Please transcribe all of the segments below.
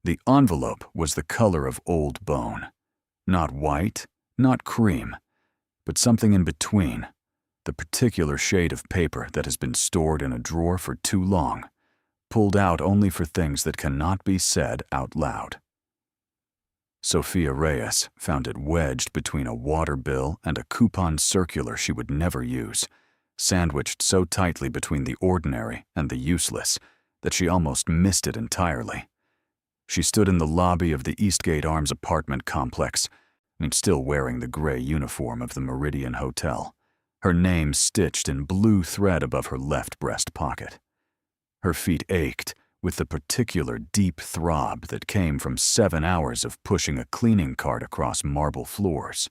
The envelope was the color of old bone. Not white, not cream, but something in between, the particular shade of paper that has been stored in a drawer for too long, pulled out only for things that cannot be said out loud. Sofia Reyes found it wedged between a water bill and a coupon circular she would never use, sandwiched so tightly between the ordinary and the useless that she almost missed it entirely. She stood in the lobby of the Eastgate Arms apartment complex, still wearing the gray uniform of the Meridian Hotel, her name stitched in blue thread above her left breast pocket. Her feet ached with the particular deep throb that came from 7 hours of pushing a cleaning cart across marble floors.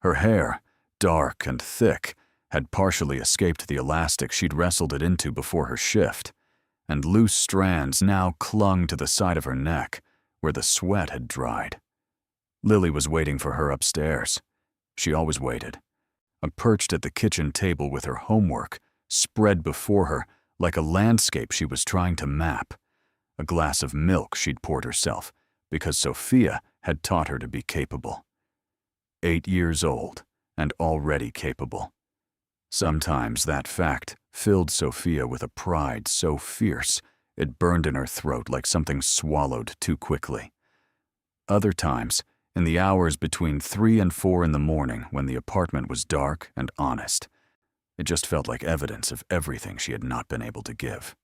Her hair, dark and thick, had partially escaped the elastic she'd wrestled it into before her shift, and loose strands now clung to the side of her neck, where the sweat had dried. Lily was waiting for her upstairs. She always waited, perched at the kitchen table with her homework spread before her like a landscape she was trying to map. A glass of milk she'd poured herself, because Sofia had taught her to be capable. 8 years old, and already capable. Sometimes that fact filled Sofia with a pride so fierce it burned in her throat like something swallowed too quickly. Other times, in the hours between 3 and 4 in the morning when the apartment was dark and honest, it just felt like evidence of everything she had not been able to give.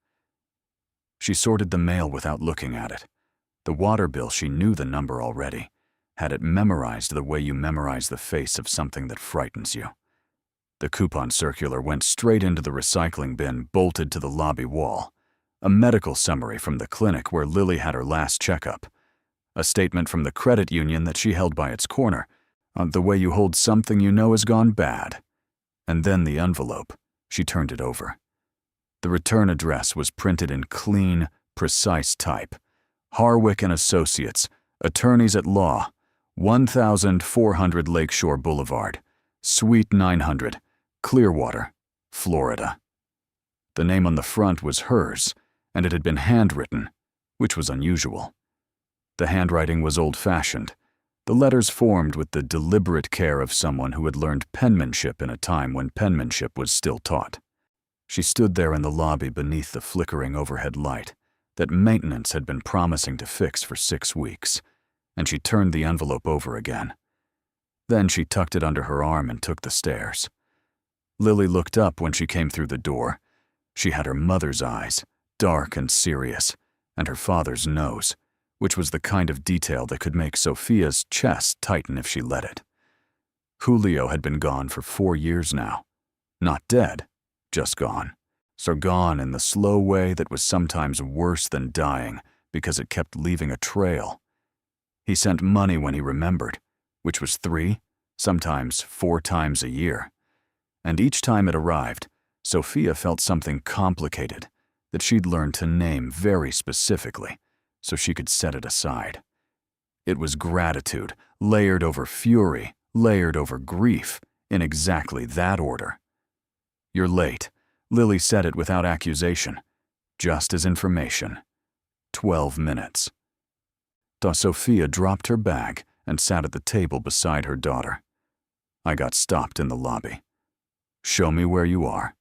She sorted the mail without looking at it. The water bill, she knew the number already, had it memorized the way you memorize the face of something that frightens you. The coupon circular went straight into the recycling bin bolted to the lobby wall. A medical summary from the clinic where Lily had her last checkup. A statement from the credit union that she held by its corner, on the way you hold something you know has gone bad. And then the envelope. She turned it over. The return address was printed in clean, precise type. Harwick and Associates, Attorneys at Law, 1400 Lakeshore Boulevard, Suite 900, Clearwater, Florida. The name on the front was hers, and it had been handwritten, which was unusual. The handwriting was old-fashioned, the letters formed with the deliberate care of someone who had learned penmanship in a time when penmanship was still taught. She stood there in the lobby beneath the flickering overhead light that maintenance had been promising to fix for 6 weeks, and she turned the envelope over again. Then she tucked it under her arm and took the stairs. Lily looked up when she came through the door. She had her mother's eyes, dark and serious, and her father's nose, which was the kind of detail that could make Sofia's chest tighten if she let it. Julio had been gone for 4 years now. Not dead, just gone. So gone in the slow way that was sometimes worse than dying because it kept leaving a trail. He sent money when he remembered, which was 3, sometimes 4 times a year. And each time it arrived, Sofia felt something complicated that she'd learned to name very specifically so she could set it aside. It was gratitude, layered over fury, layered over grief, in exactly that order. "You're late." Lily said it without accusation, just as information. 12 minutes. Sofia dropped her bag and sat at the table beside her daughter. I got stopped in the lobby. "Show me where you are."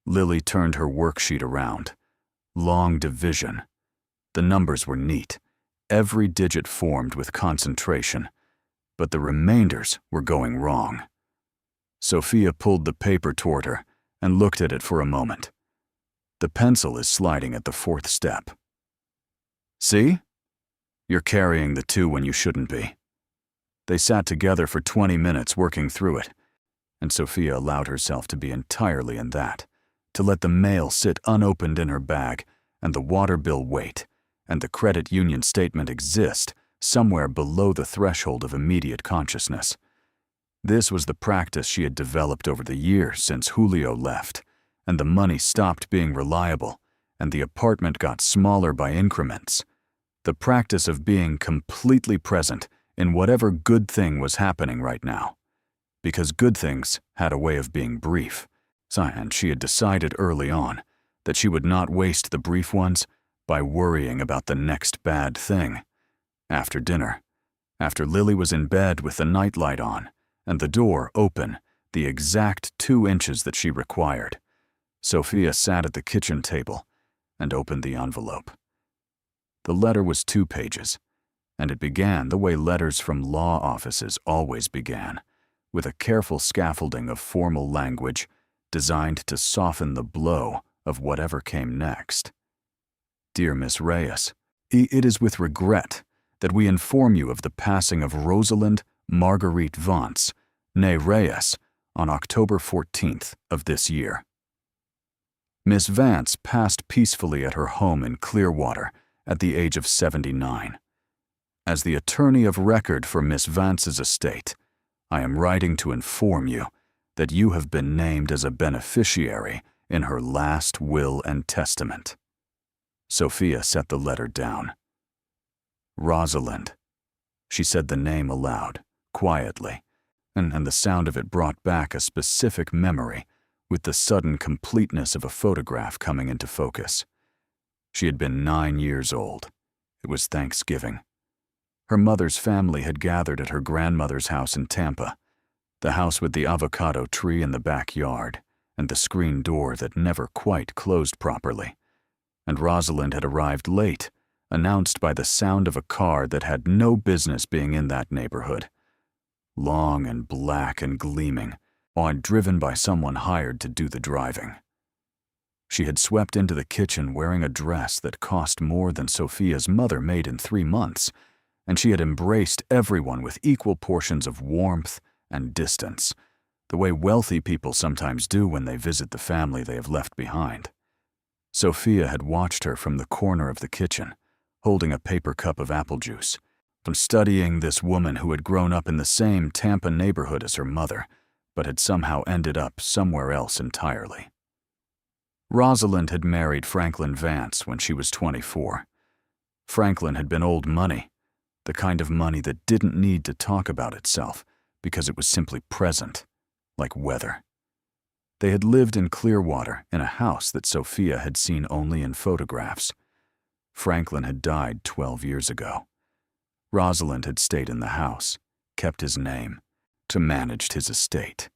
Lily turned her worksheet around. Long division. The numbers were neat, every digit formed with concentration, but the remainders were going wrong. Sofia pulled the paper toward her and looked at it for a moment. "The pencil is sliding at the 4th step. See? You're carrying the 2 when you shouldn't be." They sat together for 20 minutes working through it, and Sofia allowed herself to be entirely in that, to let the mail sit unopened in her bag and the water bill wait, and the credit union statement exist somewhere below the threshold of immediate consciousness. This was the practice she had developed over the years since Julio left, and the money stopped being reliable, and the apartment got smaller by increments. The practice of being completely present in whatever good thing was happening right now. Because good things had a way of being brief, and she had decided early on that she would not waste the brief ones, by worrying about the next bad thing. After dinner, after Lily was in bed with the nightlight on and the door open, the exact 2 inches that she required, Sofia sat at the kitchen table and opened the envelope. The letter was 2 pages, and it began the way letters from law offices always began, with a careful scaffolding of formal language designed to soften the blow of whatever came next. Dear Miss Reyes, it is with regret that we inform you of the passing of Rosalind Marguerite Vance, née Reyes, on October 14th of this year. Miss Vance passed peacefully at her home in Clearwater at the age of 79. As the attorney of record for Miss Vance's estate, I am writing to inform you that you have been named as a beneficiary in her last will and testament. Sofia set the letter down. Rosalind. She said the name aloud, quietly, and the sound of it brought back a specific memory with the sudden completeness of a photograph coming into focus. She had been 9 years old. It was Thanksgiving. Her mother's family had gathered at her grandmother's house in Tampa, the house with the avocado tree in the backyard and the screen door that never quite closed properly. And Rosalind had arrived late, announced by the sound of a car that had no business being in that neighborhood. Long and black and gleaming, and driven by someone hired to do the driving. She had swept into the kitchen wearing a dress that cost more than Sofia's mother made in 3 months, and she had embraced everyone with equal portions of warmth and distance, the way wealthy people sometimes do when they visit the family they have left behind. Sofia had watched her from the corner of the kitchen, holding a paper cup of apple juice, from studying this woman who had grown up in the same Tampa neighborhood as her mother, but had somehow ended up somewhere else entirely. Rosalind had married Franklin Vance when she was 24. Franklin had been old money, the kind of money that didn't need to talk about itself because it was simply present, like weather. They had lived in Clearwater in a house that Sofia had seen only in photographs. Franklin had died 12 years ago. Rosalind had stayed in the house, kept his name, to manage his estate.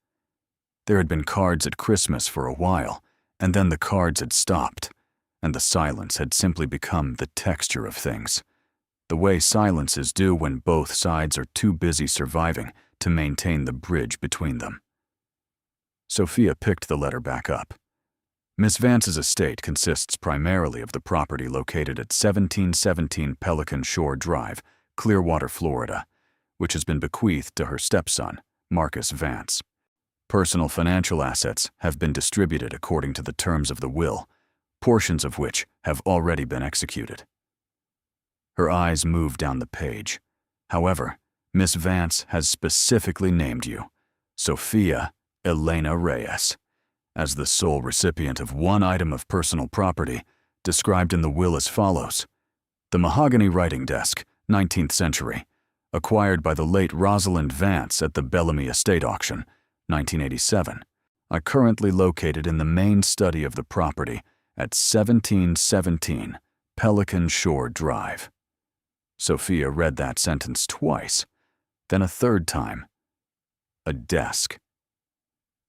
There had been cards at Christmas for a while, and then the cards had stopped, and the silence had simply become the texture of things, the way silences do when both sides are too busy surviving to maintain the bridge between them. Sofia picked the letter back up. Miss Vance's estate consists primarily of the property located at 1717 Pelican Shore Drive, Clearwater, Florida, which has been bequeathed to her stepson, Marcus Vance. Personal financial assets have been distributed according to the terms of the will, portions of which have already been executed. Her eyes moved down the page. However, Miss Vance has specifically named you, Sofia Elena Reyes, as the sole recipient of one item of personal property described in the will as follows: the mahogany writing desk, 19th century, acquired by the late Rosalind Vance at the Bellamy Estate Auction, 1987, are currently located in the main study of the property at 1717 Pelican Shore Drive. Sofia read that sentence twice, then a third time. A desk.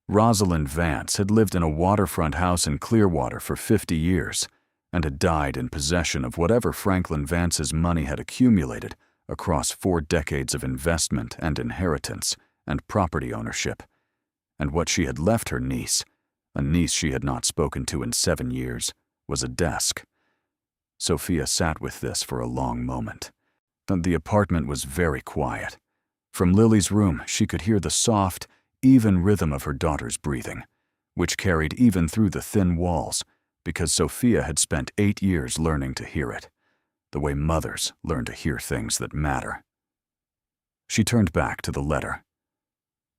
Rosalind Vance had lived in a waterfront house in Clearwater for 50 years and had died in possession of whatever Franklin Vance's money had accumulated across 4 decades of investment and inheritance and property ownership, and what she had left her niece, a niece she had not spoken to in 7 years, was a desk. Sofia sat with this for a long moment. The apartment was very quiet. From Lily's room, she could hear the soft, even rhythm of her daughter's breathing, which carried even through the thin walls because Sofia had spent 8 years learning to hear it, the way mothers learn to hear things that matter. She turned back to the letter.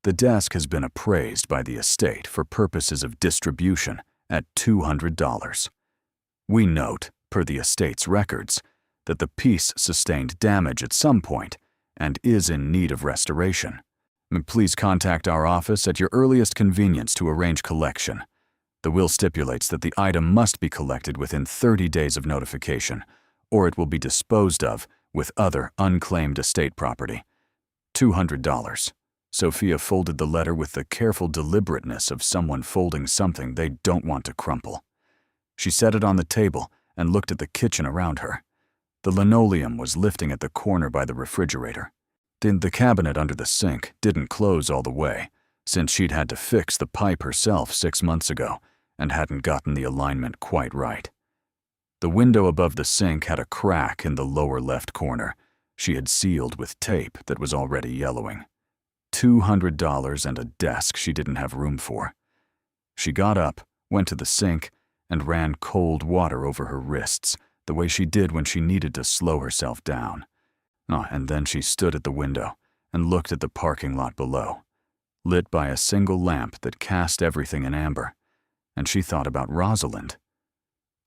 The desk has been appraised by the estate for purposes of distribution at $200. We note, per the estate's records, that the piece sustained damage at some point and is in need of restoration. Please contact our office at your earliest convenience to arrange collection. The will stipulates that the item must be collected within 30 days of notification, or it will be disposed of with other unclaimed estate property. $200. Sofia folded the letter with the careful deliberateness of someone folding something they don't want to crumple. She set it on the table and looked at the kitchen around her. The linoleum was lifting at the corner by the refrigerator. The cabinet under the sink didn't close all the way, since she'd had to fix the pipe herself 6 months ago and hadn't gotten the alignment quite right. The window above the sink had a crack in the lower left corner. She had sealed with tape that was already yellowing. $200 and a desk she didn't have room for. She got up, went to the sink, and ran cold water over her wrists, the way she did when she needed to slow herself down. And then she stood at the window and looked at the parking lot below, lit by a single lamp that cast everything in amber. And she thought about Rosalind.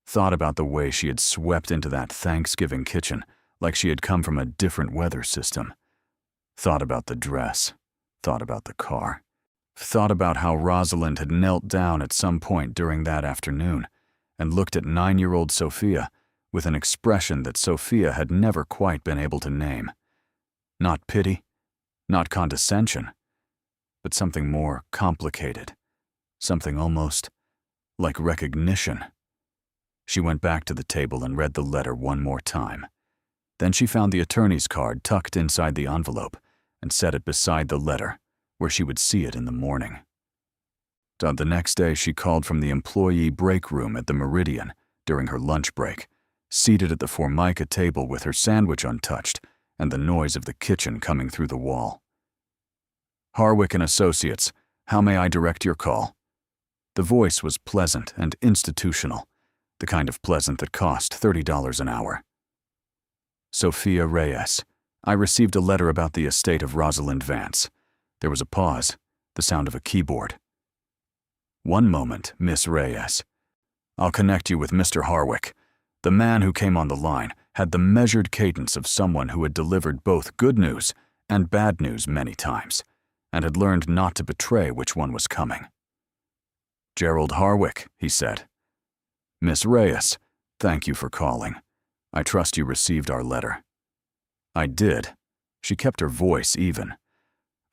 Thought about the way she had swept into that Thanksgiving kitchen like she had come from a different weather system. Thought about the dress. Thought about the car. Thought about how Rosalind had knelt down at some point during that afternoon and looked at 9-year-old Sofia with an expression that Sofia had never quite been able to name. Not pity, not condescension, but something more complicated, something almost like recognition. She went back to the table and read the letter one more time. Then she found the attorney's card tucked inside the envelope and set it beside the letter, where she would see it in the morning. The next day, she called from the employee break room at the Meridian during her lunch break, seated at the Formica table with her sandwich untouched and the noise of the kitchen coming through the wall. Harwick and Associates, how may I direct your call? The voice was pleasant and institutional, the kind of pleasant that cost $30 an hour. Sofia Reyes. I received a letter about the estate of Rosalind Vance. There was a pause, the sound of a keyboard. One moment, Miss Reyes. I'll connect you with Mr. Harwick. The man who came on the line had the measured cadence of someone who had delivered both good news and bad news many times, and had learned not to betray which one was coming. Gerald Harwick, he said. Miss Reyes, thank you for calling. I trust you received our letter. I did. She kept her voice even.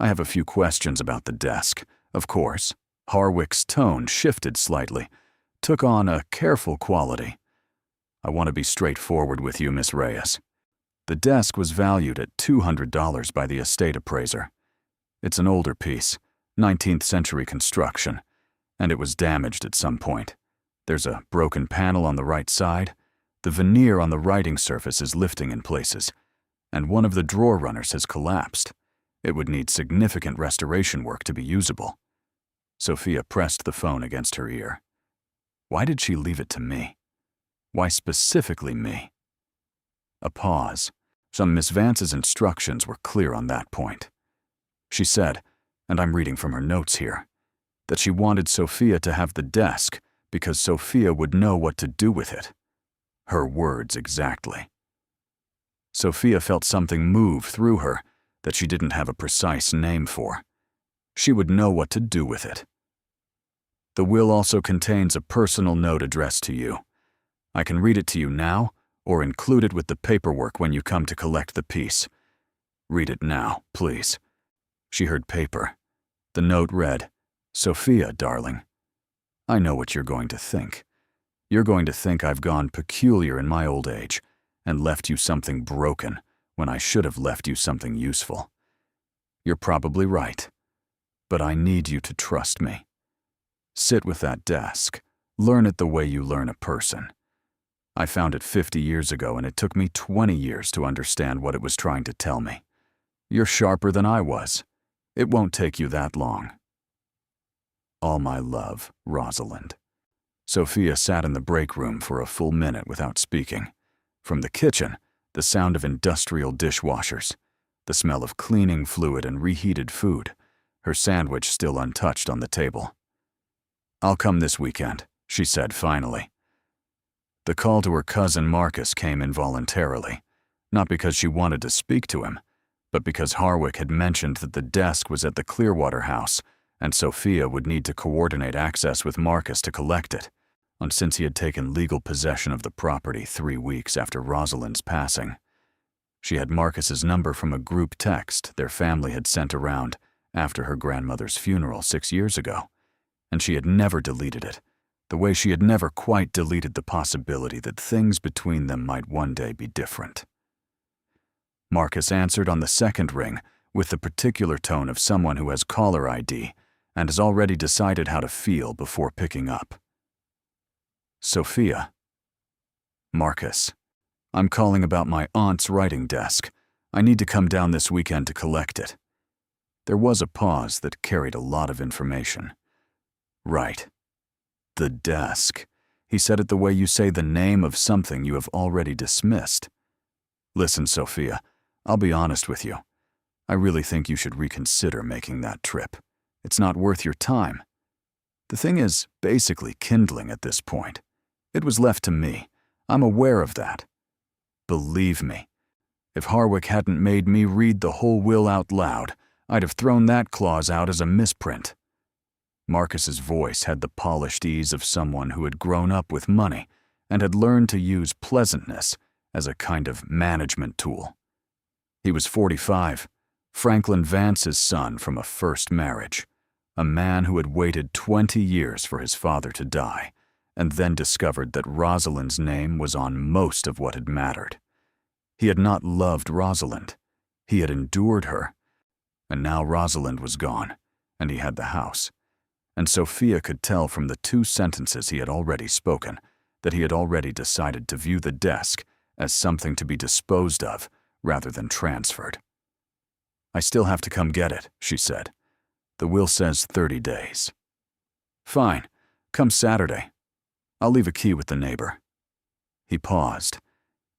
I have a few questions about the desk, of course. Harwick's tone shifted slightly, took on a careful quality. I want to be straightforward with you, Miss Reyes. The desk was valued at $200 by the estate appraiser. It's an older piece, 19th century construction, and it was damaged at some point. There's a broken panel on the right side. The veneer on the writing surface is lifting in places, and one of the drawer runners has collapsed. It would need significant restoration work to be usable. Sofia pressed the phone against her ear. Why did she leave it to me? Why specifically me? A pause. Miss Vance's instructions were clear on that point. She said, and I'm reading from her notes here, that she wanted Sofia to have the desk because Sofia would know what to do with it. Her words exactly. Sofia felt something move through her that she didn't have a precise name for. She would know what to do with it. The will also contains a personal note addressed to you. I can read it to you now, or include it with the paperwork when you come to collect the piece. Read it now, please. She heard paper. The note read, Sofia, darling. I know what you're going to think. You're going to think I've gone peculiar in my old age and left you something broken when I should have left you something useful. You're probably right, but I need you to trust me. Sit with that desk. Learn it the way you learn a person. I found it 50 years ago, and it took me 20 years to understand what it was trying to tell me. You're sharper than I was. It won't take you that long. All my love, Rosalind. Sofia sat in the break room for a full minute without speaking. From the kitchen, the sound of industrial dishwashers, the smell of cleaning fluid and reheated food, her sandwich still untouched on the table. I'll come this weekend, she said finally. The call to her cousin Marcus came involuntarily, not because she wanted to speak to him, but because Harwick had mentioned that the desk was at the Clearwater house and Sofia would need to coordinate access with Marcus to collect it, since he had taken legal possession of the property 3 weeks after Rosalind's passing. She had Marcus's number from a group text their family had sent around after her grandmother's funeral 6 years ago, and she had never deleted it, the way she had never quite deleted the possibility that things between them might one day be different. Marcus answered on the second ring with the particular tone of someone who has caller ID and has already decided how to feel before picking up. Sofia. Marcus. I'm calling about my aunt's writing desk. I need to come down this weekend to collect it. There was a pause that carried a lot of information. Right. The desk. He said it the way you say the name of something you have already dismissed. Listen, Sofia, I'll be honest with you. I really think you should reconsider making that trip. It's not worth your time. The thing is basically kindling at this point. It was left to me. I'm aware of that. Believe me, if Harwick hadn't made me read the whole will out loud, I'd have thrown that clause out as a misprint. Marcus's voice had the polished ease of someone who had grown up with money and had learned to use pleasantness as a kind of management tool. He was 45, Franklin Vance's son from a first marriage, a man who had waited 20 years for his father to die, and then discovered that Rosalind's name was on most of what had mattered. He had not loved Rosalind. He had endured her. And now Rosalind was gone, and he had the house. And Sofia could tell from the 2 sentences he had already spoken that he had already decided to view the desk as something to be disposed of rather than transferred. I still have to come get it, she said. The will says 30 days. Fine, come Saturday. I'll leave a key with the neighbor. He paused,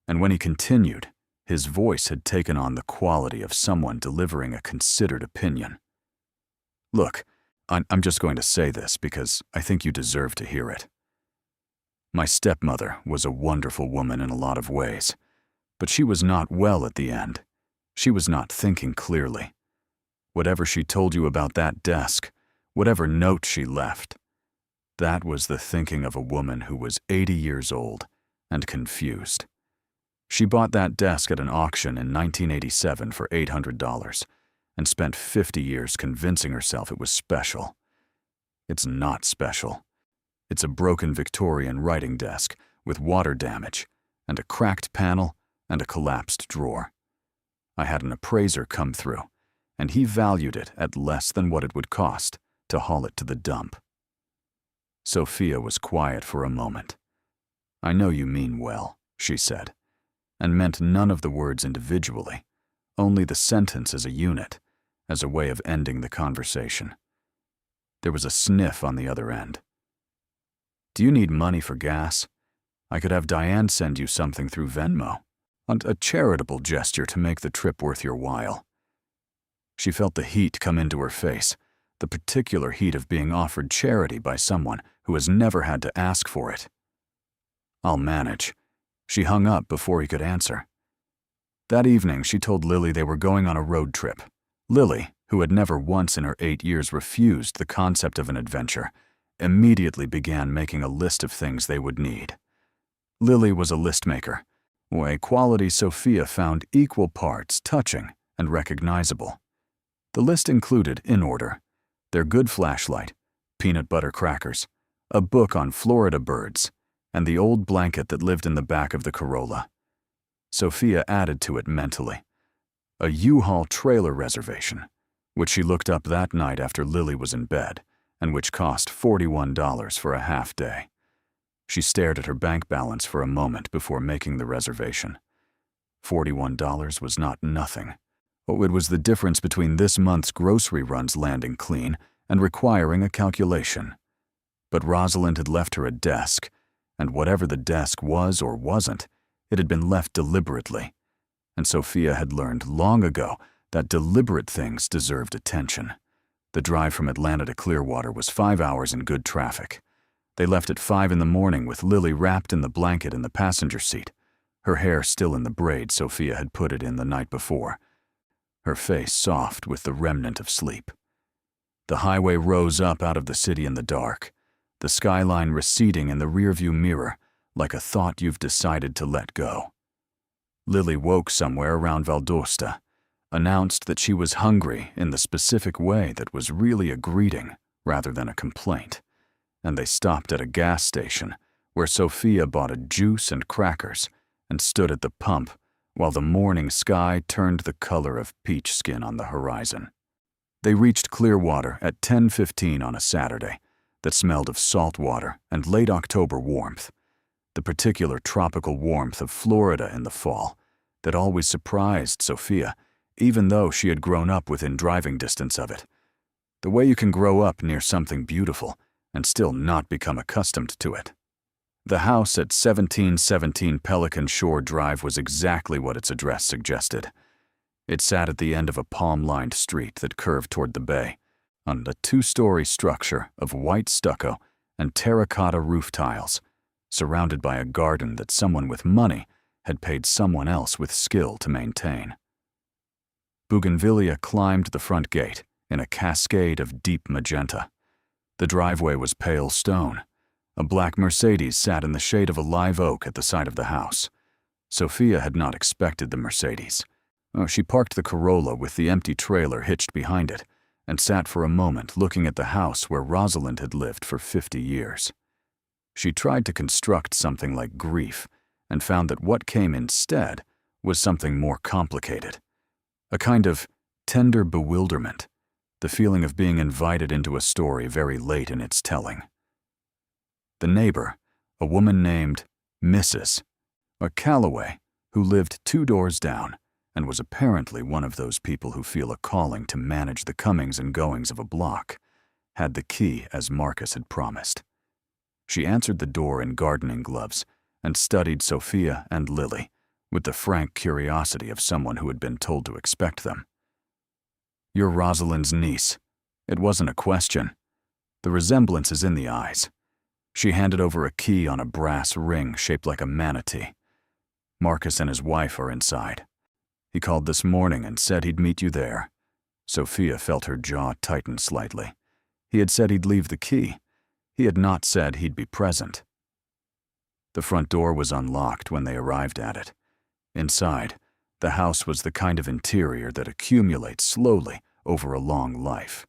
and when he continued, his voice had taken on the quality of someone delivering a considered opinion. Look, I'm just going to say this because I think you deserve to hear it. My stepmother was a wonderful woman in a lot of ways, but she was not well at the end. She was not thinking clearly. Whatever she told you about that desk, whatever note she left, that was the thinking of a woman who was 80 years old and confused. She bought that desk at an auction in 1987 for $800 and spent 50 years convincing herself it was special. It's not special. It's a broken Victorian writing desk with water damage and a cracked panel and a collapsed drawer. I had an appraiser come through, and he valued it at less than what it would cost to haul it to the dump. Sofia was quiet for a moment. I know you mean well, she said, and meant none of the words individually, only the sentence as a unit, as a way of ending the conversation. There was a sniff on the other end. Do you need money for gas? I could have Diane send you something through Venmo, a charitable gesture to make the trip worth your while. She felt the heat come into her face, the particular heat of being offered charity by someone who has never had to ask for it. I'll manage. She hung up before he could answer. That evening, she told Lily they were going on a road trip. Lily, who had never once in her 8 years refused the concept of an adventure, immediately began making a list of things they would need. Lily was a list maker, a quality Sofia found equal parts touching and recognizable. The list included, in order, their good flashlight, peanut butter crackers, a book on Florida birds, and the old blanket that lived in the back of the Corolla. Sofia added to it mentally a U-Haul trailer reservation, which she looked up that night after Lily was in bed, and which cost $41 for a half day. She stared at her bank balance for a moment before making the reservation. $41 was not nothing. It was the difference between this month's grocery runs landing clean and requiring a calculation. But Rosalind had left her a desk, and whatever the desk was or wasn't, it had been left deliberately. And Sofia had learned long ago that deliberate things deserved attention. The drive from Atlanta to Clearwater was 5 hours in good traffic. They left at 5 in the morning with Lily wrapped in the blanket in the passenger seat, her hair still in the braid Sofia had put it in the night before, her face soft with the remnant of sleep. The highway rose up out of the city in the dark, the skyline receding in the rearview mirror like a thought you've decided to let go. Lily woke somewhere around Valdosta, announced that she was hungry in the specific way that was really a greeting rather than a complaint, and they stopped at a gas station where Sofia bought a juice and crackers and stood at the pump while the morning sky turned the color of peach skin on the horizon. They reached Clearwater at 10:15 on a Saturday that smelled of salt water and late October warmth, the particular tropical warmth of Florida in the fall that always surprised Sofia, even though she had grown up within driving distance of it. The way you can grow up near something beautiful and still not become accustomed to it. The house at 1717 Pelican Shore Drive was exactly what its address suggested. It sat at the end of a palm-lined street that curved toward the bay, on a 2-story structure of white stucco and terracotta roof tiles, surrounded by a garden that someone with money had paid someone else with skill to maintain. Bougainvillea climbed the front gate in a cascade of deep magenta. The driveway was pale stone. A black Mercedes sat in the shade of a live oak at the side of the house. Sofia had not expected the Mercedes. She parked the Corolla with the empty trailer hitched behind it and sat for a moment looking at the house where Rosalind had lived for 50 years. She tried to construct something like grief and found that what came instead was something more complicated. A kind of tender bewilderment, the feeling of being invited into a story very late in its telling. The neighbor, a woman named Mrs. Calloway, who lived 2 doors down and was apparently one of those people who feel a calling to manage the comings and goings of a block, had the key as Marcus had promised. She answered the door in gardening gloves and studied Sofia and Lily with the frank curiosity of someone who had been told to expect them. "You're Rosalind's niece." It wasn't a question. The resemblance is in the eyes. She handed over a key on a brass ring shaped like a manatee. "Marcus and his wife are inside. He called this morning and said he'd meet you there." Sofia felt her jaw tighten slightly. He had said he'd leave the key. He had not said he'd be present. The front door was unlocked when they arrived at it. Inside, the house was the kind of interior that accumulates slowly over a long life.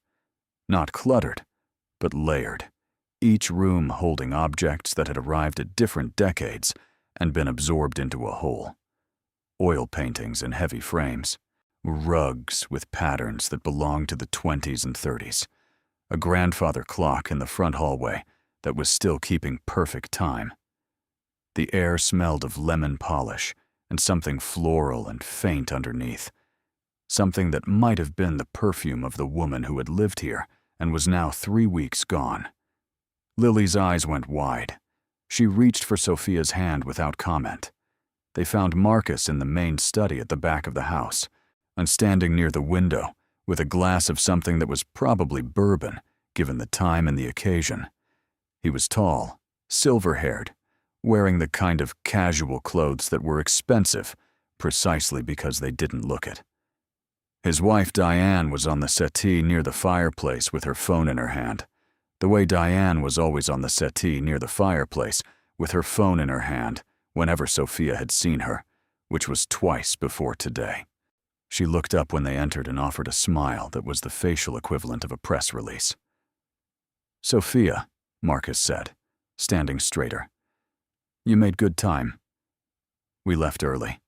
Not cluttered, but layered, each room holding objects that had arrived at different decades and been absorbed into a whole. Oil paintings in heavy frames, rugs with patterns that belonged to the 20s and 30s, a grandfather clock in the front hallway that was still keeping perfect time. The air smelled of lemon polish and something floral and faint underneath, something that might have been the perfume of the woman who had lived here and was now 3 weeks gone. Lily's eyes went wide. She reached for Sofia's hand without comment. They found Marcus in the main study at the back of the house, and standing near the window with a glass of something that was probably bourbon, given the time and the occasion. He was tall, silver-haired, wearing the kind of casual clothes that were expensive precisely because they didn't look it. His wife Diane was on the settee near the fireplace with her phone in her hand, the way Diane was always on the settee near the fireplace with her phone in her hand whenever Sofia had seen her, which was twice before today. She looked up when they entered and offered a smile that was the facial equivalent of a press release. "Sofia," Marcus said, standing straighter. "You made good time. We left early."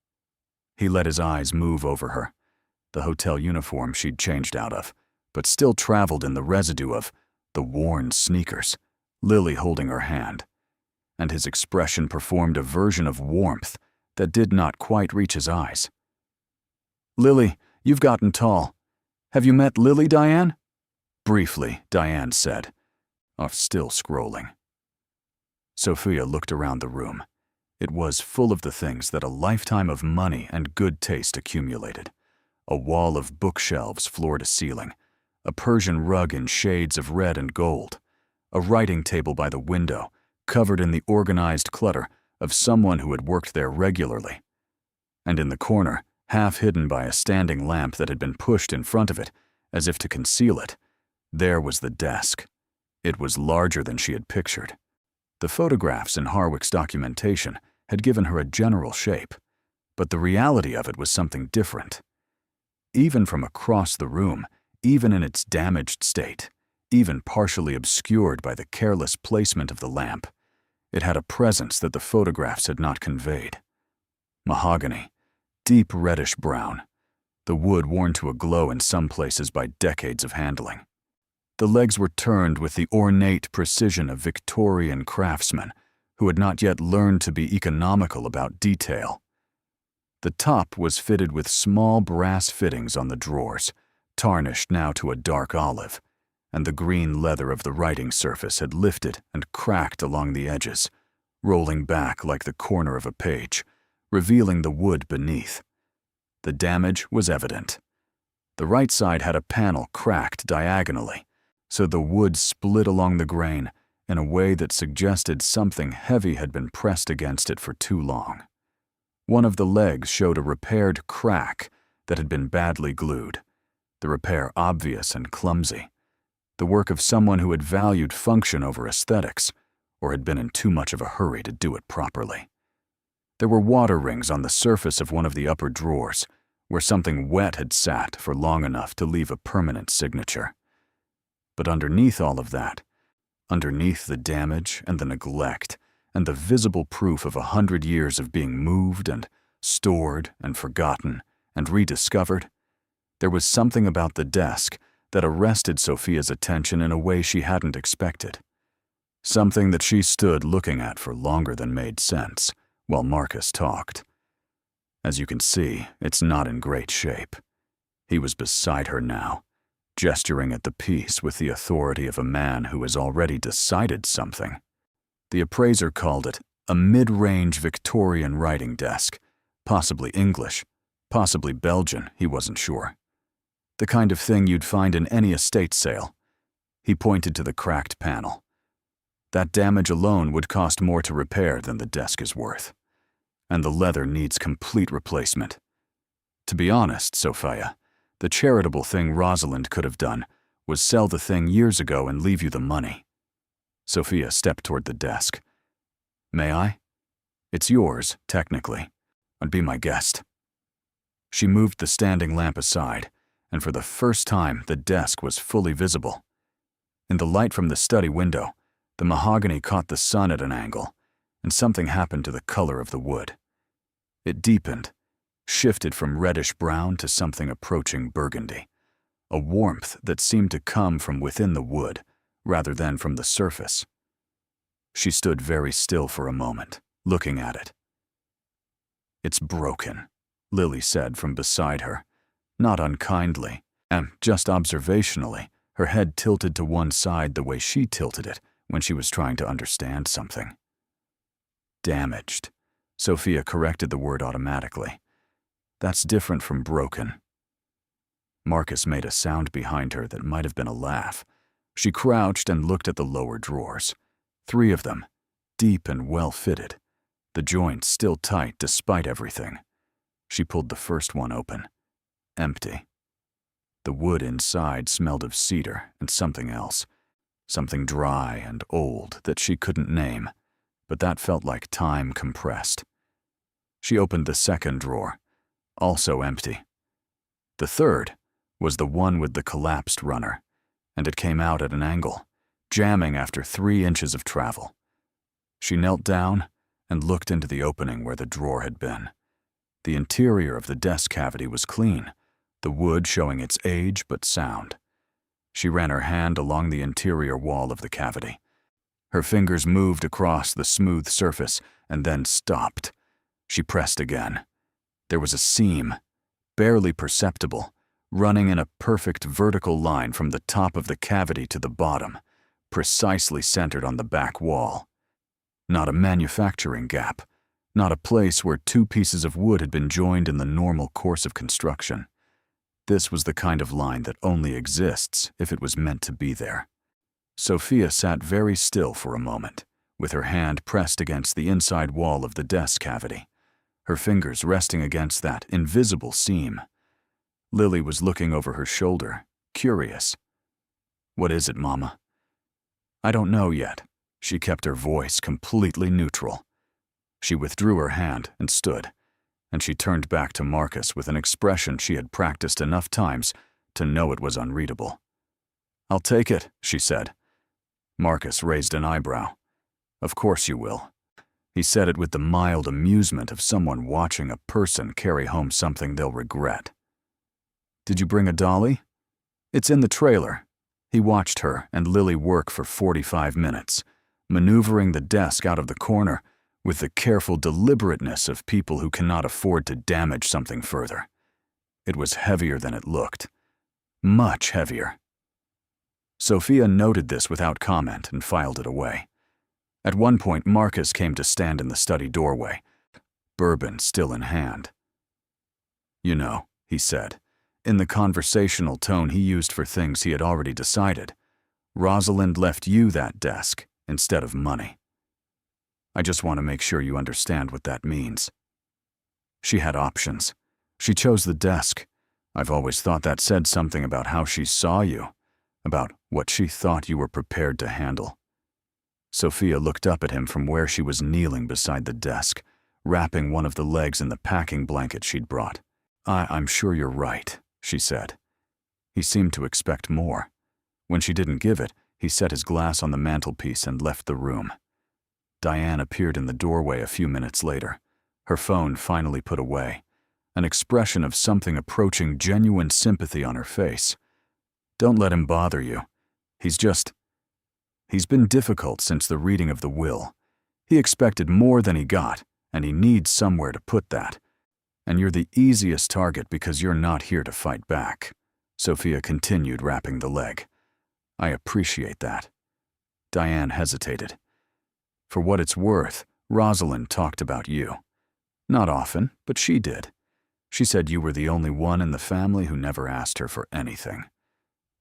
He let his eyes move over her, the hotel uniform she'd changed out of, but still traveled in the residue of the worn sneakers, Lily holding her hand, and his expression performed a version of warmth that did not quite reach his eyes. "Lily, you've gotten tall. Have you met Lily, Diane?" Briefly, Diane said, still scrolling. Sofia looked around the room. It was full of the things that a lifetime of money and good taste accumulated. A wall of bookshelves floor to ceiling, a Persian rug in shades of red and gold, a writing table by the window, covered in the organized clutter of someone who had worked there regularly. And in the corner, half hidden by a standing lamp that had been pushed in front of it, as if to conceal it, There was the desk. It was larger than she had pictured. The photographs in Harwick's documentation had given her a general shape, but the reality of it was something different. Even from across the room, even in its damaged state, even partially obscured by the careless placement of the lamp, it had a presence that the photographs had not conveyed. Mahogany, deep reddish brown, the wood worn to a glow in some places by decades of handling. The legs were turned with the ornate precision of Victorian craftsmen who had not yet learned to be economical about detail. The top was fitted with small brass fittings on the drawers, tarnished now to a dark olive, and the green leather of the writing surface had lifted and cracked along the edges, rolling back like the corner of a page, revealing the wood beneath. The damage was evident. The right side had a panel cracked diagonally, so the wood split along the grain in a way that suggested something heavy had been pressed against it for too long. One of the legs showed a repaired crack that had been badly glued, the repair obvious and clumsy, the work of someone who had valued function over aesthetics, or had been in too much of a hurry to do it properly. There were water rings on the surface of one of the upper drawers, where something wet had sat for long enough to leave a permanent signature. But underneath all of that, underneath the damage and the neglect and the visible proof of 100 years of being moved and stored and forgotten and rediscovered, there was something about the desk that arrested Sofia's attention in a way she hadn't expected. Something that she stood looking at for longer than made sense while Marcus talked. As you can see, it's not in great shape. He was beside her now, gesturing at the piece with the authority of a man who has already decided something. The appraiser called it a mid-range Victorian writing desk, possibly English, possibly Belgian, he wasn't sure. The kind of thing you'd find in any estate sale. He pointed to the cracked panel. That damage alone would cost more to repair than the desk is worth. And the leather needs complete replacement. To be honest, Sofia, the charitable thing Rosalind could have done was sell the thing years ago and leave you the money. Sofia stepped toward the desk. May I? It's yours, technically. I'd be my guest. She moved the standing lamp aside, and for the first time the desk was fully visible. In the light from the study window, the mahogany caught the sun at an angle, and something happened to the color of the wood. It deepened, shifted from reddish brown to something approaching burgundy, a warmth that seemed to come from within the wood rather than from the surface. She stood very still for a moment, looking at it. It's broken, Lily said from beside her, not unkindly, and just observationally, her head tilted to one side the way she tilted it when she was trying to understand something. Damaged. Sofia corrected the word automatically. That's different from broken. Marcus made a sound behind her that might have been a laugh. She crouched and looked at the lower drawers. 3 of them, deep and well-fitted, the joints still tight despite everything. She pulled the first one open. Empty. The wood inside smelled of cedar and something else, something dry and old that she couldn't name, but that felt like time compressed. She opened the second drawer, also empty. The third was the one with the collapsed runner, and it came out at an angle, jamming after 3 inches of travel. She knelt down and looked into the opening where the drawer had been. The interior of the desk cavity was clean, the wood showing its age but sound. She ran her hand along the interior wall of the cavity. Her fingers moved across the smooth surface and then stopped. She pressed again. There was a seam, barely perceptible, running in a perfect vertical line from the top of the cavity to the bottom, precisely centered on the back wall. Not a manufacturing gap, not a place where 2 pieces of wood had been joined in the normal course of construction. This was the kind of line that only exists if it was meant to be there. Sofia sat very still for a moment, with her hand pressed against the inside wall of the desk cavity, her fingers resting against that invisible seam. Lily was looking over her shoulder, curious. What is it, Mama? I don't know yet. She kept her voice completely neutral. She withdrew her hand and stood, and she turned back to Marcus with an expression she had practiced enough times to know it was unreadable. I'll take it, she said. Marcus raised an eyebrow. Of course you will. He said it with the mild amusement of someone watching a person carry home something they'll regret. Did you bring a dolly? It's in the trailer. He watched her and Lily work for 45 minutes, maneuvering the desk out of the corner with the careful deliberateness of people who cannot afford to damage something further. It was heavier than it looked. Much heavier. Sofia noted this without comment and filed it away. At one point, Marcus came to stand in the study doorway, bourbon still in hand. You know, he said, in the conversational tone he used for things he had already decided, Rosalind left you that desk instead of money. I just want to make sure you understand what that means. She had options. She chose the desk. I've always thought that said something about how she saw you, about what she thought you were prepared to handle. Sofia looked up at him from where she was kneeling beside the desk, wrapping one of the legs in the packing blanket she'd brought. I'm sure you're right, she said. He seemed to expect more. When she didn't give it, he set his glass on the mantelpiece and left the room. Diane appeared in the doorway a few minutes later, her phone finally put away, an expression of something approaching genuine sympathy on her face. Don't let him bother you. He's been difficult since the reading of the will. He expected more than he got, and he needs somewhere to put that. And you're the easiest target because you're not here to fight back. Sofia continued wrapping the leg. I appreciate that. Diane hesitated. For what it's worth, Rosalind talked about you. Not often, but she did. She said you were the only one in the family who never asked her for anything.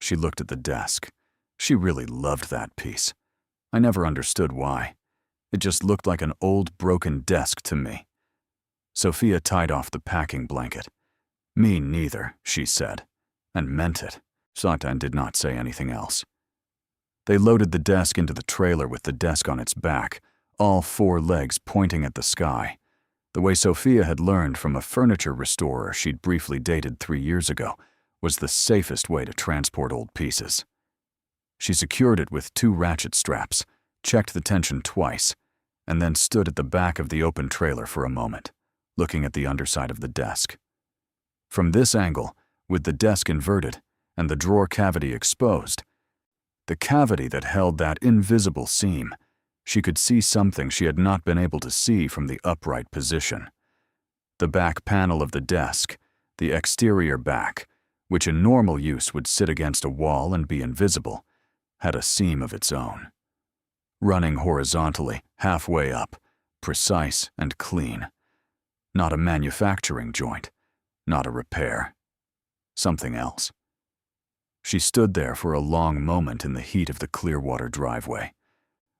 She looked at the desk. She really loved that piece. I never understood why. It just looked like an old, broken desk to me. Sofia tied off the packing blanket. Me neither, she said, and meant it. Satan did not say anything else. They loaded the desk into the trailer with the desk on its back, all 4 legs pointing at the sky, the way Sofia had learned from a furniture restorer she'd briefly dated 3 years ago was the safest way to transport old pieces. She secured it with 2 ratchet straps, checked the tension twice, and then stood at the back of the open trailer for a moment, looking at the underside of the desk. From this angle, with the desk inverted and the drawer cavity exposed, the cavity that held that invisible seam, she could see something she had not been able to see from the upright position. The back panel of the desk, the exterior back, which in normal use would sit against a wall and be invisible, had a seam of its own. Running horizontally, halfway up, precise and clean. Not a manufacturing joint, not a repair. Something else. She stood there for a long moment in the heat of the Clearwater driveway,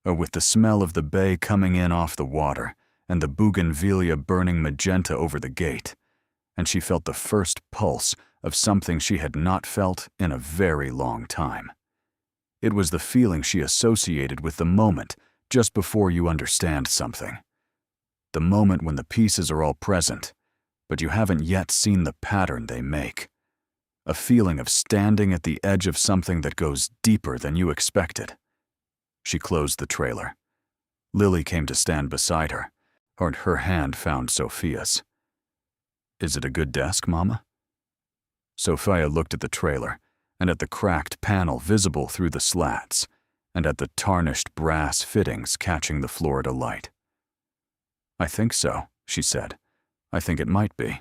with the smell of the bay coming in off the water and the bougainvillea burning magenta over the gate, and she felt the first pulse of something she had not felt in a very long time. It was the feeling she associated with the moment just before you understand something. The moment when the pieces are all present, but you haven't yet seen the pattern they make. A feeling of standing at the edge of something that goes deeper than you expected. She closed the trailer. Lily came to stand beside her, and her hand found Sofia's. Is it a good desk, Mama? Sofia looked at the trailer, and at the cracked panel visible through the slats, and at the tarnished brass fittings catching the Florida light. I think so, she said. I think it might be.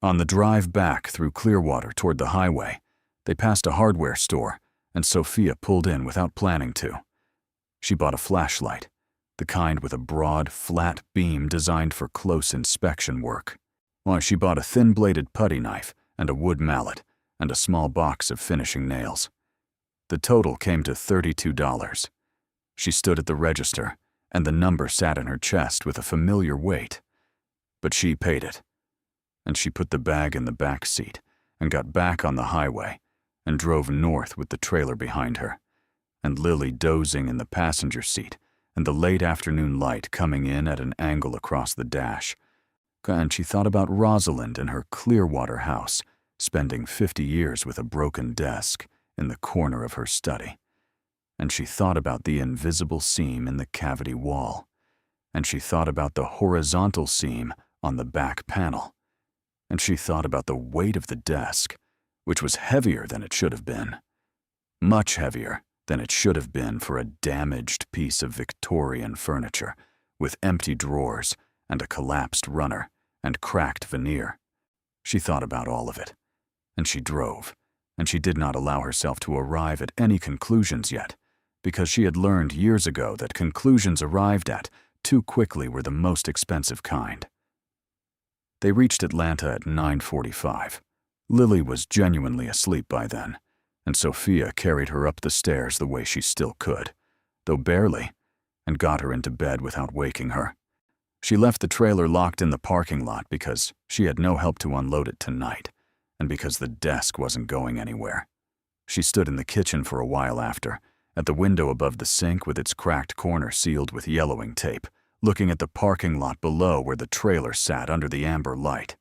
On the drive back through Clearwater toward the highway, they passed a hardware store, and Sofia pulled in without planning to. She bought a flashlight, the kind with a broad, flat beam designed for close inspection work. While she bought a thin-bladed putty knife and a wood mallet and a small box of finishing nails. The total came to $32. She stood at the register, and the number sat in her chest with a familiar weight. But she paid it. And she put the bag in the back seat and got back on the highway and drove north with the trailer behind her, and Lily dozing in the passenger seat, and the late afternoon light coming in at an angle across the dash. And she thought about Rosalind in her Clearwater house, spending 50 years with a broken desk in the corner of her study. And she thought about the invisible seam in the cavity wall. And she thought about the horizontal seam on the back panel. And she thought about the weight of the desk, which was heavier than it should have been. Much heavier than it should have been for a damaged piece of Victorian furniture, with empty drawers and a collapsed runner and cracked veneer. She thought about all of it, and she drove, and she did not allow herself to arrive at any conclusions yet, because she had learned years ago that conclusions arrived at too quickly were the most expensive kind. They reached Atlanta at 9:45. Lily was genuinely asleep by then, and Sofia carried her up the stairs the way she still could, though barely, and got her into bed without waking her. She left the trailer locked in the parking lot because she had no help to unload it tonight, and because the desk wasn't going anywhere. She stood in the kitchen for a while after, at the window above the sink with its cracked corner sealed with yellowing tape, looking at the parking lot below where the trailer sat under the amber light.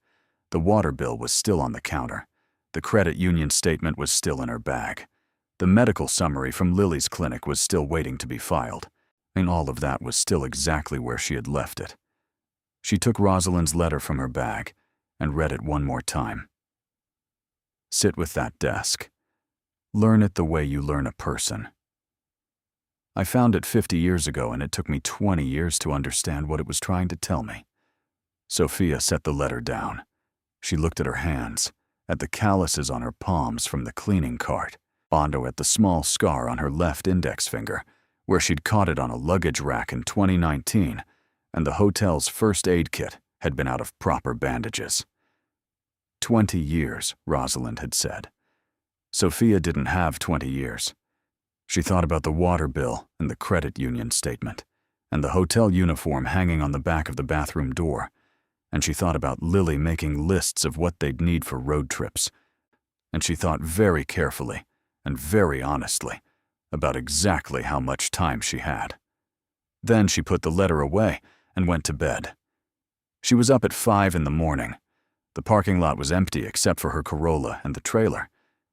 The water bill was still on the counter. The credit union statement was still in her bag. The medical summary from Lily's clinic was still waiting to be filed, and all of that was still exactly where she had left it. She took Rosalind's letter from her bag and read it one more time. Sit with that desk. Learn it the way you learn a person. I found it 50 years ago, and it took me 20 years to understand what it was trying to tell me. Sofia set the letter down. She looked at her hands, at the calluses on her palms from the cleaning cart, Bondo at the small scar on her left index finger, where she'd caught it on a luggage rack in 2019, and the hotel's first aid kit had been out of proper bandages. 20 years, Rosalind had said. Sofia didn't have 20 years. She thought about the water bill and the credit union statement, and the hotel uniform hanging on the back of the bathroom door, and she thought about Lily making lists of what they'd need for road trips, and she thought very carefully and very honestly about exactly how much time she had. Then she put the letter away and went to bed. She was up at 5 in the morning. The parking lot was empty except for her Corolla and the trailer,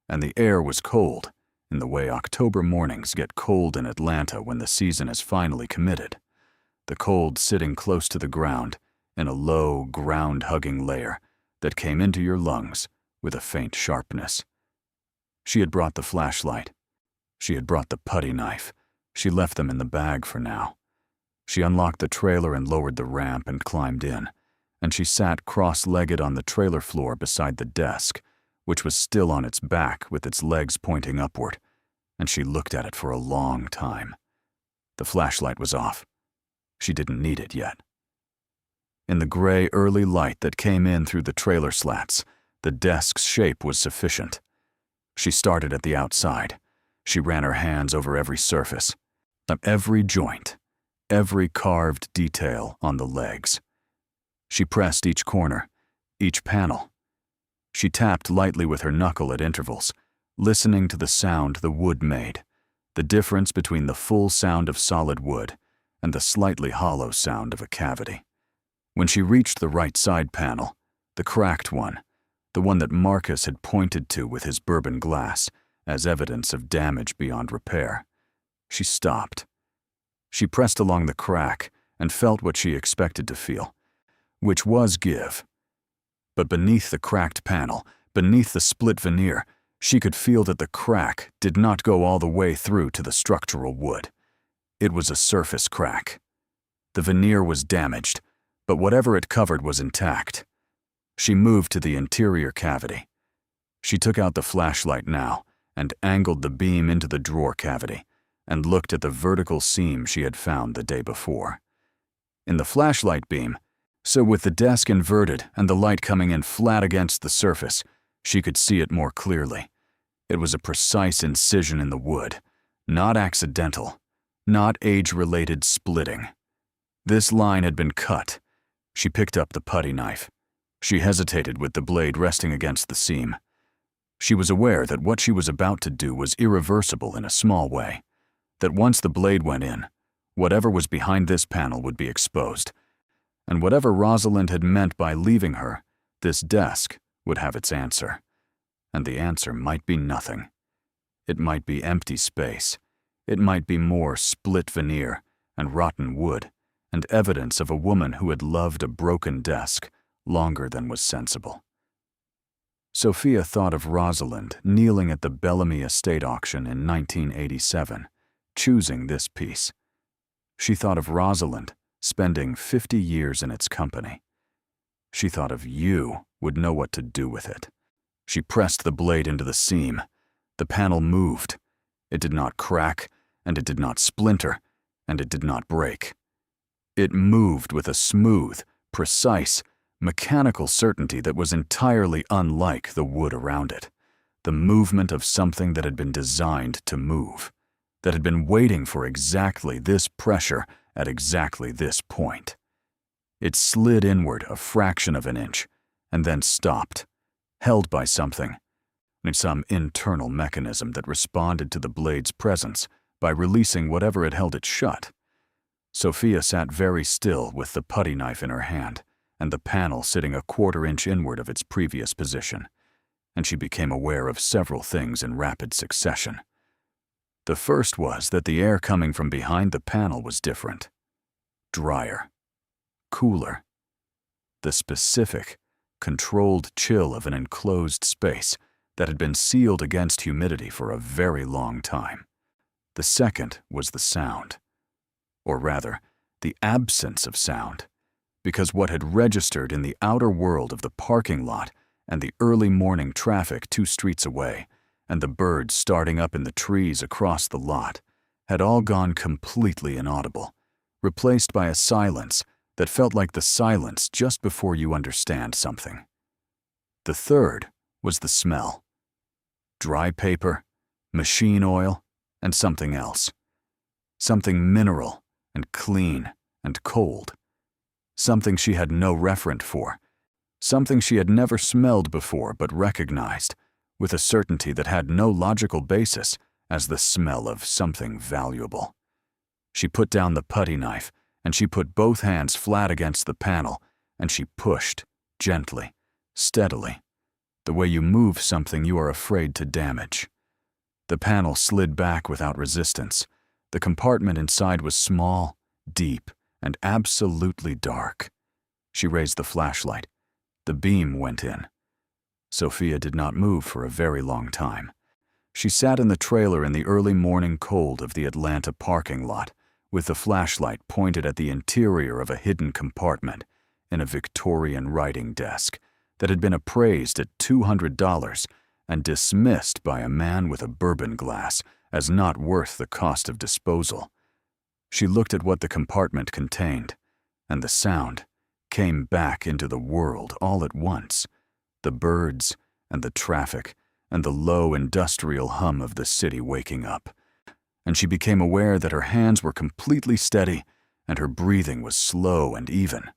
and the air was cold, in the way October mornings get cold in Atlanta when the season is finally committed. The cold sitting close to the ground in a low, ground-hugging layer that came into your lungs with a faint sharpness. She had brought the flashlight. She had brought the putty knife. She left them in the bag for now. She unlocked the trailer and lowered the ramp and climbed in, and she sat cross-legged on the trailer floor beside the desk, which was still on its back with its legs pointing upward, and she looked at it for a long time. The flashlight was off. She didn't need it yet. In the gray early light that came in through the trailer slats, the desk's shape was sufficient. She started at the outside. She ran her hands over every surface, every joint, every carved detail on the legs. She pressed each corner, each panel. She tapped lightly with her knuckle at intervals, listening to the sound the wood made, the difference between the full sound of solid wood and the slightly hollow sound of a cavity. When she reached the right side panel, the cracked one, the one that Marcus had pointed to with his bourbon glass as evidence of damage beyond repair, she stopped. She pressed along the crack and felt what she expected to feel, which was give. But beneath the cracked panel, beneath the split veneer, she could feel that the crack did not go all the way through to the structural wood. It was a surface crack. The veneer was damaged, but whatever it covered was intact. She moved to the interior cavity. She took out the flashlight now and angled the beam into the drawer cavity and looked at the vertical seam she had found the day before. In the flashlight beam, so with the desk inverted and the light coming in flat against the surface, she could see it more clearly. It was a precise incision in the wood, not accidental, not age-related splitting. This line had been cut. She picked up the putty knife. She hesitated with the blade resting against the seam. She was aware that what she was about to do was irreversible in a small way, that once the blade went in, whatever was behind this panel would be exposed, and whatever Rosalind had meant by leaving her, this desk would have its answer. And the answer might be nothing. It might be empty space. It might be more split veneer and rotten wood, and evidence of a woman who had loved a broken desk longer than was sensible. Sofia thought of Rosalind kneeling at the Bellamy estate auction in 1987, choosing this piece. She thought of Rosalind spending 50 years in its company. She thought of you would know what to do with it. She pressed the blade into the seam. The panel moved. It did not crack, and it did not splinter, and it did not break. It moved with a smooth, precise, mechanical certainty that was entirely unlike the wood around it, the movement of something that had been designed to move, that had been waiting for exactly this pressure at exactly this point. It slid inward a fraction of an inch, and then stopped, held by something, some internal mechanism that responded to the blade's presence by releasing whatever had held it shut. Sofia sat very still with the putty knife in her hand, and the panel sitting a quarter-inch inward of its previous position, and she became aware of several things in rapid succession. The first was that the air coming from behind the panel was different. Drier. Cooler. The specific, controlled chill of an enclosed space that had been sealed against humidity for a very long time. The second was the sound. Or rather, the absence of sound, because what had registered in the outer world of the parking lot and the early morning traffic 2 streets away, and the birds starting up in the trees across the lot, had all gone completely inaudible, replaced by a silence that felt like the silence just before you understand something. The third was the smell. Dry paper, machine oil, and something else. Something mineral and clean and cold. Something she had no referent for. Something she had never smelled before but recognized, with a certainty that had no logical basis, as the smell of something valuable. She put down the putty knife, and she put both hands flat against the panel, and she pushed, gently, steadily, the way you move something you are afraid to damage. The panel slid back without resistance. The compartment inside was small, deep, and absolutely dark. She raised the flashlight. The beam went in. Sofia did not move for a very long time. She sat in the trailer in the early morning cold of the Atlanta parking lot, with the flashlight pointed at the interior of a hidden compartment in a Victorian writing desk that had been appraised at $200 and dismissed by a man with a bourbon glass as not worth the cost of disposal. She looked at what the compartment contained, and the sound came back into the world all at once. The birds and the traffic and the low industrial hum of the city waking up. And she became aware that her hands were completely steady and her breathing was slow and even,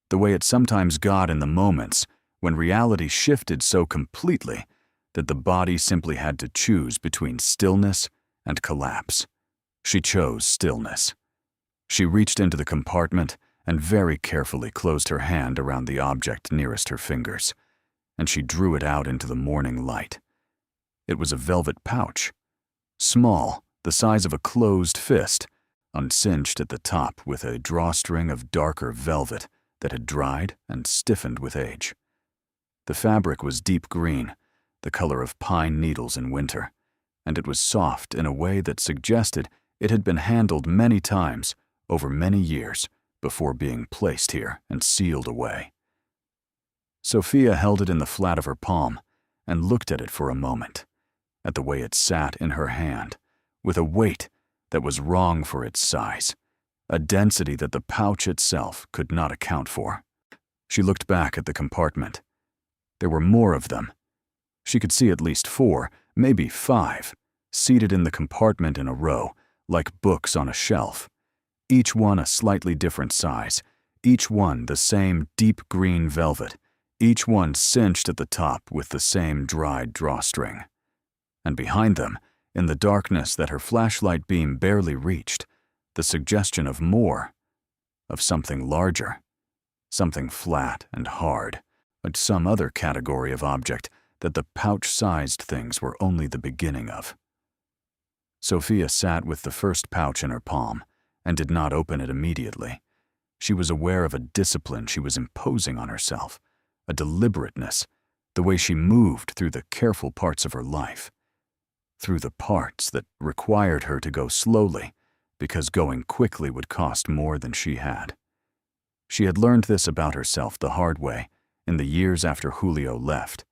the way it sometimes got in the moments when reality shifted so completely that the body simply had to choose between stillness and collapse. She chose stillness. She reached into the compartment and very carefully closed her hand around the object nearest her fingers, and she drew it out into the morning light. It was a velvet pouch, small, the size of a closed fist, uncinched at the top with a drawstring of darker velvet that had dried and stiffened with age. The fabric was deep green, the color of pine needles in winter, and it was soft in a way that suggested it had been handled many times over many years before being placed here and sealed away. Sofia held it in the flat of her palm and looked at it for a moment, at the way it sat in her hand, with a weight that was wrong for its size, a density that the pouch itself could not account for. She looked back at the compartment. There were more of them. She could see at least 4, maybe 5, seated in the compartment in a row, like books on a shelf. Each one a slightly different size, each one the same deep green velvet, each one cinched at the top with the same dried drawstring. And behind them, in the darkness that her flashlight beam barely reached, the suggestion of more, of something larger, something flat and hard, but some other category of object that the pouch-sized things were only the beginning of. Sofia sat with the first pouch in her palm and did not open it immediately. She was aware of a discipline she was imposing on herself, a deliberateness, the way she moved through the careful parts of her life, through the parts that required her to go slowly because going quickly would cost more than she had. She had learned this about herself the hard way in the years after Julio left,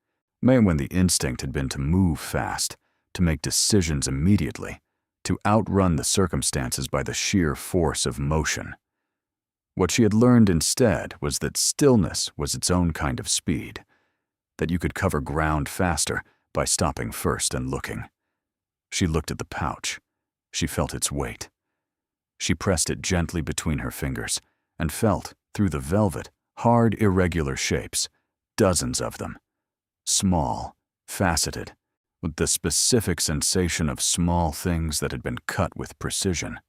when the instinct had been to move fast, to make decisions immediately, to outrun the circumstances by the sheer force of motion. What she had learned instead was that stillness was its own kind of speed, that you could cover ground faster by stopping first and looking. She looked at the pouch. She felt its weight. She pressed it gently between her fingers and felt, through the velvet, hard, irregular shapes, dozens of them, small, faceted, with the specific sensation of small things that had been cut with precision.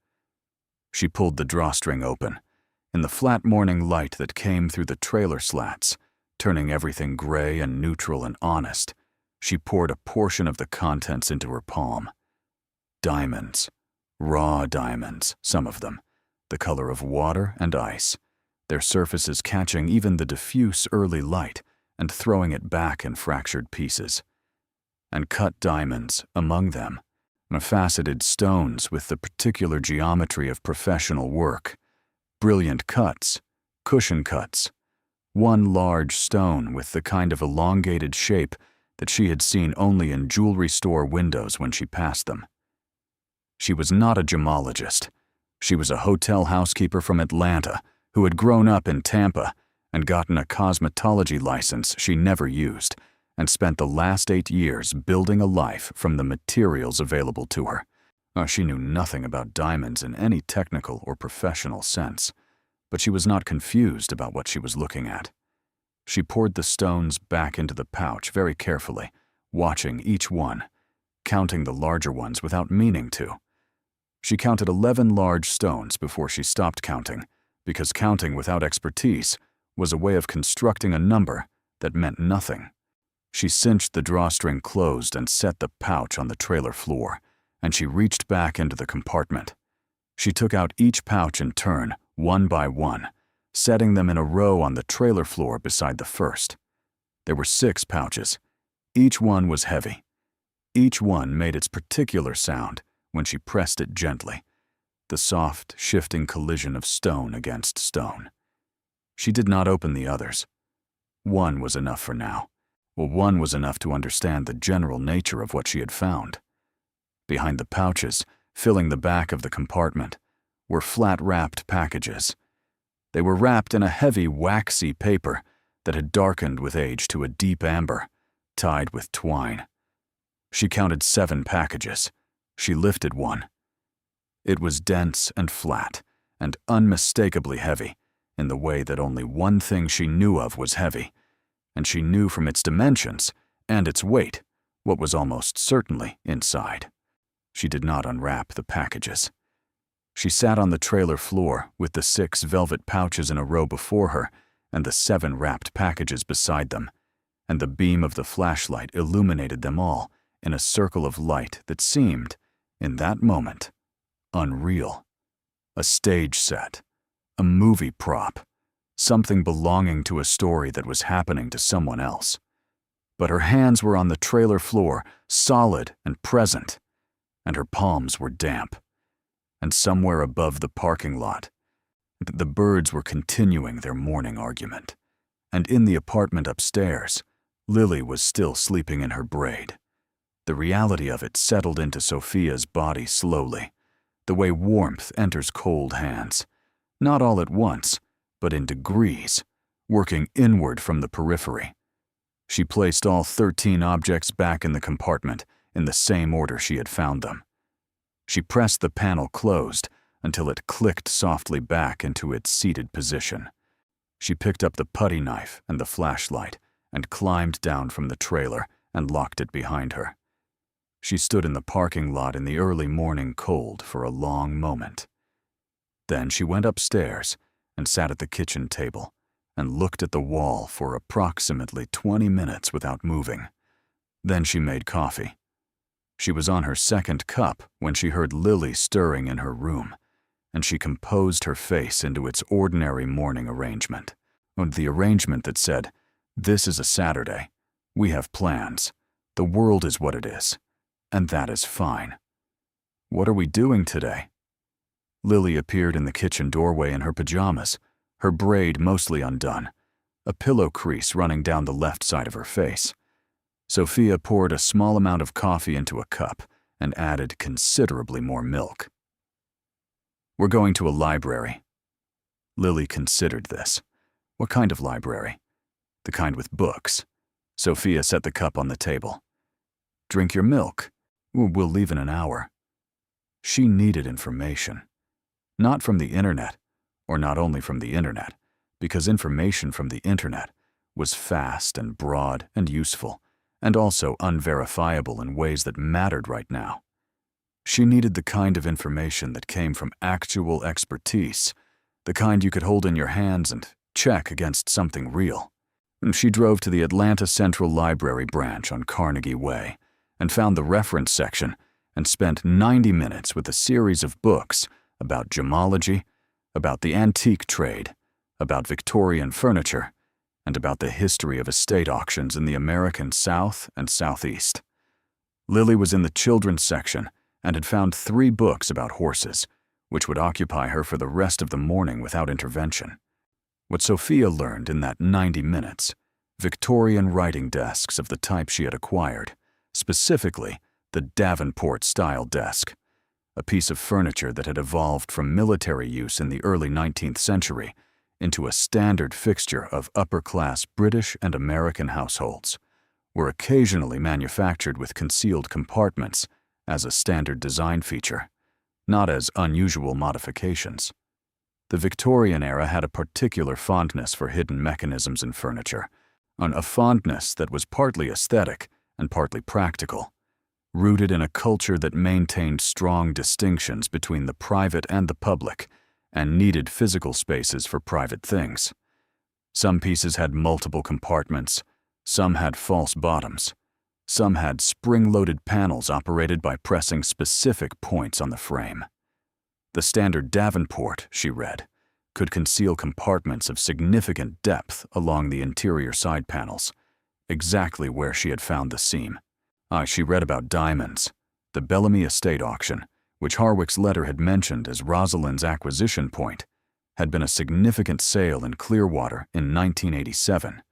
She pulled the drawstring open. In the flat morning light that came through the trailer slats, turning everything gray and neutral and honest, she poured a portion of the contents into her palm. Diamonds, raw diamonds, some of them, the color of water and ice, their surfaces catching even the diffuse early light and throwing it back in fractured pieces. And cut diamonds, among them, faceted stones with the particular geometry of professional work, brilliant cuts, cushion cuts, one large stone with the kind of elongated shape that she had seen only in jewelry store windows when she passed them. She was not a gemologist. She was a hotel housekeeper from Atlanta who had grown up in Tampa and gotten a cosmetology license she never used and spent the last 8 years building a life from the materials available to her. She knew nothing about diamonds in any technical or professional sense, but she was not confused about what she was looking at. She poured the stones back into the pouch very carefully, watching each one, counting the larger ones without meaning to. She counted 11 large stones before she stopped counting, because counting without expertise was a way of constructing a number that meant nothing. She cinched the drawstring closed and set the pouch on the trailer floor, and she reached back into the compartment. She took out each pouch in turn, one by one, setting them in a row on the trailer floor beside the first. There were 6 pouches. Each one was heavy. Each one made its particular sound when she pressed it gently, the soft, shifting collision of stone against stone. She did not open the others. One was enough for now. Well, one was enough to understand the general nature of what she had found. Behind the pouches, filling the back of the compartment, were flat-wrapped packages. They were wrapped in a heavy, waxy paper that had darkened with age to a deep amber, tied with twine. She counted 7 packages. She lifted one. It was dense and flat, and unmistakably heavy, in the way that only one thing she knew of was heavy, and she knew from its dimensions and its weight what was almost certainly inside. She did not unwrap the packages. She sat on the trailer floor with the 6 velvet pouches in a row before her and the 7 wrapped packages beside them, and the beam of the flashlight illuminated them all in a circle of light that seemed, in that moment, unreal. A stage set, a movie prop, something belonging to a story that was happening to someone else. But her hands were on the trailer floor, solid and present, and her palms were damp. And somewhere above the parking lot, the birds were continuing their morning argument. And in the apartment upstairs, Lily was still sleeping in her braid. The reality of it settled into Sofia's body slowly, the way warmth enters cold hands, not all at once, but in degrees, working inward from the periphery. She placed all 13 objects back in the compartment in the same order she had found them. She pressed the panel closed until it clicked softly back into its seated position. She picked up the putty knife and the flashlight and climbed down from the trailer and locked it behind her. She stood in the parking lot in the early morning cold for a long moment. Then she went upstairs and sat at the kitchen table and looked at the wall for approximately 20 minutes without moving. Then she made coffee. She was on her second cup when she heard Lily stirring in her room, and she composed her face into its ordinary morning arrangement, the arrangement that said, "This is a Saturday. We have plans. The world is what it is, and that is fine. What are we doing today?" Lily appeared in the kitchen doorway in her pajamas, her braid mostly undone, a pillow crease running down the left side of her face. Sofia poured a small amount of coffee into a cup and added considerably more milk. "We're going to a library." Lily considered this. What kind of library? The kind with books. Sofia set the cup on the table. "Drink your milk. We'll leave in an hour." She needed information. Not from the internet, or not only from the internet, because information from the internet was fast and broad and useful, and also unverifiable in ways that mattered right now. She needed the kind of information that came from actual expertise, the kind you could hold in your hands and check against something real. She drove to the Atlanta Central Library branch on Carnegie Way and found the reference section and spent 90 minutes with a series of books about gemology, about the antique trade, about Victorian furniture, and about the history of estate auctions in the American South and Southeast. Lily was in the children's section and had found 3 books about horses, which would occupy her for the rest of the morning without intervention. What Sofia learned in that 90 minutes, Victorian writing desks of the type she had acquired, specifically the Davenport-style desk, a piece of furniture that had evolved from military use in the early 19th century into a standard fixture of upper-class British and American households, were occasionally manufactured with concealed compartments as a standard design feature, not as unusual modifications. The Victorian era had a particular fondness for hidden mechanisms in furniture, a fondness that was partly aesthetic and partly practical, rooted in a culture that maintained strong distinctions between the private and the public and needed physical spaces for private things. Some pieces had multiple compartments, some had false bottoms, some had spring-loaded panels operated by pressing specific points on the frame. The standard Davenport, she read, could conceal compartments of significant depth along the interior side panels, exactly where she had found the seam. She read about diamonds, the Bellamy estate auction, which Harwick's letter had mentioned as Rosalind's acquisition point, had been a significant sale in Clearwater in 1987.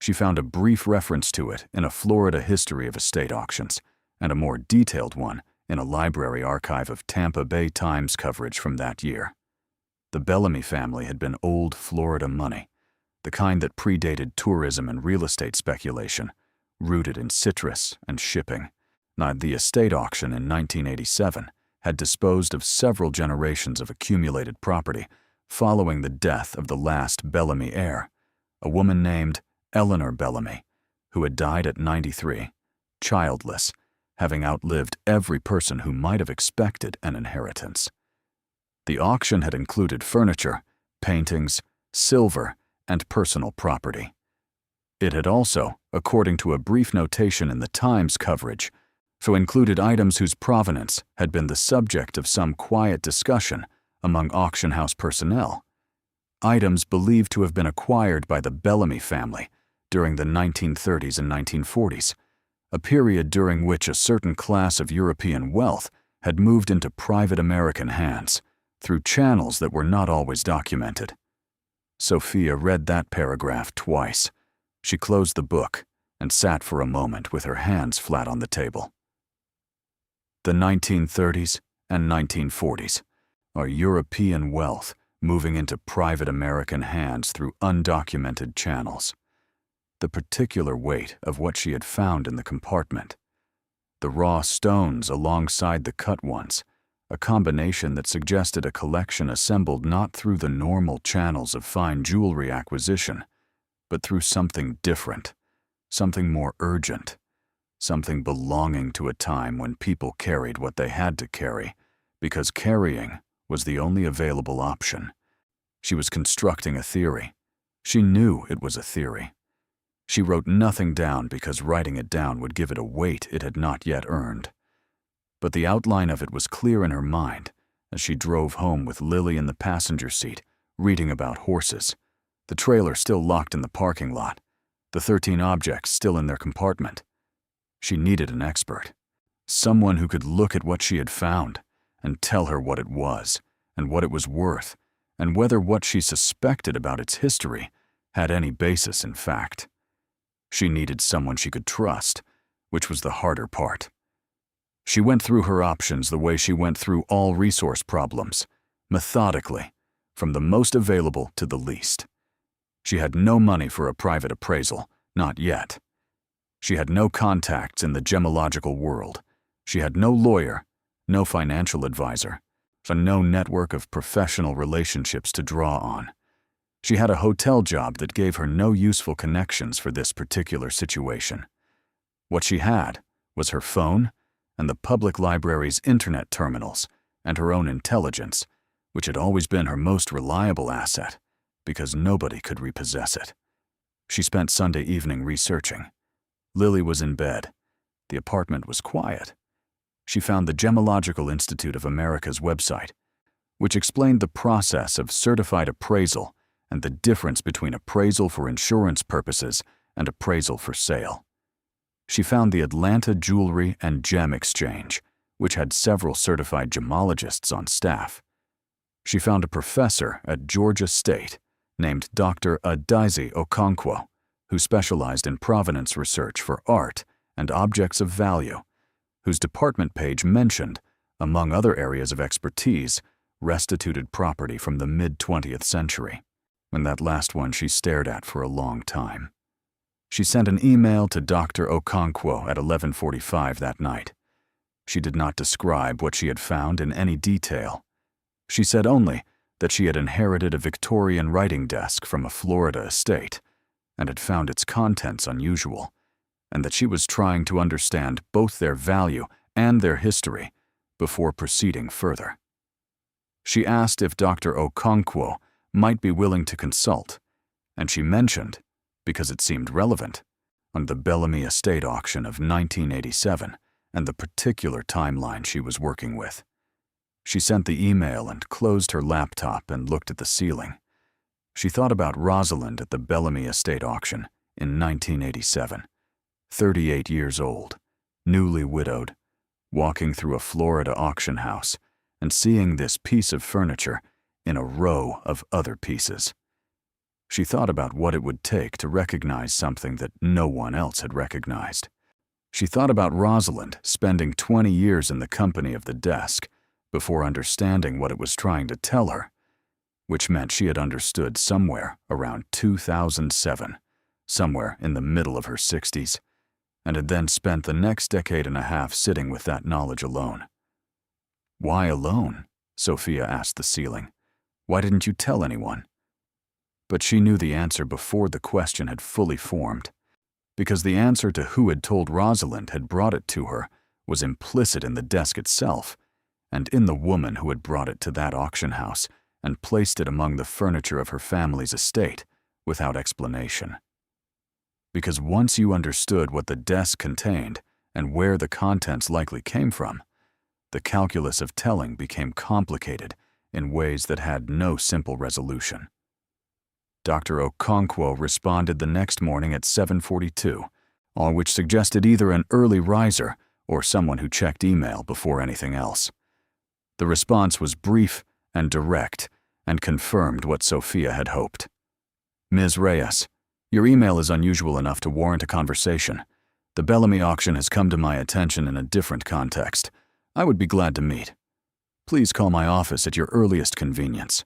She found a brief reference to it in a Florida history of estate auctions, and a more detailed one in a library archive of Tampa Bay Times coverage from that year. The Bellamy family had been old Florida money, the kind that predated tourism and real estate speculation, rooted in citrus and shipping. The estate auction in 1987 had disposed of several generations of accumulated property following the death of the last Bellamy heir, a woman named Eleanor Bellamy, who had died at 93, childless, having outlived every person who might have expected an inheritance. The auction had included furniture, paintings, silver, and personal property. It had also, according to a brief notation in the Times coverage, included items whose provenance had been the subject of some quiet discussion among auction house personnel, items believed to have been acquired by the Bellamy family during the 1930s and 1940s, a period during which a certain class of European wealth had moved into private American hands through channels that were not always documented. Sofia read that paragraph twice. She closed the book and sat for a moment with her hands flat on the table. The 1930s and 1940s are European wealth moving into private American hands through undocumented channels. The particular weight of what she had found in the compartment, the raw stones alongside the cut ones, a combination that suggested a collection assembled not through the normal channels of fine jewelry acquisition, but through something different, something more urgent, something belonging to a time when people carried what they had to carry, because carrying was the only available option. She was constructing a theory. She knew it was a theory. She wrote nothing down because writing it down would give it a weight it had not yet earned. But the outline of it was clear in her mind as she drove home with Lily in the passenger seat, reading about horses, the trailer still locked in the parking lot, the 13 objects still in their compartment. She needed an expert, someone who could look at what she had found and tell her what it was and what it was worth, and whether what she suspected about its history had any basis in fact. She needed someone she could trust, which was the harder part. She went through her options the way she went through all resource problems, methodically, from the most available to the least. She had no money for a private appraisal, not yet. She had no contacts in the gemological world. She had no lawyer, no financial advisor, and no network of professional relationships to draw on. She had a hotel job that gave her no useful connections for this particular situation. What she had was her phone and the public library's internet terminals and her own intelligence, which had always been her most reliable asset, because nobody could repossess it. She spent Sunday evening researching. Lily was in bed. The apartment was quiet. She found the Gemological Institute of America's website, which explained the process of certified appraisal and the difference between appraisal for insurance purposes and appraisal for sale. She found the Atlanta Jewelry and Gem Exchange, which had several certified gemologists on staff. She found a professor at Georgia State named Dr. Adaeze Okonkwo, who specialized in provenance research for art and objects of value, whose department page mentioned, among other areas of expertise, restituted property from the mid-20th century, and that last one she stared at for a long time. She sent an email to Dr. Okonkwo at 11:45 that night. She did not describe what she had found in any detail. She said only that she had inherited a Victorian writing desk from a Florida estate and had found its contents unusual, and that she was trying to understand both their value and their history before proceeding further. She asked if Dr. Okonkwo might be willing to consult, and she mentioned, because it seemed relevant, on the Bellamy estate auction of 1987 and the particular timeline she was working with. She sent the email and closed her laptop and looked at the ceiling. She thought about Rosalind at the Bellamy estate auction in 1987, 38 years old, newly widowed, walking through a Florida auction house and seeing this piece of furniture in a row of other pieces. She thought about what it would take to recognize something that no one else had recognized. She thought about Rosalind spending 20 years in the company of the desk before understanding what it was trying to tell her, which meant she had understood somewhere around 2007, somewhere in the middle of her 60s, and had then spent the next decade and a half sitting with that knowledge alone. "Why alone?" Sofia asked the ceiling. "Why didn't you tell anyone?" But she knew the answer before the question had fully formed, because the answer to who had told Rosalind had brought it to her was implicit in the desk itself, and in the woman who had brought it to that auction house and placed it among the furniture of her family's estate without explanation. Because once you understood what the desk contained and where the contents likely came from, the calculus of telling became complicated in ways that had no simple resolution. Dr. Okonkwo responded the next morning at 7:42, all which suggested either an early riser or someone who checked email before anything else. The response was brief and direct and confirmed what Sofia had hoped. "Ms. Reyes, your email is unusual enough to warrant a conversation. The Bellamy auction has come to my attention in a different context. I would be glad to meet. Please call my office at your earliest convenience."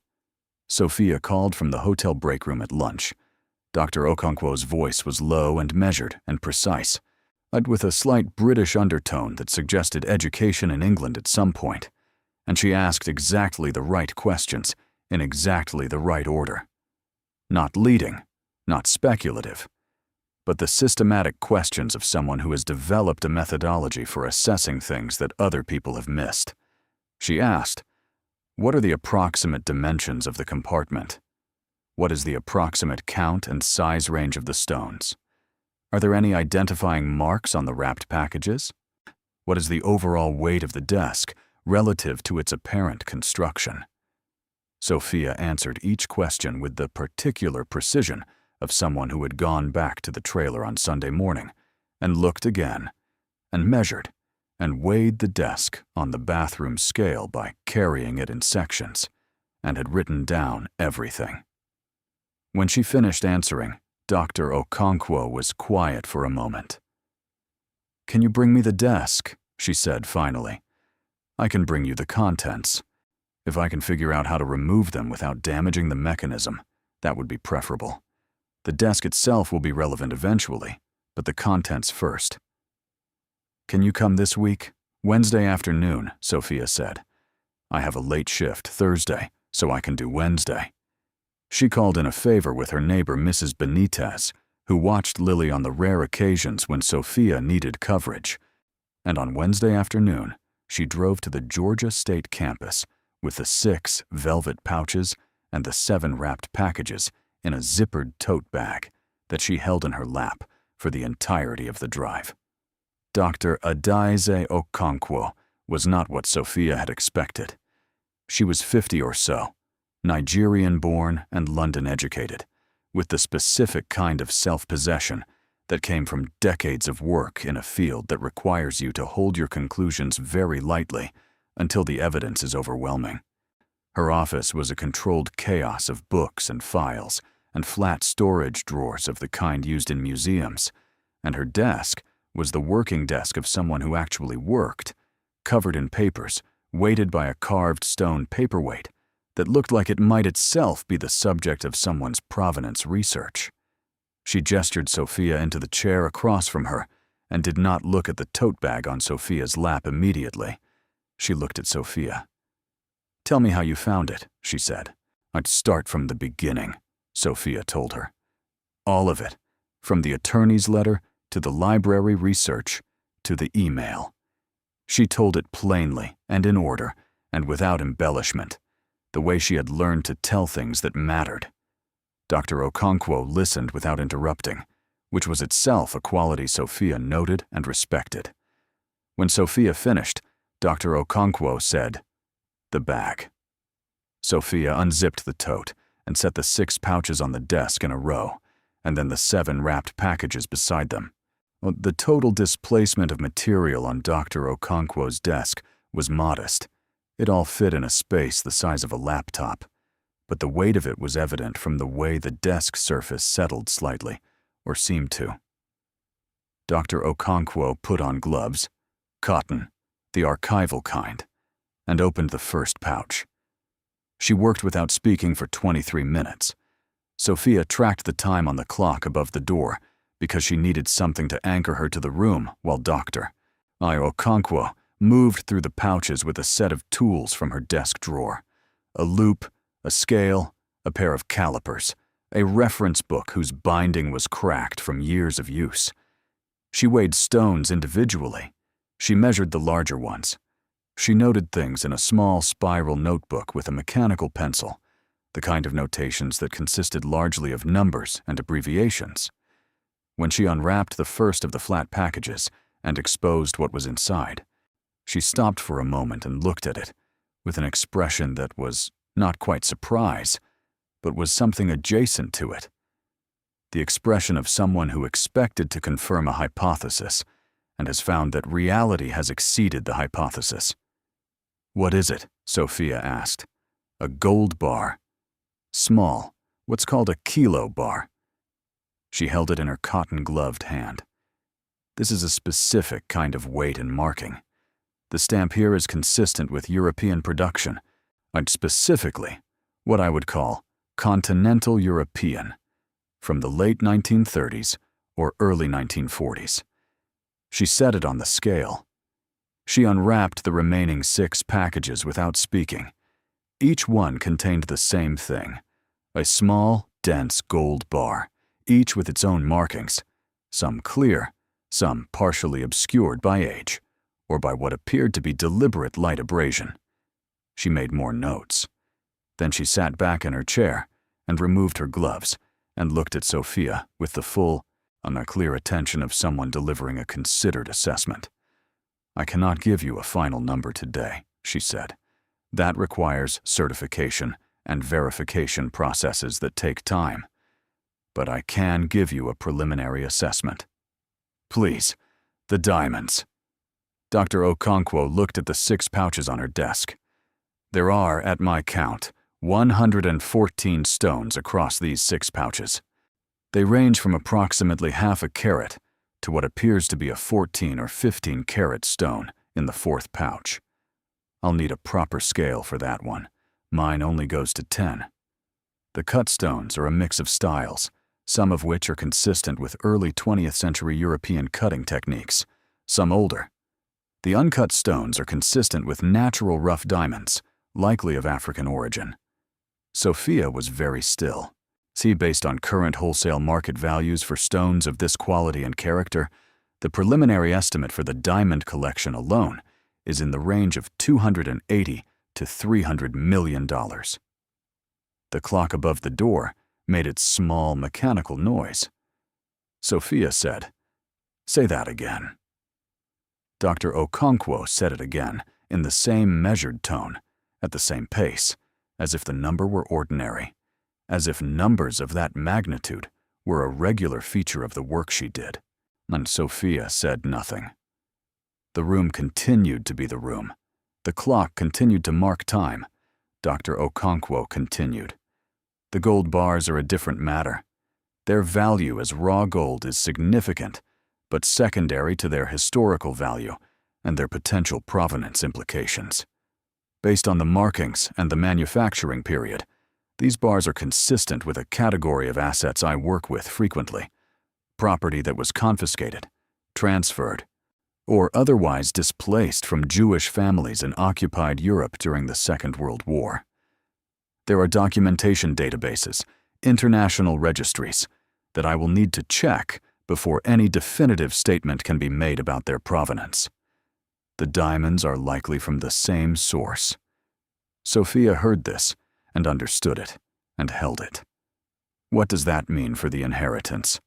Sofia called from the hotel break room at lunch. Dr. Okonkwo's voice was low and measured and precise, but with a slight British undertone that suggested education in England at some point, and she asked exactly the right questions in exactly the right order. Not leading, not speculative, but the systematic questions of someone who has developed a methodology for assessing things that other people have missed. She asked, "What are the approximate dimensions of the compartment? What is the approximate count and size range of the stones? Are there any identifying marks on the wrapped packages? What is the overall weight of the desk relative to its apparent construction?" Sofia answered each question with the particular precision of someone who had gone back to the trailer on Sunday morning and looked again and measured and weighed the desk on the bathroom scale by carrying it in sections and had written down everything. When she finished answering, Dr. Okonkwo was quiet for a moment. "Can you bring me the desk?" she said finally. "I can bring you the contents. If I can figure out how to remove them without damaging the mechanism, that would be preferable. The desk itself will be relevant eventually, but the contents first." "Can you come this week?" "Wednesday afternoon," Sofia said. "I have a late shift Thursday, so I can do Wednesday." She called in a favor with her neighbor Mrs. Benitez, who watched Lily on the rare occasions when Sofia needed coverage. And on Wednesday afternoon, she drove to the Georgia State campus with the 6 velvet pouches and the 7 wrapped packages in a zippered tote bag that she held in her lap for the entirety of the drive. Dr. Adaize Okonkwo was not what Sofia had expected. She was 50 or so, Nigerian-born and London-educated, with the specific kind of self-possession that came from decades of work in a field that requires you to hold your conclusions very lightly until the evidence is overwhelming. Her office was a controlled chaos of books and files and flat storage drawers of the kind used in museums, and her desk was the working desk of someone who actually worked, covered in papers, weighted by a carved stone paperweight that looked like it might itself be the subject of someone's provenance research. She gestured Sofia into the chair across from her and did not look at the tote bag on Sofia's lap immediately. She looked at Sofia. "Tell me how you found it," she said. "I'd start from the beginning," Sofia told her. "All of it, from the attorney's letter to the library research to the email." She told it plainly and in order and without embellishment, the way she had learned to tell things that mattered. Dr. Okonkwo listened without interrupting, which was itself a quality Sofia noted and respected. When Sofia finished, Dr. Okonkwo said, "The bag." Sofia unzipped the tote and set the 6 pouches on the desk in a row, and then the 7 wrapped packages beside them. The total displacement of material on Dr. Okonkwo's desk was modest. It all fit in a space the size of a laptop, but the weight of it was evident from the way the desk surface settled slightly, or seemed to. Dr. Okonkwo put on gloves, cotton, the archival kind, and opened the first pouch. She worked without speaking for 23 minutes. Sofia tracked the time on the clock above the door because she needed something to anchor her to the room while Dr. Okonkwo moved through the pouches with a set of tools from her desk drawer: a loop, a scale, a pair of calipers, a reference book whose binding was cracked from years of use. She weighed stones individually. She measured the larger ones. She noted things in a small spiral notebook with a mechanical pencil, the kind of notations that consisted largely of numbers and abbreviations. When she unwrapped the first of the flat packages and exposed what was inside, she stopped for a moment and looked at it, with an expression that was not quite surprise, but was something adjacent to it. The expression of someone who expected to confirm a hypothesis and has found that reality has exceeded the hypothesis. "What is it?" Sofia asked. "A gold bar. Small, what's called a kilo bar." She held it in her cotton-gloved hand. "This is a specific kind of weight and marking. The stamp here is consistent with European production, and specifically what I would call continental European, from the late 1930s or early 1940s. She set it on the scale. She unwrapped the remaining 6 packages without speaking. Each one contained the same thing, a small, dense gold bar, each with its own markings, some clear, some partially obscured by age, or by what appeared to be deliberate light abrasion. She made more notes. Then she sat back in her chair and removed her gloves and looked at Sofia with the full, clear attention of someone delivering a considered assessment. "I cannot give you a final number today," she said. "That requires certification and verification processes that take time. But I can give you a preliminary assessment. Please, the diamonds." Dr. Okonkwo looked at the 6 pouches on her desk. "There are, at my count, 114 stones across these 6 pouches. They range from approximately half a carat to what appears to be a 14 or 15 carat stone in the 4th pouch. I'll need a proper scale for that one. Mine only goes to 10. The cut stones are a mix of styles, some of which are consistent with early 20th century European cutting techniques, some older. The uncut stones are consistent with natural rough diamonds, likely of African origin." Sofia was very still. See, based on current wholesale market values for stones of this quality and character, the preliminary estimate for the diamond collection alone is in the range of $280 to $300 million. The clock above the door made its small mechanical noise. Sofia said, "Say that again." Dr. Okonkwo said it again in the same measured tone, at the same pace, as if the number were ordinary, as if numbers of that magnitude were a regular feature of the work she did, and Sofia said nothing. The room continued to be the room. The clock continued to mark time. Dr. Okonkwo continued. "The gold bars are a different matter. Their value as raw gold is significant, but secondary to their historical value and their potential provenance implications. Based on the markings and the manufacturing period, these bars are consistent with a category of assets I work with frequently: property that was confiscated, transferred, or otherwise displaced from Jewish families in occupied Europe during the Second World War. There are documentation databases, international registries, that I will need to check before any definitive statement can be made about their provenance. The diamonds are likely from the same source." Sofia heard this and understood it and held it. "What does that mean for the inheritance?"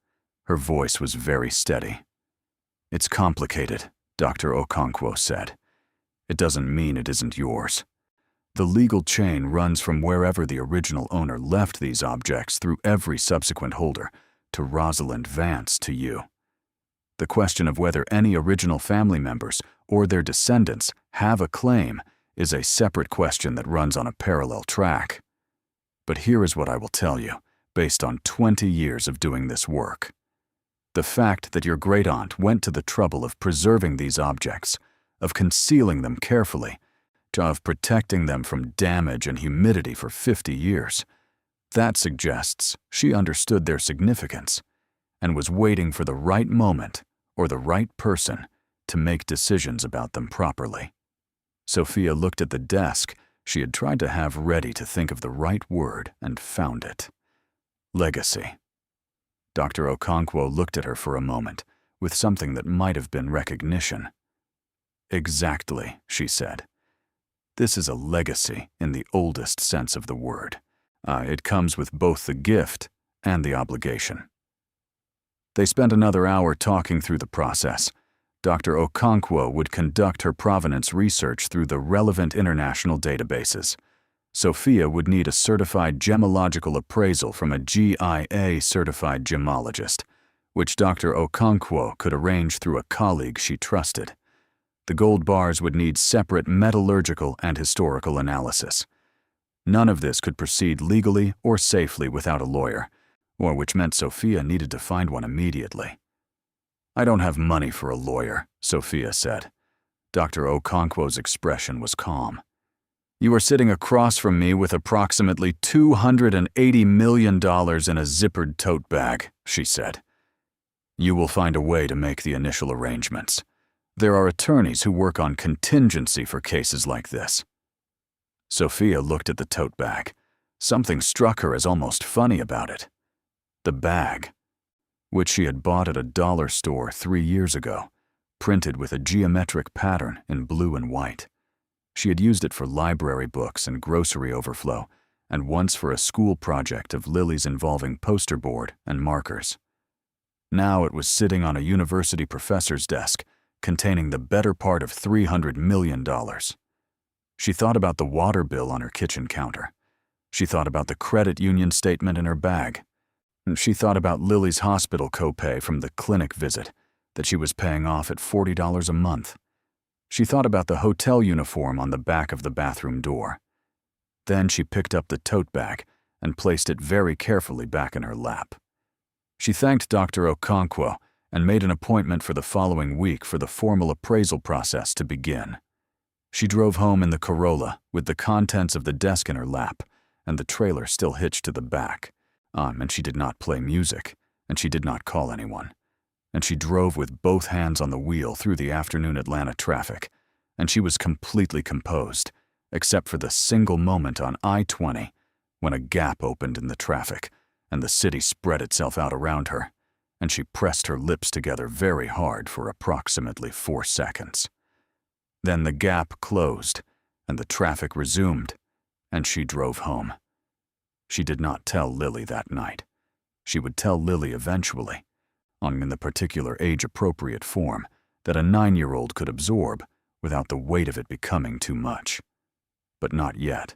Her voice was very steady. "It's complicated," Dr. Okonkwo said. "It doesn't mean it isn't yours. The legal chain runs from wherever the original owner left these objects through every subsequent holder to Rosalind Vance to you. The question of whether any original family members or their descendants have a claim is a separate question that runs on a parallel track. But here is what I will tell you, based on 20 years of doing this work. The fact that your great-aunt went to the trouble of preserving these objects, of concealing them carefully, of protecting them from damage and humidity for 50 years, that suggests she understood their significance and was waiting for the right moment or the right person to make decisions about them properly." Sofia looked at the desk she had tried to have ready to think of the right word and found it. "Legacy." Dr. Okonkwo looked at her for a moment with something that might have been recognition. "Exactly," she said. "This is a legacy in the oldest sense of the word. It comes with both the gift and the obligation." They spent another hour talking through the process. Dr. Okonkwo would conduct her provenance research through the relevant international databases. Sofia would need a certified gemological appraisal from a GIA-certified gemologist, which Dr. Okonkwo could arrange through a colleague she trusted. The gold bars would need separate metallurgical and historical analysis. None of this could proceed legally or safely without a lawyer, or which meant Sofia needed to find one immediately. "I don't have money for a lawyer," Sofia said. Dr. Okonkwo's expression was calm. "You are sitting across from me with approximately $280 million in a zippered tote bag," she said. "You will find a way to make the initial arrangements. There are attorneys who work on contingency for cases like this." Sofia looked at the tote bag. Something struck her as almost funny about it. The bag. which she had bought at a dollar store 3 years ago, printed with a geometric pattern in blue and white. She had used it for library books and grocery overflow, and once for a school project of Lily's involving poster board and markers. Now it was sitting on a university professor's desk, containing the better part of $300 million. She thought about the water bill on her kitchen counter. She thought about the credit union statement in her bag. And she thought about Lily's hospital copay from the clinic visit that she was paying off at $40 a month. She thought about the hotel uniform on the back of the bathroom door. Then she picked up the tote bag and placed it very carefully back in her lap. She thanked Dr. Okonkwo and made an appointment for the following week for the formal appraisal process to begin. She drove home in the Corolla with the contents of the desk in her lap and the trailer still hitched to the back. And she did not play music, and she did not call anyone. And she drove with both hands on the wheel through the afternoon Atlanta traffic, and she was completely composed, except for the single moment on I-20 when a gap opened in the traffic and the city spread itself out around her, and she pressed her lips together very hard for approximately 4 seconds. Then the gap closed, and the traffic resumed, and she drove home. She did not tell Lily that night. She would tell Lily eventually, in the particular age-appropriate form that a 9-year-old could absorb without the weight of it becoming too much. But not yet.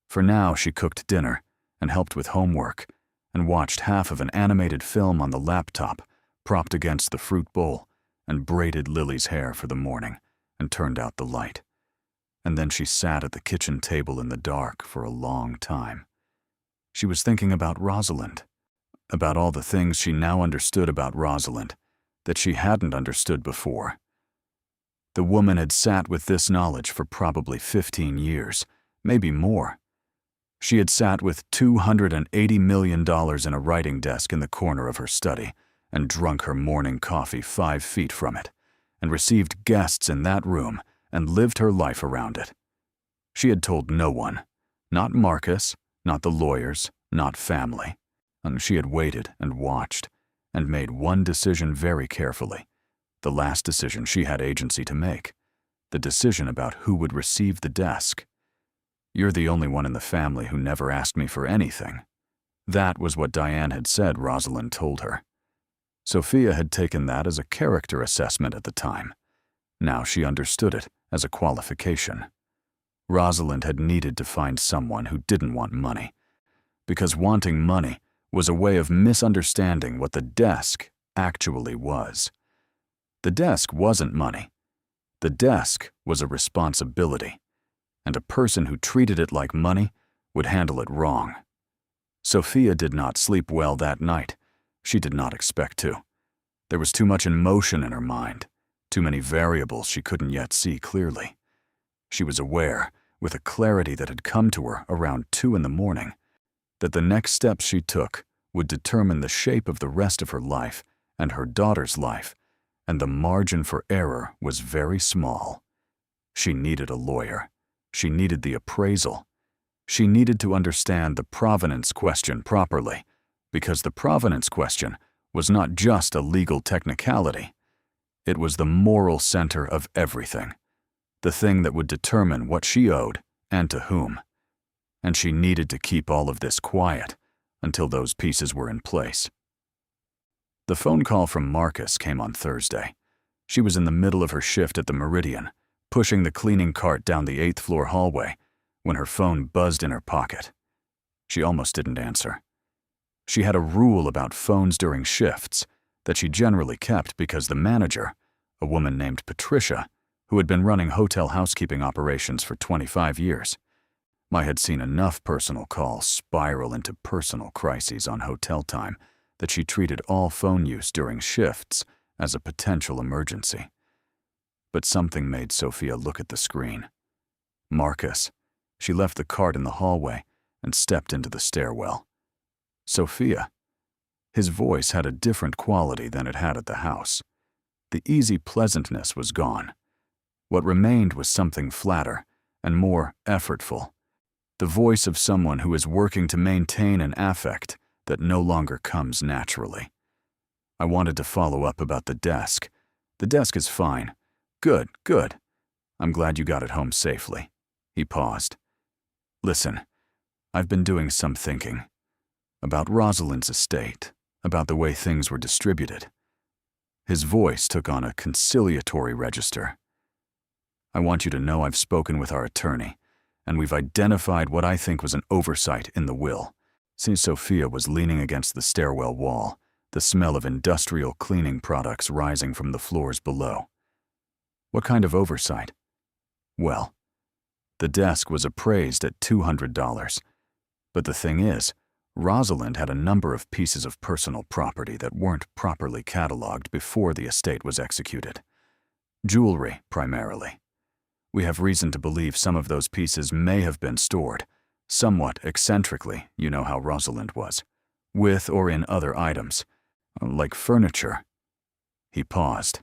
For now, she cooked dinner and helped with homework and watched half of an animated film on the laptop propped against the fruit bowl and braided Lily's hair for the morning and turned out the light. And then she sat at the kitchen table in the dark for a long time. She was thinking about Rosalind, about all the things she now understood about Rosalind that she hadn't understood before. The woman had sat with this knowledge for probably 15 years, maybe more. She had sat with $280 million in a writing desk in the corner of her study and drunk her morning coffee 5 feet from it, and received guests in that room and lived her life around it. She had told no one, not Marcus, not the lawyers, not family. And she had waited and watched and made one decision very carefully, the last decision she had agency to make, the decision about who would receive the desk. "You're the only one in the family who never asked me for anything." That was what Diane had said Rosalind told her. Sofia had taken that as a character assessment at the time. Now she understood it as a qualification. Rosalind had needed to find someone who didn't want money, because wanting money was a way of misunderstanding what the desk actually was. The desk wasn't money. The desk was a responsibility, and a person who treated it like money would handle it wrong. Sofia did not sleep well that night. She did not expect to. There was too much in motion in her mind, too many variables she couldn't yet see clearly. She was aware, with a clarity that had come to her around 2 in the morning, that the next steps she took would determine the shape of the rest of her life and her daughter's life, and the margin for error was very small. She needed a lawyer. She needed the appraisal. She needed to understand the provenance question properly, because the provenance question was not just a legal technicality. It was the moral center of everything, the thing that would determine what she owed and to whom. And she needed to keep all of this quiet until those pieces were in place. The phone call from Marcus came on Thursday. She was in the middle of her shift at the Meridian, pushing the cleaning cart down the 8th floor hallway, when her phone buzzed in her pocket. She almost didn't answer. She had a rule about phones during shifts that she generally kept because the manager, a woman named Patricia, who had been running hotel housekeeping operations for 25 years, had seen enough personal calls spiral into personal crises on hotel time that she treated all phone use during shifts as a potential emergency. But something made Sofia look at the screen. Marcus. She left the cart in the hallway and stepped into the stairwell. Sofia. His voice had a different quality than it had at the house. The easy pleasantness was gone. What remained was something flatter and more effortful. The voice of someone who is working to maintain an affect that no longer comes naturally. I wanted to follow up about the desk. The desk is fine. Good, good. I'm glad you got it home safely. He paused. Listen, I've been doing some thinking. About Rosalind's estate, about the way things were distributed. His voice took on a conciliatory register. I want you to know I've spoken with our attorney, and we've identified what I think was an oversight in the will. Since Sofia was leaning against the stairwell wall, the smell of industrial cleaning products rising from the floors below. What kind of oversight? Well, the desk was appraised at $200. But the thing is, Rosalind had a number of pieces of personal property that weren't properly cataloged before the estate was executed. Jewelry, primarily. We have reason to believe some of those pieces may have been stored, somewhat eccentrically, you know how Rosalind was, with or in other items, like furniture. He paused.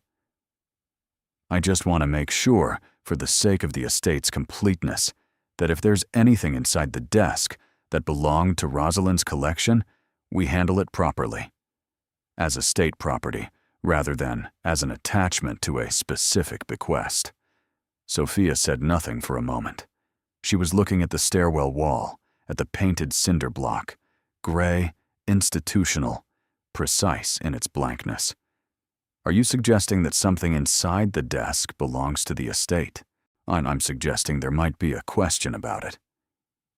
I just want to make sure, for the sake of the estate's completeness, that if there's anything inside the desk that belonged to Rosalind's collection, we handle it properly, as estate property, rather than as an attachment to a specific bequest. Sofia said nothing for a moment. She was looking at the stairwell wall, at the painted cinder block, gray, institutional, precise in its blankness. Are you suggesting that something inside the desk belongs to the estate? I'm suggesting there might be a question about it.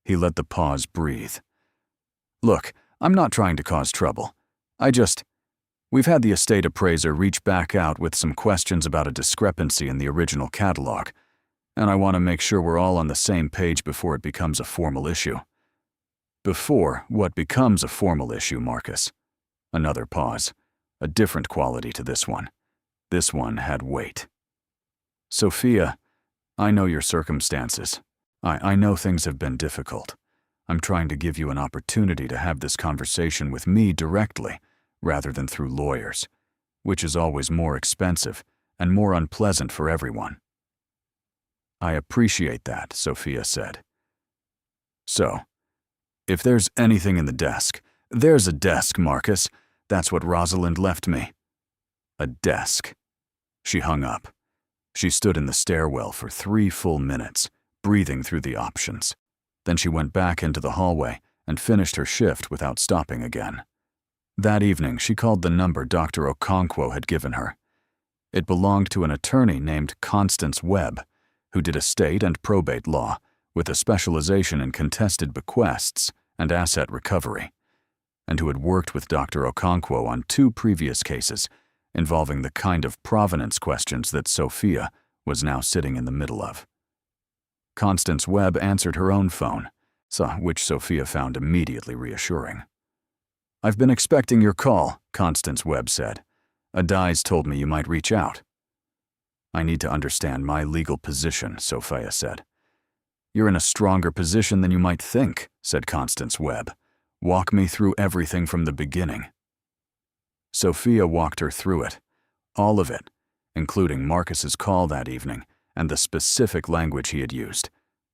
He let the pause breathe. Look, I'm not trying to cause trouble. We've had the estate appraiser reach back out with some questions about a discrepancy in the original catalog, and I want to make sure we're all on the same page before it becomes a formal issue. Before what becomes a formal issue, Marcus. Another pause. A different quality to this one. This one had weight. Sofia, I know your circumstances. I know things have been difficult. I'm trying to give you an opportunity to have this conversation with me directly, rather than through lawyers, which is always more expensive and more unpleasant for everyone. I appreciate that, Sofia said. So, if there's anything in the desk, there's a desk, Marcus. That's what Rosalind left me. A desk. She hung up. She stood in the stairwell for 3 full minutes, breathing through the options. Then she went back into the hallway and finished her shift without stopping again. That evening, she called the number Dr. Okonkwo had given her. It belonged to an attorney named Constance Webb, who did estate and probate law, with a specialization in contested bequests and asset recovery, and who had worked with Dr. Okonkwo on 2 previous cases involving the kind of provenance questions that Sofia was now sitting in the middle of. Constance Webb answered her own phone, which Sofia found immediately reassuring. I've been expecting your call, Constance Webb said. Adai's told me you might reach out. I need to understand my legal position, Sofia said. You're in a stronger position than you might think, said Constance Webb. Walk me through everything from the beginning. Sofia walked her through it, all of it, including Marcus's call that evening and the specific language he had used.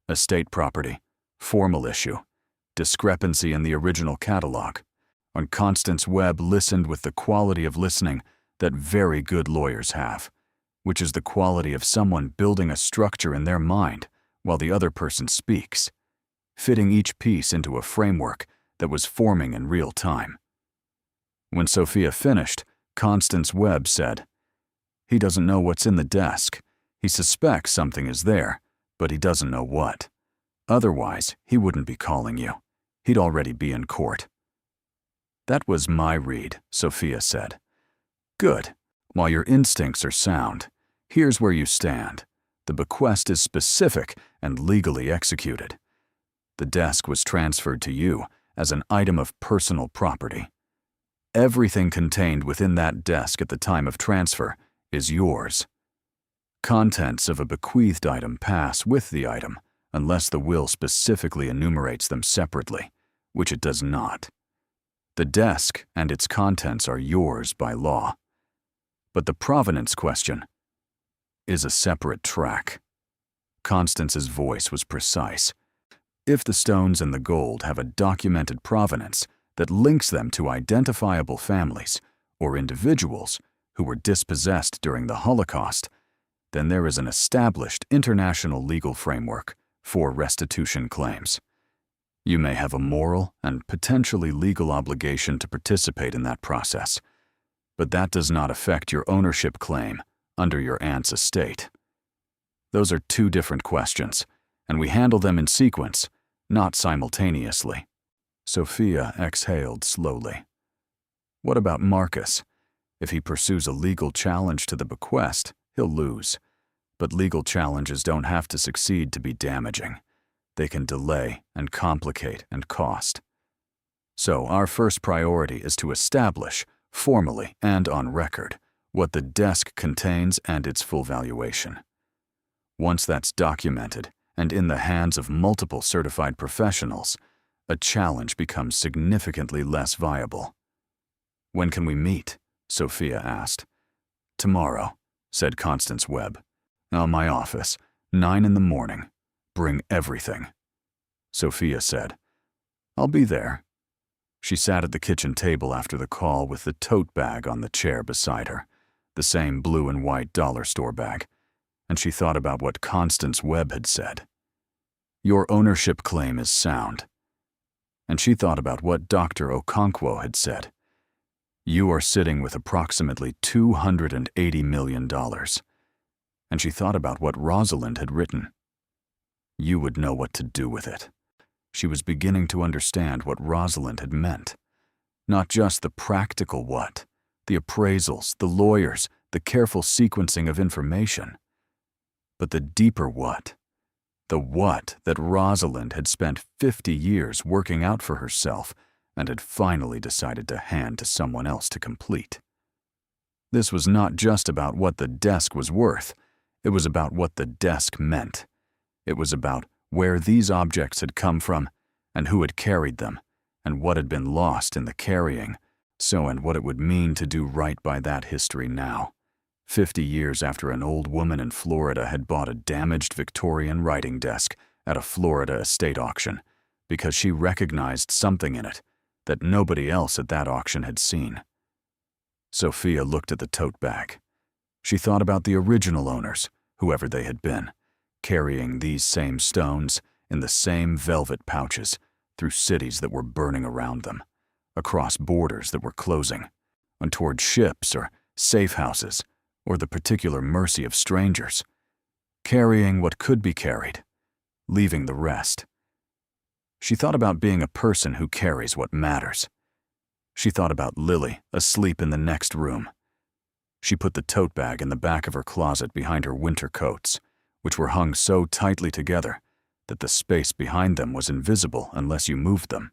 Estate property, formal issue, discrepancy in the original catalog. And Constance Webb listened with the quality of listening that very good lawyers have, which is the quality of someone building a structure in their mind while the other person speaks, fitting each piece into a framework that was forming in real time. When Sofia finished, Constance Webb said, He doesn't know what's in the desk. He suspects something is there, but he doesn't know what. Otherwise, he wouldn't be calling you. He'd already be in court. That was my read, Sofia said. Good. While your instincts are sound, here's where you stand. The bequest is specific and legally executed. The desk was transferred to you as an item of personal property. Everything contained within that desk at the time of transfer is yours. Contents of a bequeathed item pass with the item unless the will specifically enumerates them separately, which it does not. The desk and its contents are yours by law. But the provenance question is a separate track. Constance's voice was precise. If the stones and the gold have a documented provenance, that links them to identifiable families or individuals who were dispossessed during the Holocaust, then there is an established international legal framework for restitution claims. You may have a moral and potentially legal obligation to participate in that process, but that does not affect your ownership claim under your aunt's estate. Those are two different questions, and we handle them in sequence, not simultaneously. Sofia exhaled slowly. What about Marcus? If he pursues a legal challenge to the bequest, he'll lose. But legal challenges don't have to succeed to be damaging. They can delay and complicate and cost. So our first priority is to establish, formally and on record, what the desk contains and its full valuation. Once that's documented and in the hands of multiple certified professionals, a challenge becomes significantly less viable. When can we meet? Sofia asked. Tomorrow, said Constance Webb. My office, 9 in the morning. Bring everything. Sofia said, I'll be there. She sat at the kitchen table after the call with the tote bag on the chair beside her, the same blue and white dollar store bag, and she thought about what Constance Webb had said. Your ownership claim is sound. And she thought about what Dr. Okonkwo had said. You are sitting with approximately $280 million. And she thought about what Rosalind had written. You would know what to do with it. She was beginning to understand what Rosalind had meant. Not just the practical what, the appraisals, the lawyers, the careful sequencing of information, but the deeper what. The what that Rosalind had spent 50 years working out for herself and had finally decided to hand to someone else to complete. This was not just about what the desk was worth. It was about what the desk meant. It was about where these objects had come from and who had carried them and what had been lost in the carrying, and what it would mean to do right by that history now, 50 years after an old woman in Florida had bought a damaged Victorian writing desk at a Florida estate auction because she recognized something in it that nobody else at that auction had seen. Sofia looked at the tote bag. She thought about the original owners, whoever they had been, carrying these same stones in the same velvet pouches through cities that were burning around them, across borders that were closing, and toward ships or safe houses or the particular mercy of strangers, carrying what could be carried, leaving the rest. She thought about being a person who carries what matters. She thought about Lily asleep in the next room. She put the tote bag in the back of her closet behind her winter coats, which were hung so tightly together that the space behind them was invisible unless you moved them.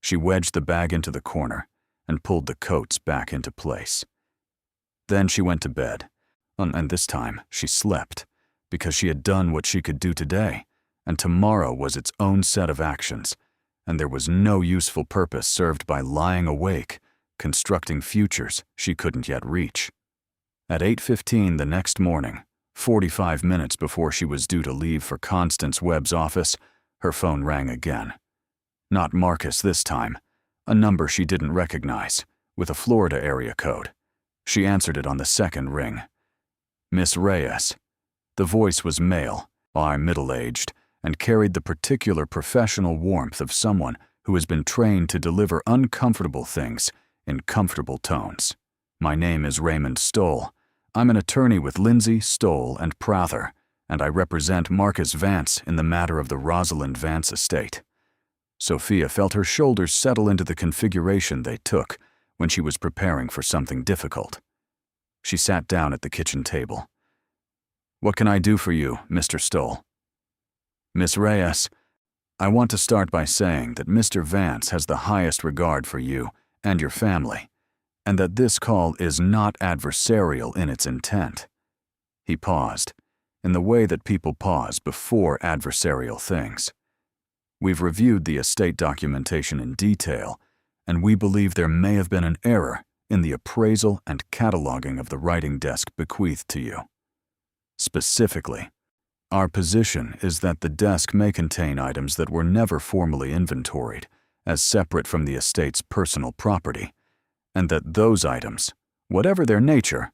She wedged the bag into the corner and pulled the coats back into place. Then she went to bed, and this time she slept, because she had done what she could do today, and tomorrow was its own set of actions, and there was no useful purpose served by lying awake, constructing futures she couldn't yet reach. At 8:15 the next morning, 45 minutes before she was due to leave for Constance Webb's office, her phone rang again. Not Marcus this time, a number she didn't recognize, with a Florida area code. She answered it on the second ring. Miss Reyes. The voice was male, middle-aged, and carried the particular professional warmth of someone who has been trained to deliver uncomfortable things in comfortable tones. My name is Raymond Stoll. I'm an attorney with Lindsay, Stoll, and Prather, and I represent Marcus Vance in the matter of the Rosalind Vance estate. Sofia felt her shoulders settle into the configuration they took when she was preparing for something difficult. She sat down at the kitchen table. What can I do for you, Mr. Stoll? Miss Reyes, I want to start by saying that Mr. Vance has the highest regard for you and your family, and that this call is not adversarial in its intent. He paused, in the way that people pause before adversarial things. We've reviewed the estate documentation in detail, and we believe there may have been an error in the appraisal and cataloging of the writing desk bequeathed to you. Specifically, our position is that the desk may contain items that were never formally inventoried as separate from the estate's personal property, and that those items, whatever their nature,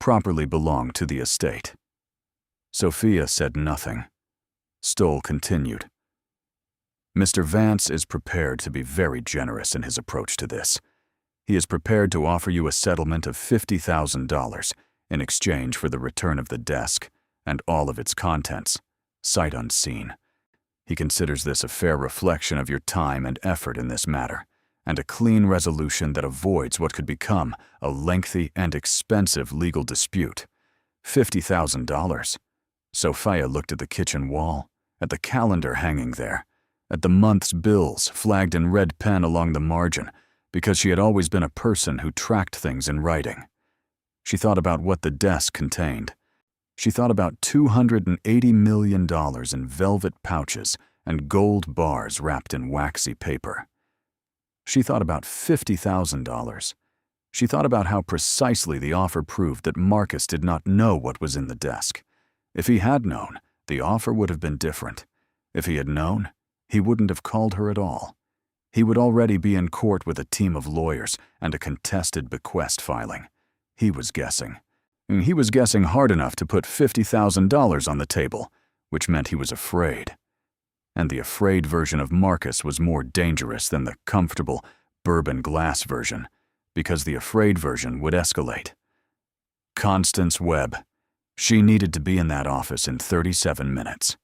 properly belonged to the estate. Sofia said nothing. Stoll continued. Mr. Vance is prepared to be very generous in his approach to this. He is prepared to offer you a settlement of $50,000 in exchange for the return of the desk and all of its contents, sight unseen. He considers this a fair reflection of your time and effort in this matter, and a clean resolution that avoids what could become a lengthy and expensive legal dispute. $50,000. Sofia looked at the kitchen wall, at the calendar hanging there, at the month's bills flagged in red pen along the margin, because she had always been a person who tracked things in writing. She thought about what the desk contained. She thought about $280 million in velvet pouches and gold bars wrapped in waxy paper. She thought about $50,000. She thought about how precisely the offer proved that Marcus did not know what was in the desk. If he had known, the offer would have been different. If he had known, he wouldn't have called her at all. He would already be in court with a team of lawyers and a contested bequest filing. He was guessing. He was guessing hard enough to put $50,000 on the table, which meant he was afraid. And the afraid version of Marcus was more dangerous than the comfortable, bourbon glass version, because the afraid version would escalate. Constance Webb. She needed to be in that office in 37 minutes.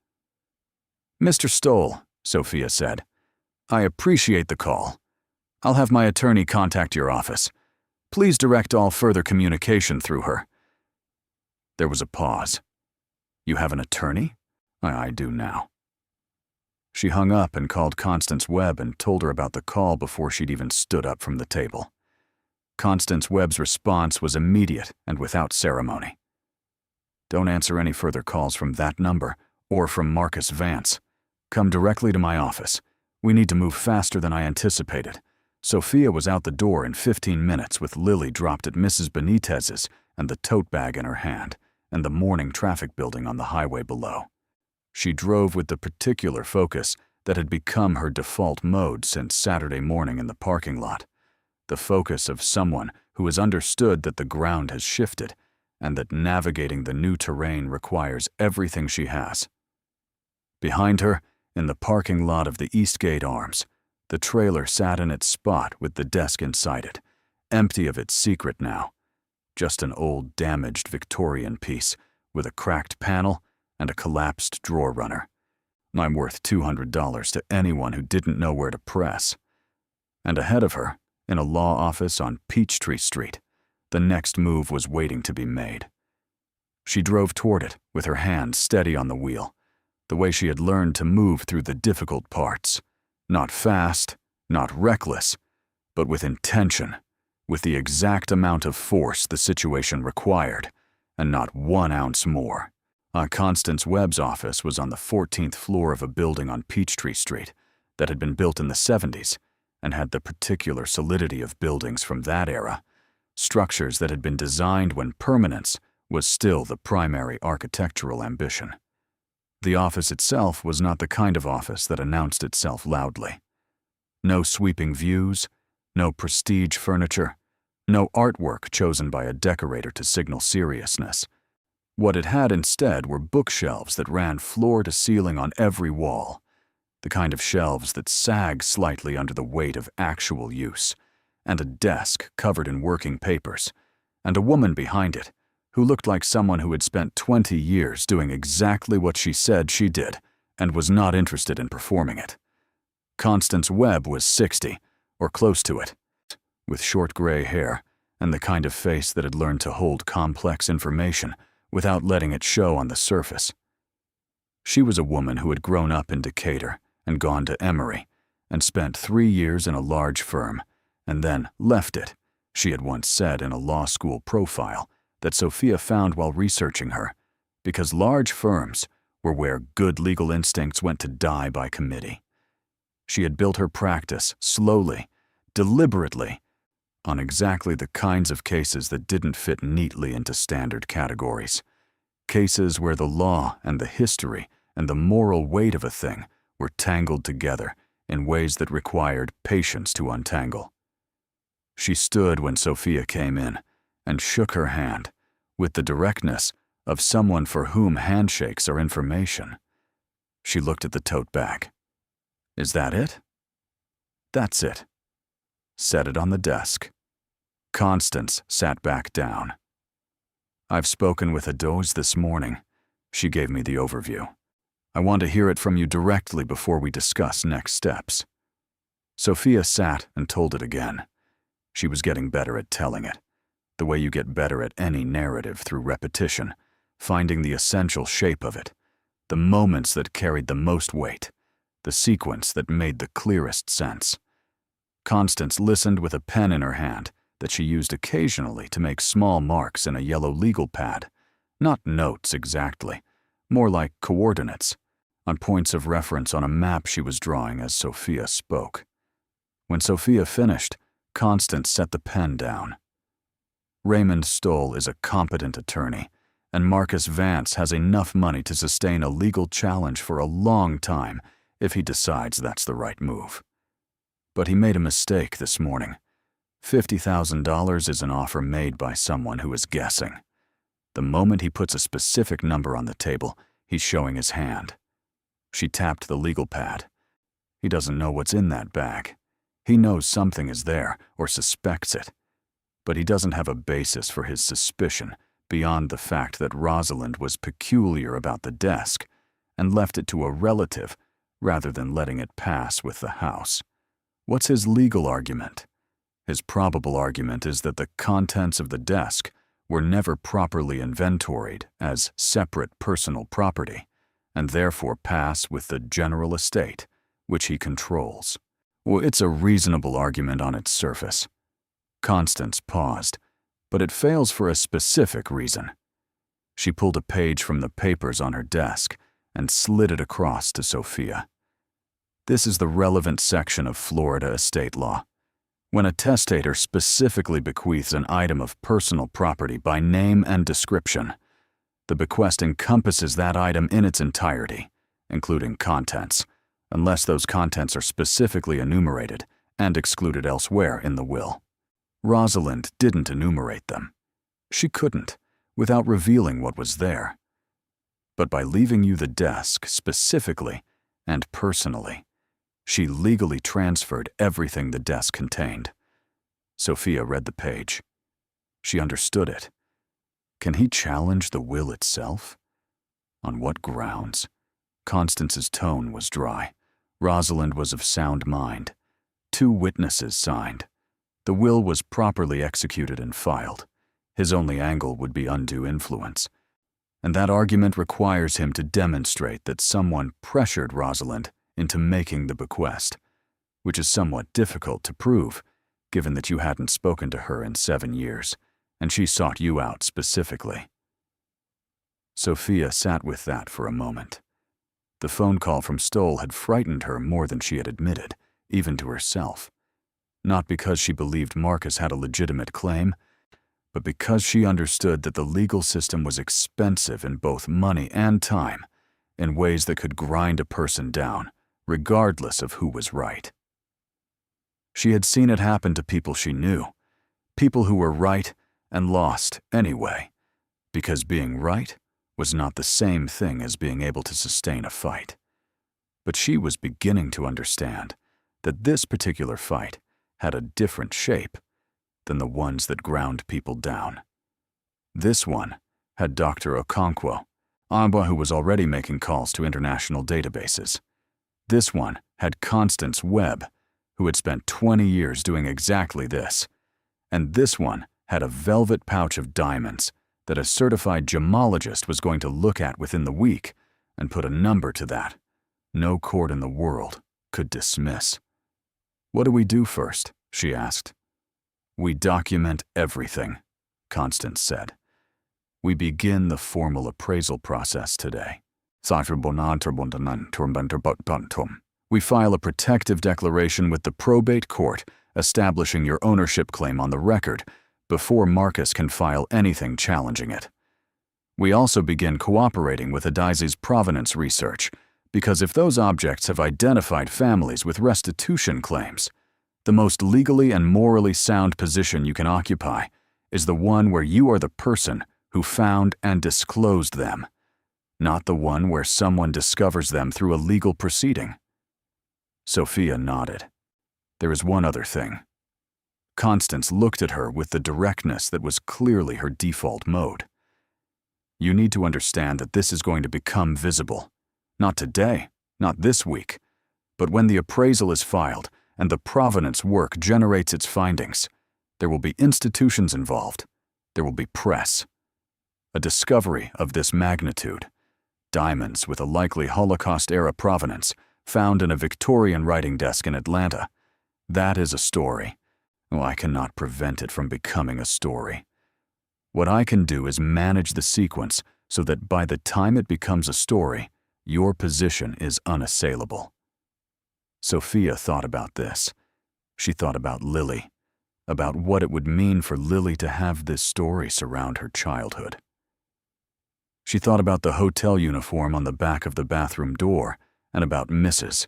Mr. Stoll, Sofia said, I appreciate the call. I'll have my attorney contact your office. Please direct all further communication through her. There was a pause. You have an attorney? I do now. She hung up and called Constance Webb and told her about the call before she'd even stood up from the table. Constance Webb's response was immediate and without ceremony. Don't answer any further calls from that number or from Marcus Vance. Come directly to my office. We need to move faster than I anticipated. Sofia was out the door in 15 minutes with Lily dropped at Mrs. Benitez's and the tote bag in her hand, and the morning traffic building on the highway below. She drove with the particular focus that had become her default mode since Saturday morning in the parking lot. The focus of someone who has understood that the ground has shifted and that navigating the new terrain requires everything she has. Behind her, in the parking lot of the Eastgate Arms, the trailer sat in its spot with the desk inside it, empty of its secret now. Just an old, damaged Victorian piece with a cracked panel and a collapsed drawer runner. I'm worth $200 to anyone who didn't know where to press. And ahead of her, in a law office on Peachtree Street, the next move was waiting to be made. She drove toward it with her hand steady on the wheel, the way she had learned to move through the difficult parts. Not fast, not reckless, but with intention, with the exact amount of force the situation required, and not 1 ounce more. Constance Webb's office was on the 14th floor of a building on Peachtree Street that had been built in the 70s and had the particular solidity of buildings from that era, structures that had been designed when permanence was still the primary architectural ambition. The office itself was not the kind of office that announced itself loudly. No sweeping views, no prestige furniture, no artwork chosen by a decorator to signal seriousness. What it had instead were bookshelves that ran floor to ceiling on every wall, the kind of shelves that sag slightly under the weight of actual use, and a desk covered in working papers, and a woman behind it who looked like someone who had spent 20 years doing exactly what she said she did and was not interested in performing it. Constance Webb was 60, or close to it, with short gray hair and the kind of face that had learned to hold complex information without letting it show on the surface. She was a woman who had grown up in Decatur and gone to Emory and spent 3 years in a large firm and then left it, she had once said in a law school profile that Sofia found while researching her, because large firms were where good legal instincts went to die by committee. She had built her practice slowly, deliberately, on exactly the kinds of cases that didn't fit neatly into standard categories. Cases where the law and the history and the moral weight of a thing were tangled together in ways that required patience to untangle. She stood when Sofia came in and shook her hand with the directness of someone for whom handshakes are information. She looked at the tote bag. "Is that it?" "That's it." Set it on the desk. Constance sat back down. "I've spoken with Adoz this morning." She gave me the overview. "I want to hear it from you directly before we discuss next steps." Sofia sat and told it again. She was getting better at telling it, the way you get better at any narrative through repetition, finding the essential shape of it, the moments that carried the most weight, the sequence that made the clearest sense. Constance listened with a pen in her hand that she used occasionally to make small marks in a yellow legal pad, not notes exactly, more like coordinates, on points of reference on a map she was drawing as Sofia spoke. When Sofia finished, Constance set the pen down. "Raymond Stoll is a competent attorney, and Marcus Vance has enough money to sustain a legal challenge for a long time if he decides that's the right move. But he made a mistake this morning. $50,000 is an offer made by someone who is guessing. The moment he puts a specific number on the table, he's showing his hand." She tapped the legal pad. "He doesn't know what's in that bag. He knows something is there, or suspects it. But he doesn't have a basis for his suspicion beyond the fact that Rosalind was peculiar about the desk and left it to a relative rather than letting it pass with the house. What's his legal argument? His probable argument is that the contents of the desk were never properly inventoried as separate personal property, and therefore pass with the general estate, which he controls. Well, it's a reasonable argument on its surface." Constance paused, but it fails for a specific reason. She pulled a page from the papers on her desk and slid it across to Sofia. "This is the relevant section of Florida estate law. When a testator specifically bequeaths an item of personal property by name and description, the bequest encompasses that item in its entirety, including contents, unless those contents are specifically enumerated and excluded elsewhere in the will. Rosalind didn't enumerate them. She couldn't, without revealing what was there. But by leaving you the desk specifically and personally, she legally transferred everything the desk contained." Sofia read the page. She understood it. Can he challenge the will itself? On what grounds? Constance's tone was dry. Rosalind was of sound mind. 2 witnesses signed. The will was properly executed and filed. His only angle would be undue influence. And that argument requires him to demonstrate that someone pressured Rosalind into making the bequest, which is somewhat difficult to prove, given that you hadn't spoken to her in 7 years, and she sought you out specifically. Sofia sat with that for a moment. The phone call from Stoll had frightened her more than she had admitted, even to herself. Not because she believed Marcus had a legitimate claim, but because she understood that the legal system was expensive in both money and time, in ways that could grind a person down, regardless of who was right. She had seen it happen to people she knew, people who were right and lost anyway, because being right was not the same thing as being able to sustain a fight. But she was beginning to understand that this particular fight had a different shape than the ones that ground people down. This one had Dr. Okonkwo, Amba, who was already making calls to international databases. This one had Constance Webb, who had spent 20 years doing exactly this. And this one had a velvet pouch of diamonds that a certified gemologist was going to look at within the week and put a number to that no court in the world could dismiss. "What do we do first?" she asked. "We document everything," Constance said. "We begin the formal appraisal process today. We file a protective declaration with the probate court establishing your ownership claim on the record before Marcus can file anything challenging it. We also begin cooperating with Adaizi's provenance research Because if those objects have identified families with restitution claims, the most legally and morally sound position you can occupy is the one where you are the person who found and disclosed them, not the one where someone discovers them through a legal proceeding. Sofia nodded. There is one other thing. Constance looked at her with the directness that was clearly her default mode. You need to understand that this is going to become visible. Not today, not this week, but when the appraisal is filed and the provenance work generates its findings, there will be institutions involved. There will be press. A discovery of this magnitude, diamonds with a likely Holocaust-era provenance found in a Victorian writing desk in Atlanta, that is a story. Well, I cannot prevent it from becoming a story. What I can do is manage the sequence so that by the time it becomes a story, your position is unassailable. Sofia thought about this. She thought about Lily, about what it would mean for Lily to have this story surround her childhood. She thought about the hotel uniform on the back of the bathroom door, and about Mrs.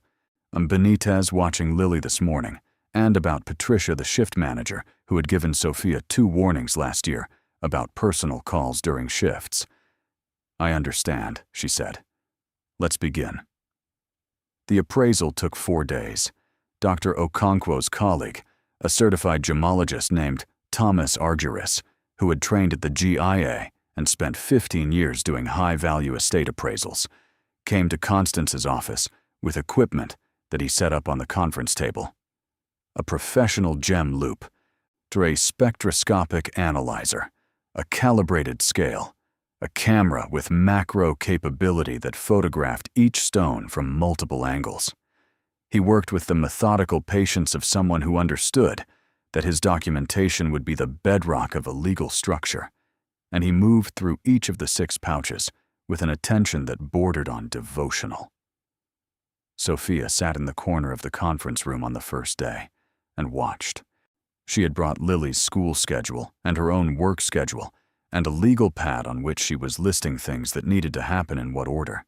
Benitez watching Lily this morning, and about Patricia, the shift manager, who had given Sofia 2 warnings last year about personal calls during shifts. I understand, she said. Let's begin. The appraisal took 4 days. Dr. Okonkwo's colleague, a certified gemologist named Thomas Argyris, who had trained at the GIA and spent 15 years doing high-value estate appraisals, came to Constance's office with equipment that he set up on the conference table. A professional gem loop, a spectroscopic analyzer, a calibrated scale, a camera with macro capability that photographed each stone from multiple angles. He worked with the methodical patience of someone who understood that his documentation would be the bedrock of a legal structure, and he moved through each of the 6 pouches with an attention that bordered on devotional. Sofia sat in the corner of the conference room on the first day and watched. She had brought Lily's school schedule and her own work schedule and a legal pad on which she was listing things that needed to happen in what order,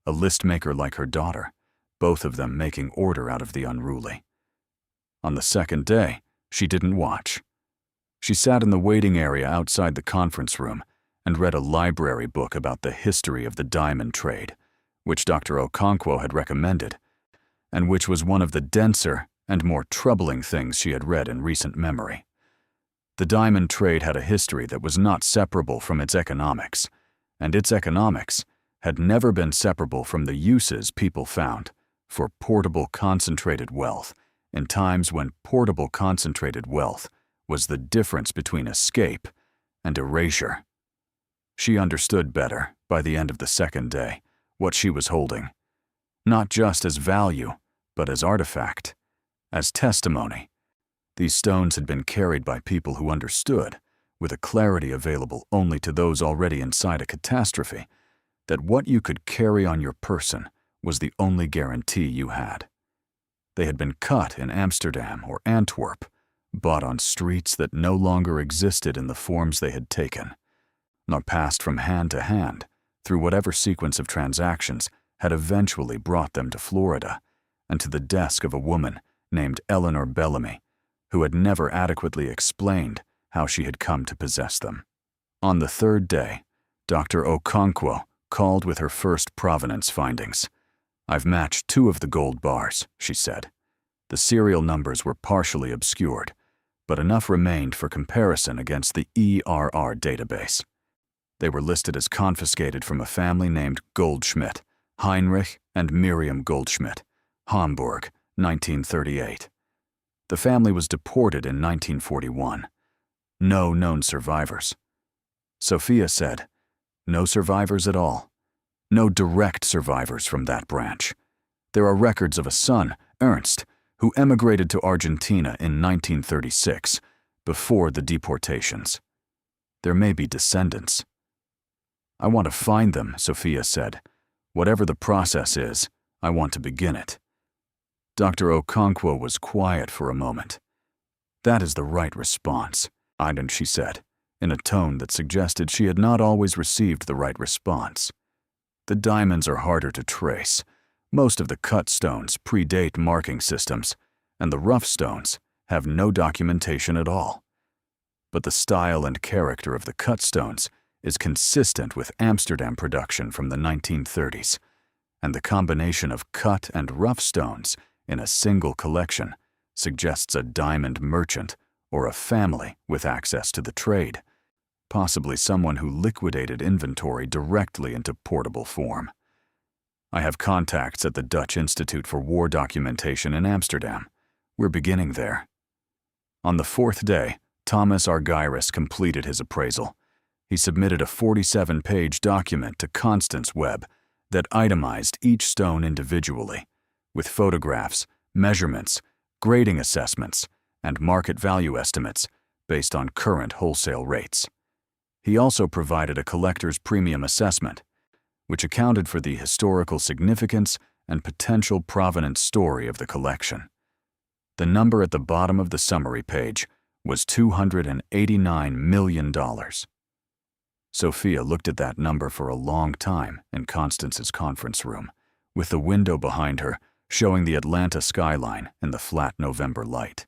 a list maker like her daughter, both of them making order out of the unruly. On the second day, she didn't watch. She sat in the waiting area outside the conference room and read a library book about the history of the diamond trade, which Dr. Okonkwo had recommended, and which was one of the denser and more troubling things she had read in recent memory. The diamond trade had a history that was not separable from its economics, and its economics had never been separable from the uses people found for portable concentrated wealth in times when portable concentrated wealth was the difference between escape and erasure. She understood better, by the end of the second day, what she was holding, not just as value, but as artifact, as testimony. These stones had been carried by people who understood, with a clarity available only to those already inside a catastrophe, that what you could carry on your person was the only guarantee you had. They had been cut in Amsterdam or Antwerp, bought on streets that no longer existed in the forms they had taken, nor passed from hand to hand through whatever sequence of transactions had eventually brought them to Florida and to the desk of a woman named Eleanor Bellamy, who had never adequately explained how she had come to possess them. On the 3rd day, Dr. Okonkwo called with her first provenance findings. I've matched 2 of the gold bars, she said. The serial numbers were partially obscured, but enough remained for comparison against the ERR database. They were listed as confiscated from a family named Goldschmidt, Heinrich and Miriam Goldschmidt, Hamburg, 1938. The family was deported in 1941. No known survivors. Sofia said, no survivors at all. No direct survivors from that branch. There are records of a son, Ernst, who emigrated to Argentina in 1936, before the deportations. There may be descendants. I want to find them, Sofia said. Whatever the process is, I want to begin it. Dr. Okonkwo was quiet for a moment. That is the right response, and she said, in a tone that suggested she had not always received the right response. The diamonds are harder to trace, Most of the cut stones predate marking systems, and the rough stones have no documentation at all. But the style and character of the cut stones is consistent with Amsterdam production from the 1930s, and the combination of cut and rough stones in a single collection suggests a diamond merchant or a family with access to the trade, possibly someone who liquidated inventory directly into portable form. I have contacts at the Dutch Institute for War Documentation in Amsterdam. We're beginning there. On the fourth day, Thomas Argyris completed his appraisal. He submitted a 47-page document to Constance Webb that itemized each stone individually, with photographs, measurements, grading assessments, and market value estimates based on current wholesale rates. He also provided a collector's premium assessment, which accounted for the historical significance and potential provenance story of the collection. The number at the bottom of the summary page was $289 million. Sofia looked at that number for a long time in Constance's conference room, with the window behind her showing the Atlanta skyline in the flat November light.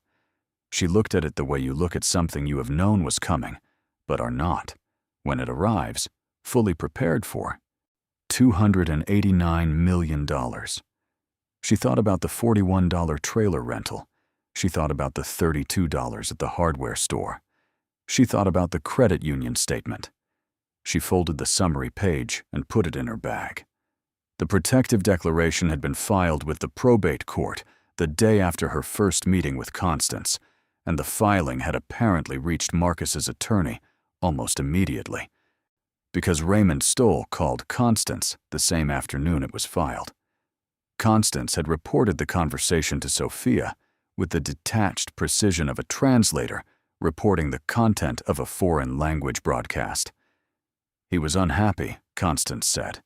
She looked at it the way you look at something you have known was coming, but are not, when it arrives, fully prepared for. $289 million. She thought about the $41 trailer rental. She thought about the $32 at the hardware store. She thought about the credit union statement. She folded the summary page and put it in her bag. The protective declaration had been filed with the probate court the day after her first meeting with Constance, and the filing had apparently reached Marcus's attorney almost immediately, because Raymond Stoll called Constance the same afternoon it was filed. Constance had reported the conversation to Sofia with the detached precision of a translator reporting the content of a foreign language broadcast. He was unhappy, Constance said.